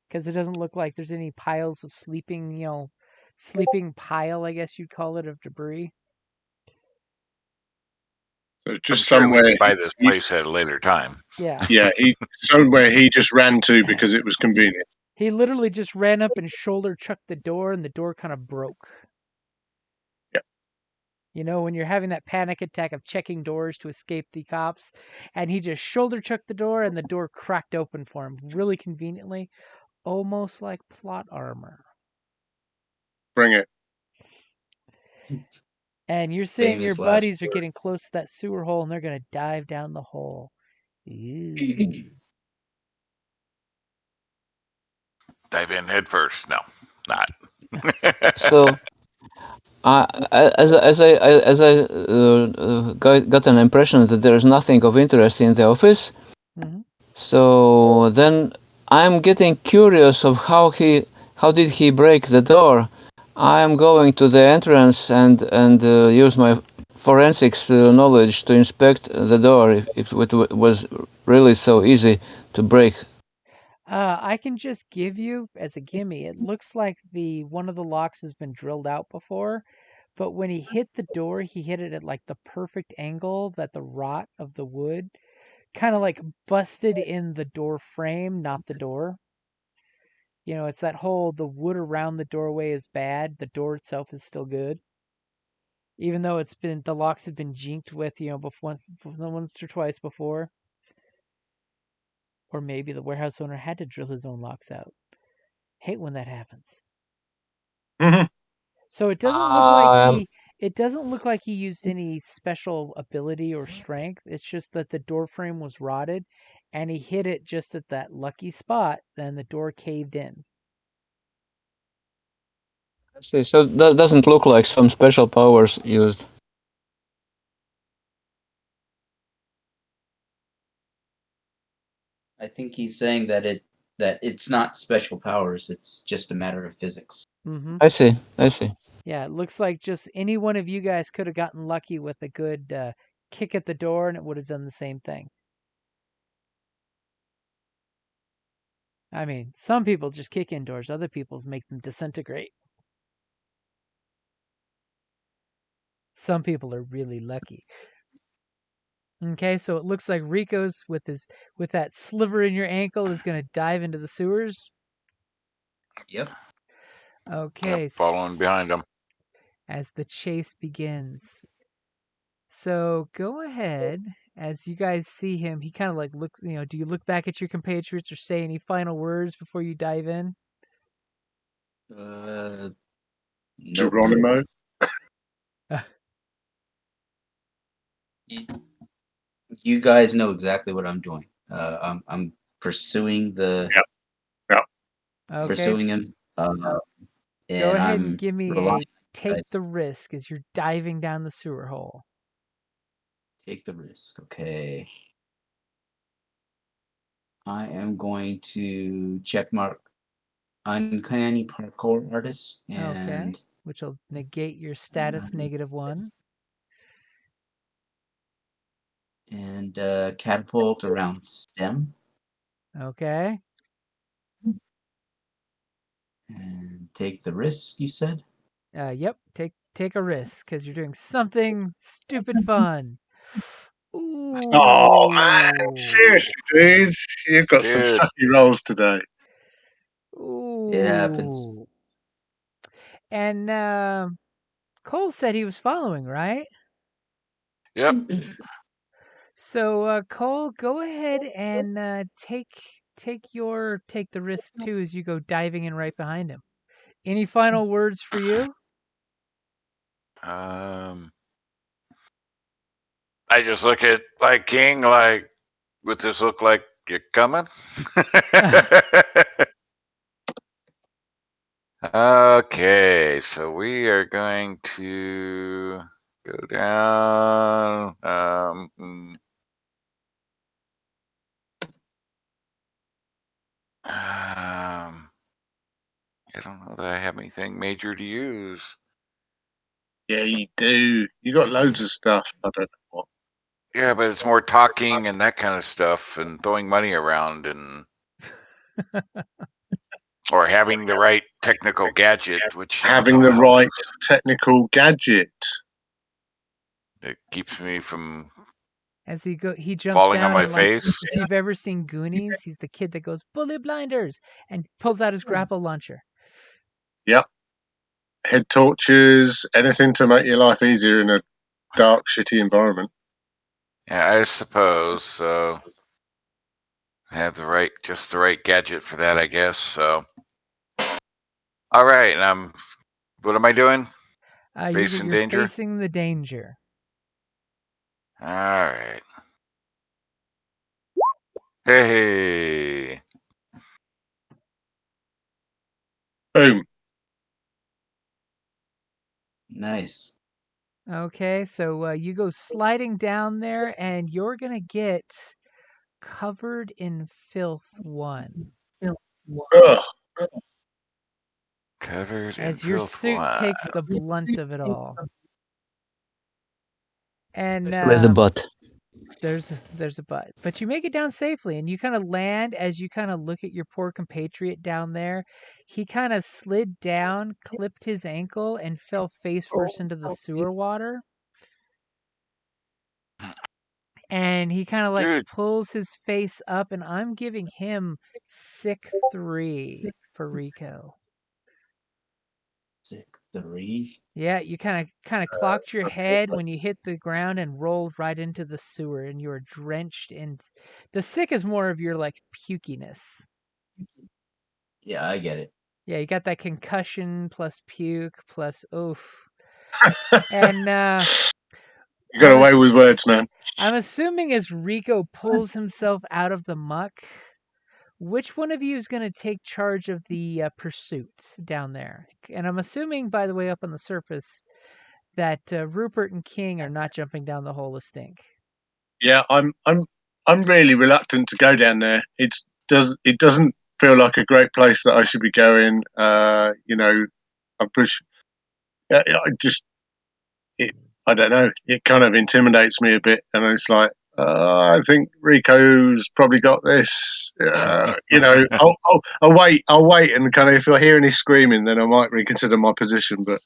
because it doesn't look like there's any piles of sleeping pile, I guess you'd call it, of debris. So I'm just sure we somewhere. can buy this place at a later time. Yeah. Yeah, somewhere he just ran to because it was convenient. He literally just ran up and shoulder chucked the door, and the door kind of broke. Yeah. When you're having that panic attack of checking doors to escape the cops, and he just shoulder chucked the door, and the door cracked open for him really conveniently, almost like plot armor. Bring it. And you're seeing your Famous last buddies are getting words. close to that sewer hole, and they're going to dive down the hole. Ew. Dive in head first. No, not. So, got an impression that there is nothing of interest in the office. Mm-hmm. So then I'm getting curious of how did he break the door. I'm going to the entrance and use my forensics knowledge to inspect the door if it was really so easy to break. I can just give you as a gimme. It looks like one of the locks has been drilled out before, but when he hit the door, he hit it at like the perfect angle that the rot of the wood kind of like busted in the door frame, not the door. It's that whole the wood around the doorway is bad, the door itself is still good. Even though the locks have been jinked with, before once or twice before. Or maybe the warehouse owner had to drill his own locks out. Hate when that happens. Mhm. So it doesn't look like he used any special ability or strength. It's just that the door frame was rotted and he hit it just at that lucky spot, then the door caved in. I see. So that doesn't look like some special powers used. I think he's saying that it's not special powers, it's just a matter of physics. Mm-hmm. I see. Yeah, it looks like just any one of you guys could have gotten lucky with a good kick at the door and it would have done the same thing. I mean, some people just kick in doors, other people make them disintegrate. Some people are really lucky. Okay, so it looks like Rico's with that sliver in your ankle is going to dive into the sewers. Yep. Okay. Yep, following behind him. As the chase begins. So go ahead. As you guys see him, he kind of like looks, do you look back at your compatriots or say any final words before you dive in? Nope. Geronimo. You guys know exactly what I'm doing. I'm pursuing Okay. pursuing him. Go And ahead and I'm give me relying a take the risk as you're diving down the sewer hole. Take the risk. Okay. I am going to check mark uncanny parkour artist Okay. and Which will negate your status -1. and catapult around stem Okay. and take the risk. You said. Yep. Take a risk because you're doing something stupid fun. Ooh. Oh man, seriously, dude, you've got some Dude. sucky rolls today. Ooh. It happens. And Cole said he was following, right? Yep. So Cole, go ahead and take the risk too as you go diving in right behind him. Any final words for you? I just look at like King, like, would this look like you're coming? Okay, so we are going to go down. I don't know that I have anything major to use. Yeah, you do. You got loads of stuff. I don't know what. Yeah, but it's more talking and that kind of stuff and throwing money around and or having the right technical gadget, which I don't Having know the how right technical gadget. it keeps me from As he jumps falling on down my and like face. if you've ever seen Goonies, he's the kid that goes bully blinders and pulls out his grapple launcher. Yep. Head torches, anything to make your life easier in a dark, shitty environment. Yeah, I suppose so. I have just the right gadget for that, I guess. So, all right, and what am I doing? Facing You're danger. facing the danger. All right. Hey. Boom. Nice. Okay, so you go sliding down there, and you're gonna get covered in filth 1. Ugh. Covered in As your filth suit one. takes the blunt of it all. And Especially the butt. There's a but you make it down safely, and you kind of land as you kind of look at your poor compatriot down there. He kind of slid down, clipped his ankle, and fell face first into the sewer water. And he kind of like Dude. pulls his face up, and I'm giving him sick 3 for Rico. Sick 3. Yeah, you kind of clocked your head when you hit the ground and rolled right into the sewer, and you were drenched in. The sick is more of your like pukiness. Yeah, I get it. Yeah, you got that concussion plus puke plus oof. And You got away with words, man. I'm assuming as Rico pulls himself out of the muck, which one of you is going to take charge of the pursuit down there? And I'm assuming, by the way, up on the surface, that Rupert and King are not jumping down the hole of stink. Yeah, I'm really reluctant to go down there. It doesn't feel like a great place that I should be going. You know, I push. I don't know. It kind of intimidates me a bit, and it's like I think Rico's probably got this. You know, I'll wait, and kind of if I hear any screaming, then I might reconsider my position. But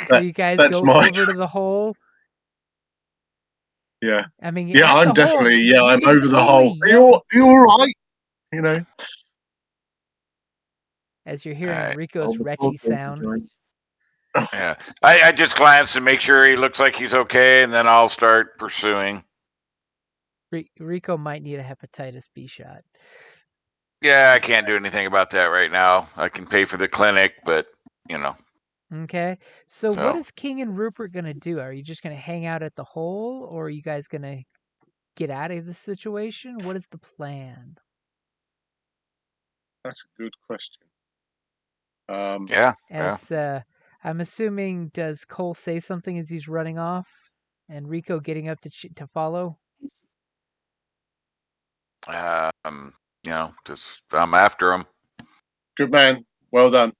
So you guys that's go my over to the hole. yeah. I mean, Yeah, at I'm the hole, definitely you I'm can over the totally hole. Are yell you all right? You know. as you're hearing Alright. Rico's retchy sound. Yeah, I just glance and make sure he looks like he's okay, and then I'll start pursuing. Rico might need a hepatitis B shot. Yeah, I can't do anything about that right now. I can pay for the clinic, but you know. Okay, so what is King and Rupert gonna do? Are you just gonna hang out at the hole, or are you guys gonna get out of the situation? What is the plan? That's a good question. Yeah. As I'm assuming, does Cole say something as he's running off, and Rico getting up to follow? You know, just I'm after him. Good man. Well done.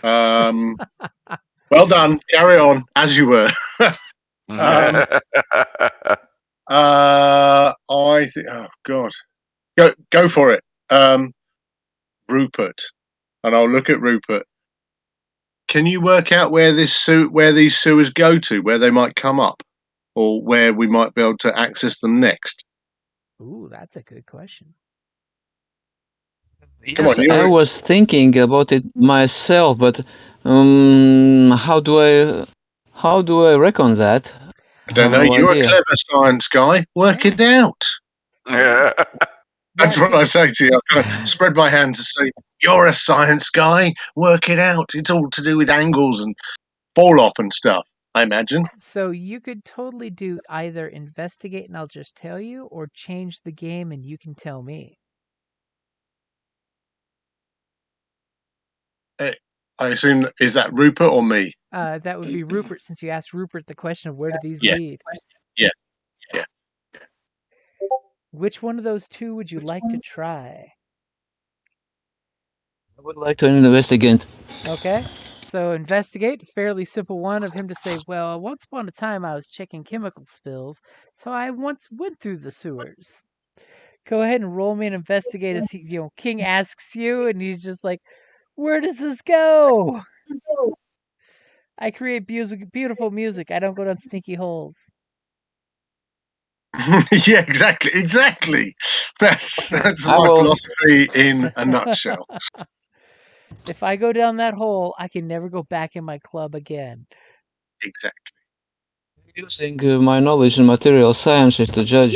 Well done. Carry on as you were. I think. Oh God. Go for it. Rupert, and I'll look at Rupert. Can you work out where these sewers go to, where they might come up, or where we might be able to access them next? Ooh, that's a good question. Yes, I was thinking about it myself, but how do I reckon that? I don't know. No You're idea. a clever science guy. Work it out. That's what I say to you. I kind of spread my hands to say, "You're a science guy. Work it out. It's all to do with angles and fall off and stuff, I imagine." So you could totally do either investigate and I'll just tell you, or change the game and you can tell me. I assume, is that Rupert or me? That would be Rupert, since you asked Rupert the question of where do these lead. Yeah. Which one of those two would you like to try? I would like to investigate. Okay, so investigate, fairly simple one of him to say, well, once upon a time I was checking chemical spills, so I once went through the sewers. Go ahead and roll me an investigate as King asks you, and he's just like, where does this go? I create beautiful music. I don't go down sneaky holes. Yeah, exactly. That's my philosophy in a nutshell. If I go down that hole, I can never go back in my club again. Exactly. Using my knowledge in material sciences to judge.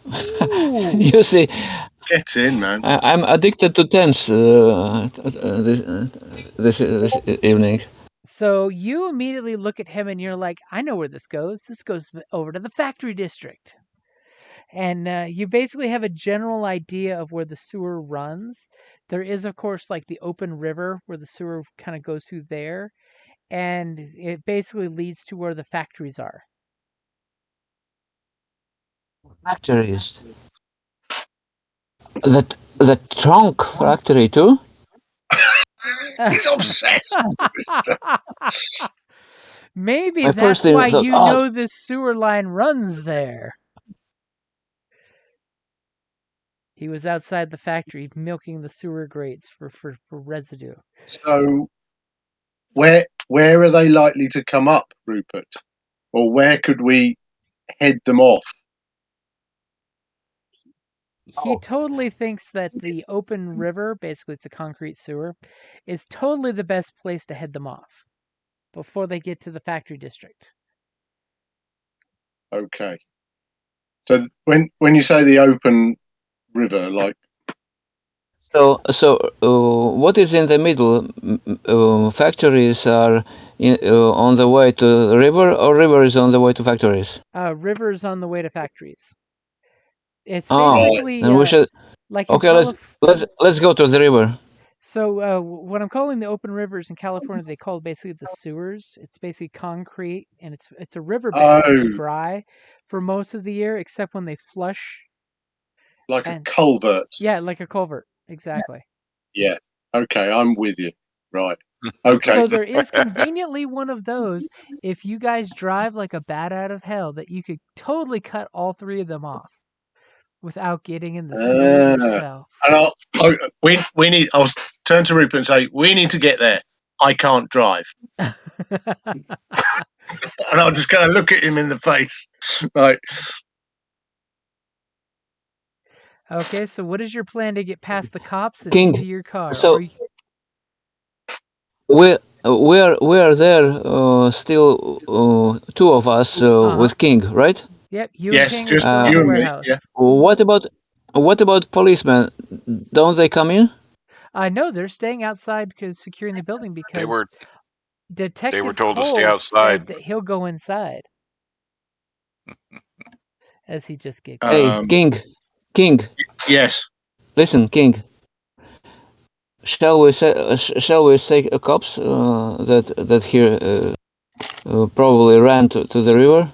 You see, get in, man. I'm addicted to tens this evening. So you immediately look at him and you're like, I know where this goes. This goes over to the factory district. And you basically have a general idea of where the sewer runs. There is, of course, like the open river where the sewer kind of goes through there. And it basically leads to where the factories are. Factories. The trunk factory too? He's obsessed with this stuff. Maybe that's why you know this sewer line runs there. He was outside the factory milking the sewer grates for residue. So, where are they likely to come up, Rupert? Or where could we head them off? He totally thinks that the open river, basically it's a concrete sewer, is totally the best place to head them off before they get to the factory district. Okay. So when you say the open river, like what is in the middle? Factories are on the way to the river, or river is on the way to factories? Rivers on the way to factories. It's Oh, basically then we should. like in Okay, let's go to the river. So what I'm calling the open rivers in California, they call basically the sewers. It's basically concrete, and it's a riverbed. It's dry for most of the year, except when they flush. Like a culvert. Yeah, like a culvert. Exactly. Yeah. Okay, I'm with you. Right. Okay. So there is conveniently one of those. If you guys drive like a bat out of hell, that you could totally cut all three of them off without getting in the sewer yourself. And we need. I'll turn to Rupert and say, we need to get there. I can't drive. And I'll just kind of look at him in the face, like. Okay, so what is your plan to get past the cops and King, into your car? so we are there still two of us with King, right? Yep, you Yes, and King just are still you in the and me. warehouse. Yeah. What about policemen? Don't they come in? No, they're staying outside because securing the building because Detective they were told Cole to stay outside. said that he'll go inside. As he just giggled. Hey, King. Yes. Listen, King. Shall we say cops that here probably ran to the river?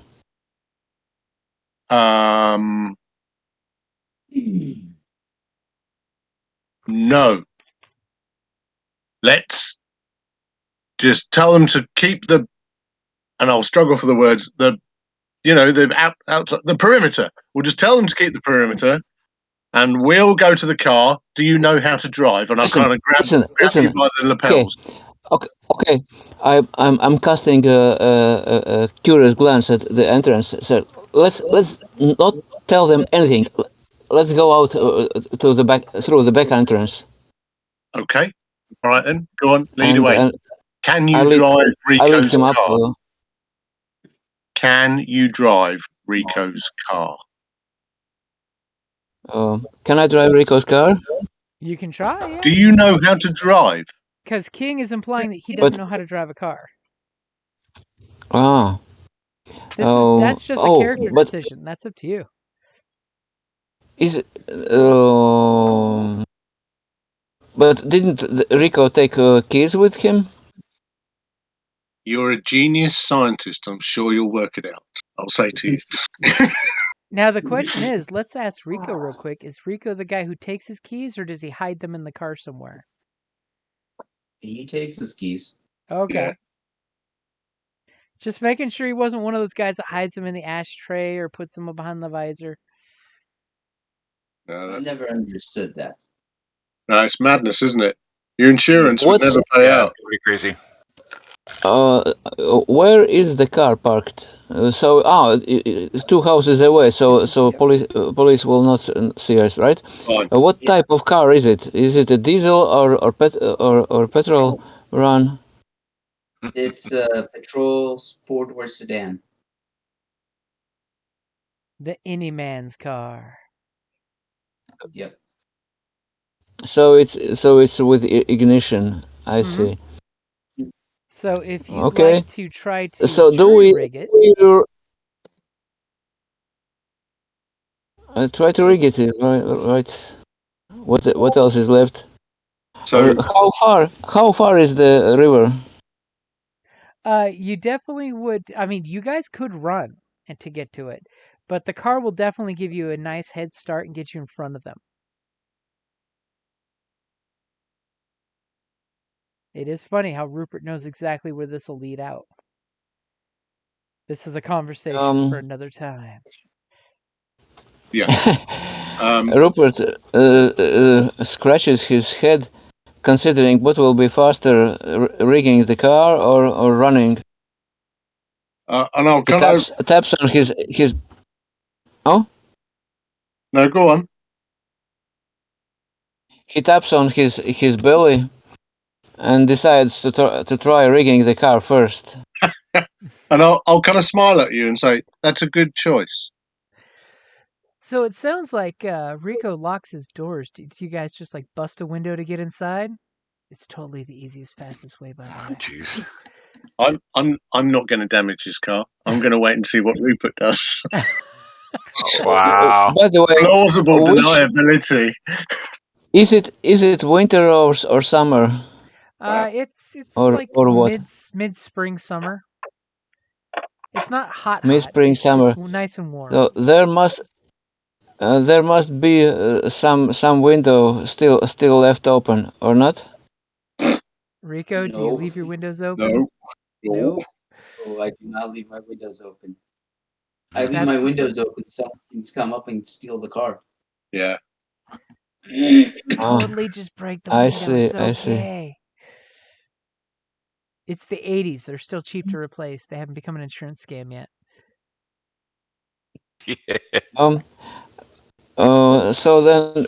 No. Let's just tell them to keep the, and I'll struggle for the words, the outside the perimeter. We'll just tell them to keep the perimeter, and we'll go to the car. Do you know how to drive? And I'll kind of grab you by the lapels. Okay. I'm casting a curious glance at the entrance. So let's not tell them anything. Let's go out to the back through the back entrance. Okay. All right then. Go on. Lead away. Can you drive Rico's car? Can you drive Rico's car? Can I drive Rico's car? You can try, yeah. Do you know how to drive? Because King is implying that he doesn't know how to drive a car. Ah. That's just a character decision. That's up to you. Is it? But didn't Rico take keys with him? You're a genius scientist. I'm sure you'll work it out. I'll say to you. Now the question is, let's ask Rico real quick. Is Rico the guy who takes his keys, or does he hide them in the car somewhere? He takes his keys. Okay. Yeah. Just making sure he wasn't one of those guys that hides them in the ashtray or puts them behind the visor. I never understood that. No, it's madness, isn't it? Your insurance would never pay out. Pretty crazy. Where is the car parked? It's 2 houses away. So police will not see us, right? What type of car is it? Is it a diesel or petrol run? It's a petrol 4-door sedan. The any man's car. Yep. So it's with ignition. I see. So if you'd like to try to rig it. Try to rig it, right? What else is left? So how far is the river? You definitely would. I mean, you guys could run and to get to it, but the car will definitely give you a nice head start and get you in front of them. It is funny how Rupert knows exactly where this will lead out. This is a conversation for another time. Yeah. Rupert scratches his head, considering what will be faster, rigging the car or running. And I'll He taps on his. Oh. No, go on. He taps on his belly, and decides to try rigging the car first. And I'll kind of smile at you and say, "That's a good choice." So it sounds like Rico locks his doors. Do you guys just like bust a window to get inside? It's totally the easiest, fastest way, by the way. Jeez. I'm not going to damage his car. I'm going to wait and see what Rupert does. Wow. By the way, Plausible deniability. Is it winter or summer? It's or like what? mid spring summer. It's not hot. Mid-spring, summer. It's nice and warm. So there must be some window still left open, or not? Rico, do you leave your windows open? No. Nope. Oh, I do not leave my windows open. I leave my windows open. Someone's come up and steal the car. Yeah. Totally just break the window. I see. It's the 80s. They're still cheap to replace. They haven't become an insurance scam yet. So then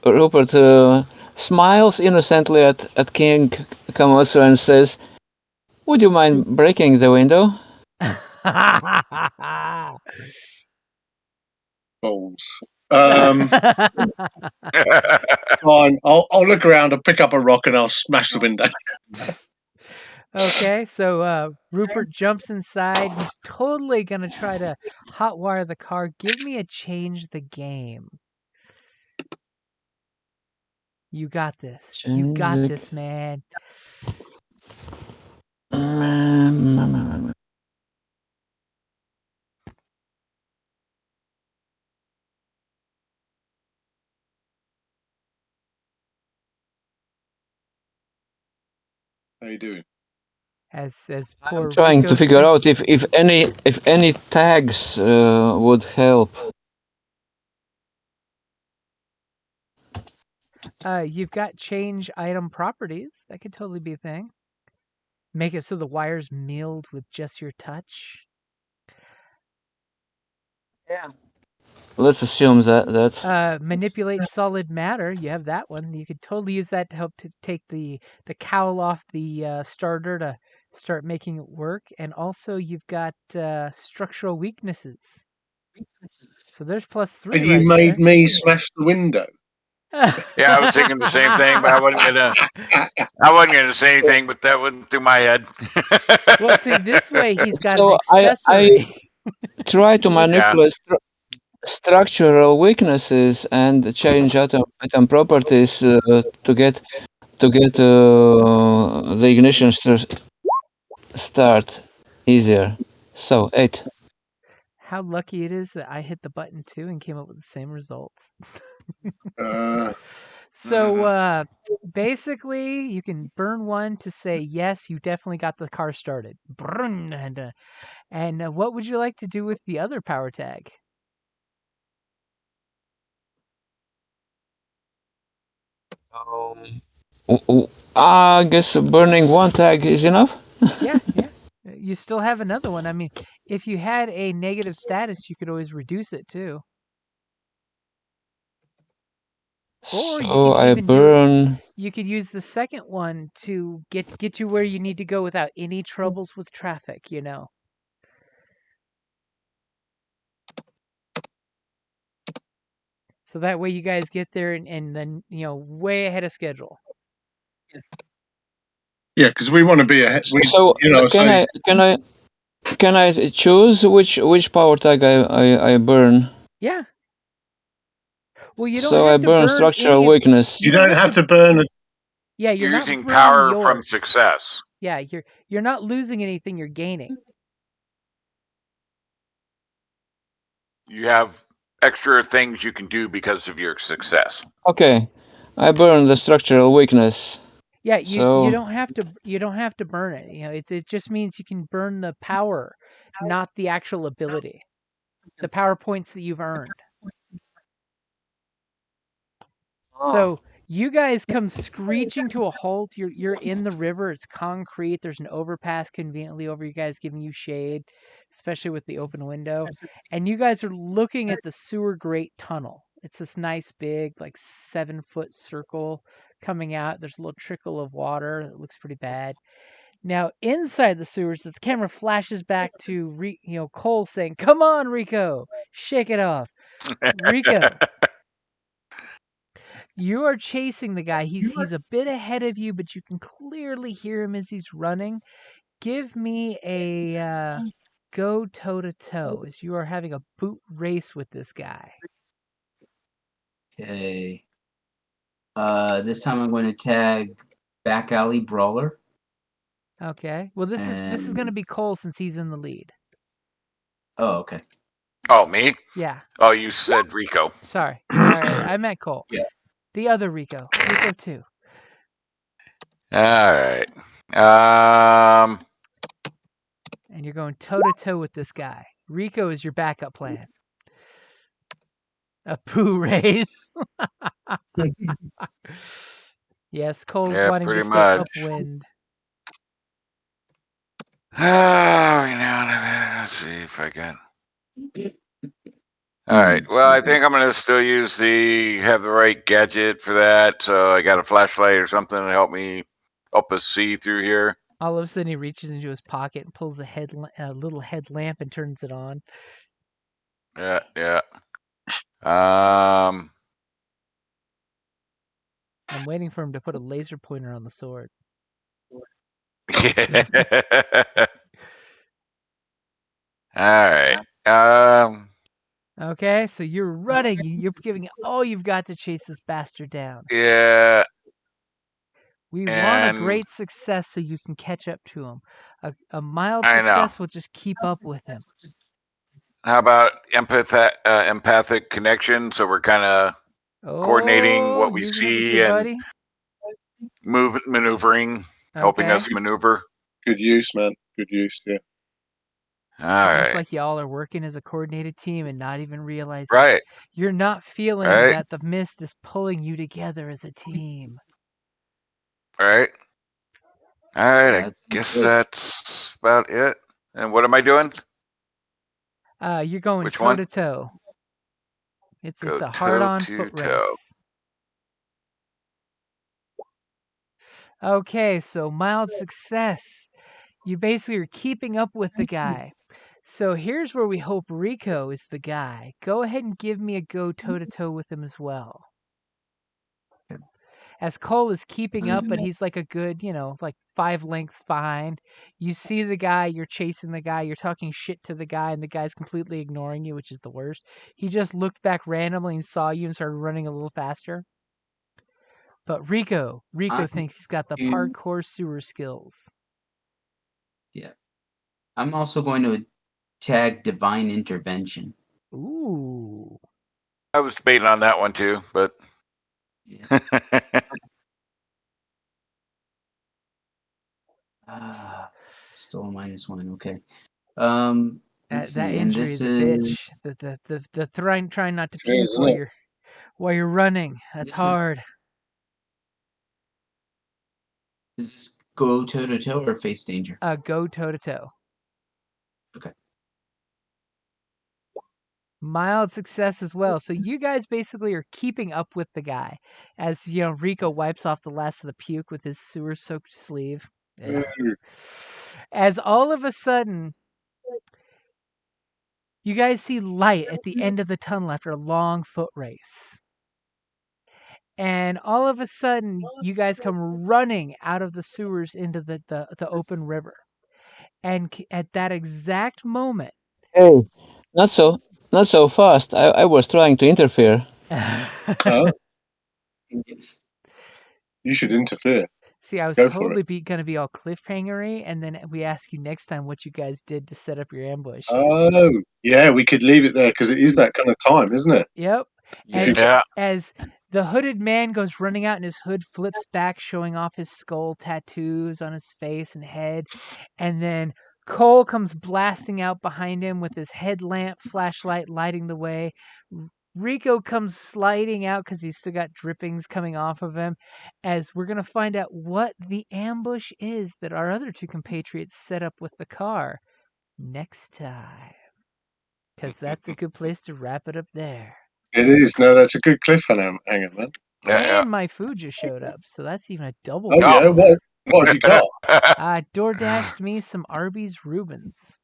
Rupert smiles innocently at King Kamosu and says, "Would you mind breaking the window?" Balls. Fine. I'll look around and pick up a rock and I'll smash the window. Okay, so Rupert jumps inside. He's totally gonna try to hotwire the car. Give me a change the game. You got this. You got this, man. How you doing? As poor I'm trying Rico to figure said, out if any tags would help. you've got change item properties. That could totally be a thing. Make it so the wires milled with just your touch. Yeah. Let's assume that. Manipulate solid matter. You have that one. You could totally use that to help to take the cowl off the starter to start making it work. And also, you've got structural weaknesses. So there's +3 And you right made there. me smash the window. Yeah, I was thinking the same thing, but I wasn't gonna say anything, but that went through my head. Well, see, this way he's got So an accessory. I try to manipulate structural weaknesses and change atom properties to get the ignition start easier. So 8. How lucky it is that I hit the button too and came up with the same results. So basically, you can burn one to say yes, you definitely got the car started. Brrrn, and what would you like to do with the other power tag? I guess burning one tag is enough. Yeah. You still have another one. I mean, if you had a negative status, you could always reduce it too. Or you So could I even burn. you could use the second one to get you where you need to go without any troubles with traffic, you know. So that way you guys get there and then, way ahead of schedule. Yeah, because we want to be ahead. Can I choose which power tag I burn? Yeah. Well, you don't So have I to burn burn structural any of, weakness. You don't have to burn. Yeah, you're not using burning power yours. from success. Yeah, you're not losing anything, you're gaining. You have extra things you can do because of your success. Okay, I burn the structural weakness. Yeah, you don't have to burn it. It just means you can burn the power, not the actual ability. The power points that you've earned. So you guys come screeching to a halt. You're in the river. It's concrete. There's an overpass conveniently over you guys, giving you shade, especially with the open window. And you guys are looking at the sewer grate tunnel. It's this nice big, like 7-foot circle coming out. There's a little trickle of water. It looks pretty bad. Now inside the sewers, the camera flashes back to Cole saying, "Come on, Rico, shake it off." Rico, you are chasing the guy. He's a bit ahead of you, but you can clearly hear him as he's running. Give me a go toe to toe as you are having a boot race with this guy. Okay. This time I'm going to tag back alley brawler. Okay. Well, this is going to be Cole since he's in the lead. Oh, okay. Oh, me? Yeah. Oh, you said Rico. Sorry. I meant Cole. Yeah. The other Rico. Rico 2. All right. And you're going toe to toe with this guy. Rico is your backup plan. A poo race. Yes, Cole's Yeah, wanting to pretty stay much. upwind. Let's see if I can. All right. Well, I think I'm going to still have the right gadget for that. So I got a flashlight or something to help us see through here. All of a sudden, he reaches into his pocket and pulls a little headlamp and turns it on. Yeah. I'm waiting for him to put a laser pointer on the sword. All right. Okay, so you're running. You're giving all you've got to chase this bastard down. Yeah. We want a great success so you can catch up to him. A mild success will just keep up with him. How about empathic connection? So we're kind of coordinating what we see and maneuvering, helping us maneuver. Good use, man. Good use, yeah. All right. Looks like y'all are working as a coordinated team and not even realizing right. You're not feeling that the mist is pulling you together as a team. All right. I guess that's about it. And what am I doing? You're going toe to toe. It's a hard-on foot race. Okay, so mild success. You basically are keeping up with the guy. So here's where we hope Rico is the guy. Go ahead and give me a go toe-to-toe with him as well. As Cole is keeping up, but he's like a good, like 5 lengths behind. You see the guy, you're chasing the guy, you're talking shit to the guy, and the guy's completely ignoring you, which is the worst. He just looked back randomly and saw you and started running a little faster. But Rico thinks he's got the parkour sewer skills. Yeah. I'm also going to tag divine intervention. Ooh. I was debating on that one too, but yeah. Still a -1. Okay. That injury is a bitch. The trying not to puke while you're running. That's hard. Is this go toe to toe or face danger? Go toe to toe. Okay. Mild success as well. So you guys basically are keeping up with the guy as Rico wipes off the last of the puke with his sewer-soaked sleeve. As all of a sudden, you guys see light at the end of the tunnel after a long foot race. And all of a sudden, you guys come running out of the sewers into the open river. And at that exact moment... Hey, not so fast. I was trying to interfere. Huh? You should interfere. See, I was totally going to be all cliffhangery, and then we ask you next time what you guys did to set up your ambush. Oh, yeah, we could leave it there because it is that kind of time, isn't it? Yep. As the hooded man goes running out and his hood flips back, showing off his skull tattoos on his face and head, and then Cole comes blasting out behind him with his headlamp flashlight lighting the way. Rico comes sliding out because he's still got drippings coming off of him, as we're going to find out what the ambush is that our other two compatriots set up with the car next time. Because that's a good place to wrap it up there. It is. No, that's a good cliffhanger, man. Yeah, And my food just showed up, so that's even a double Oh, yeah. bonus. What have you got? I DoorDashed me some Arby's Reubens.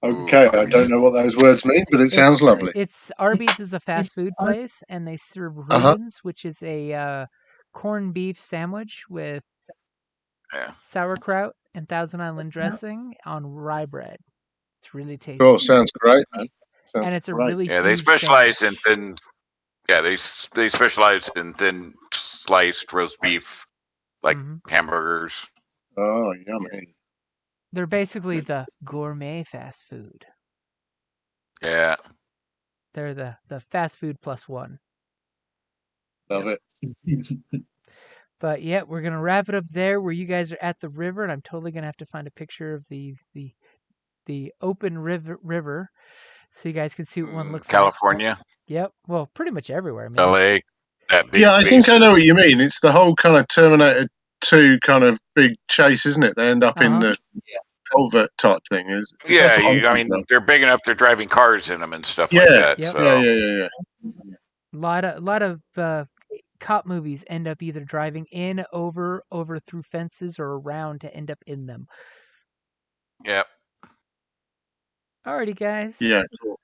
Okay, I don't know what those words mean, but it sounds lovely. It's Arby's is a fast food place, and they serve Uh-huh. Reubens, which is a corned beef sandwich with Yeah. sauerkraut and Thousand Island dressing on rye bread. It's really tasty. Cool, sounds great, man. Sounds And it's a great. really Yeah, they huge specialize sandwich. in thin. Yeah, they specialize in thin sliced roast beef, like hamburgers. Oh, yummy. They're basically the gourmet fast food. Yeah. They're the fast food plus one. Love it. But yeah, we're gonna wrap it up there where you guys are at the river, and I'm totally gonna have to find a picture of the open river so you guys can see what one looks California, like. Yep. Well, pretty much everywhere. I mean, LA, that big. Yeah, I think I basin. know what you mean. It's the whole kind of Terminator 2 kind of big chase, isn't it? They end up in the culvert type thing. Yeah, I mean, they're big enough. They're driving cars in them and stuff like that. Yep. So. Yeah. A lot of cop movies end up either driving in, over through fences, or around to end up in them. Yep. Alrighty, guys. Yeah, cool.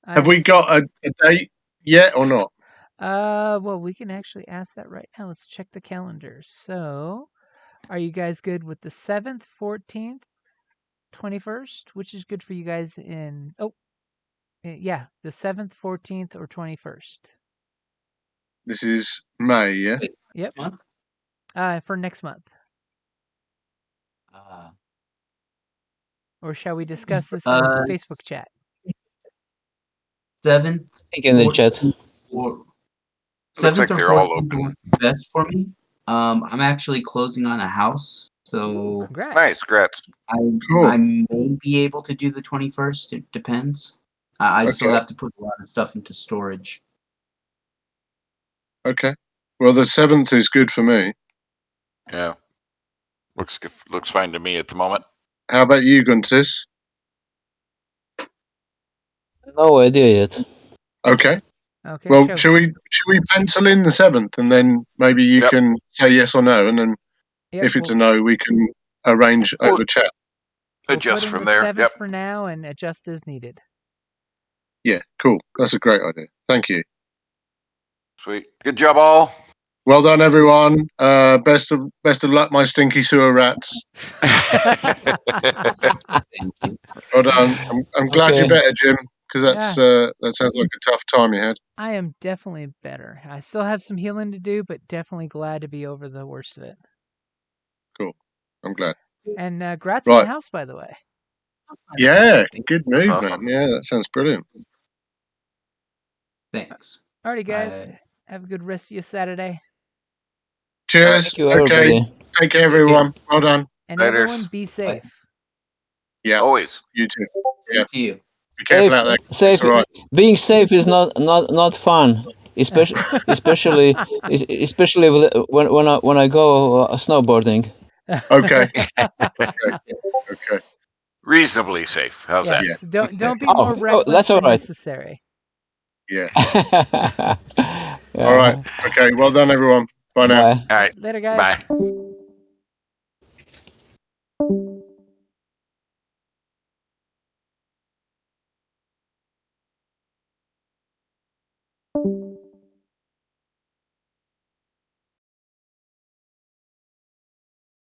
Have we got a date yet or not? Well, we can actually ask that right now. Let's check the calendar. So, are you guys good with the 7th, 14th, 21st? Which is good for you guys in... Oh, yeah, the 7th, 14th, or 21st? This is May, yeah? Yep. Month? For next month. Or shall we discuss this in Facebook chat? 7th, in the chat. 7th like or they're all 14th open. best for me. I'm actually closing on a house, so Congrats. Nice, congrats. I may be able to do the 21st. It depends. I still have to put a lot of stuff into storage. Okay. Well, the 7th is good for me. Yeah. Looks fine to me at the moment. How about you, Guntis? No idea yet. Okay. Okay. Well, should we pencil in the 7th, and then maybe you can say yes or no, and then if it's a no, we can arrange over chat. Adjust we'll put in from the there. 7th Yep. for now and adjust as needed. Yeah, cool. That's a great idea. Thank you. Sweet. Good job, all. Well done, everyone. Best of luck, my stinky sewer rats. Well done. I'm glad you're better, Jim, because that sounds like a tough time you had. I am definitely better. I still have some healing to do, but definitely glad to be over the worst of it. Cool. I'm glad. And congrats on the house, by the way. Yeah, good move, awesome. man. Yeah, that sounds brilliant. Thanks. Alrighty, guys. Have a good rest of your Saturday. Cheers. Thank you, everybody. Take care, everyone. Well done. And everyone, be safe. Yeah. Always. You too. Yeah. You. Be careful out there. Safe. It's all right. Being safe is not fun, especially when I go snowboarding. Okay. Okay. Reasonably safe. How's that? Yeah. Don't be more reckless than necessary. Yeah. All right. Okay. Well done, everyone. Bye now. All right. Later, guys. Bye.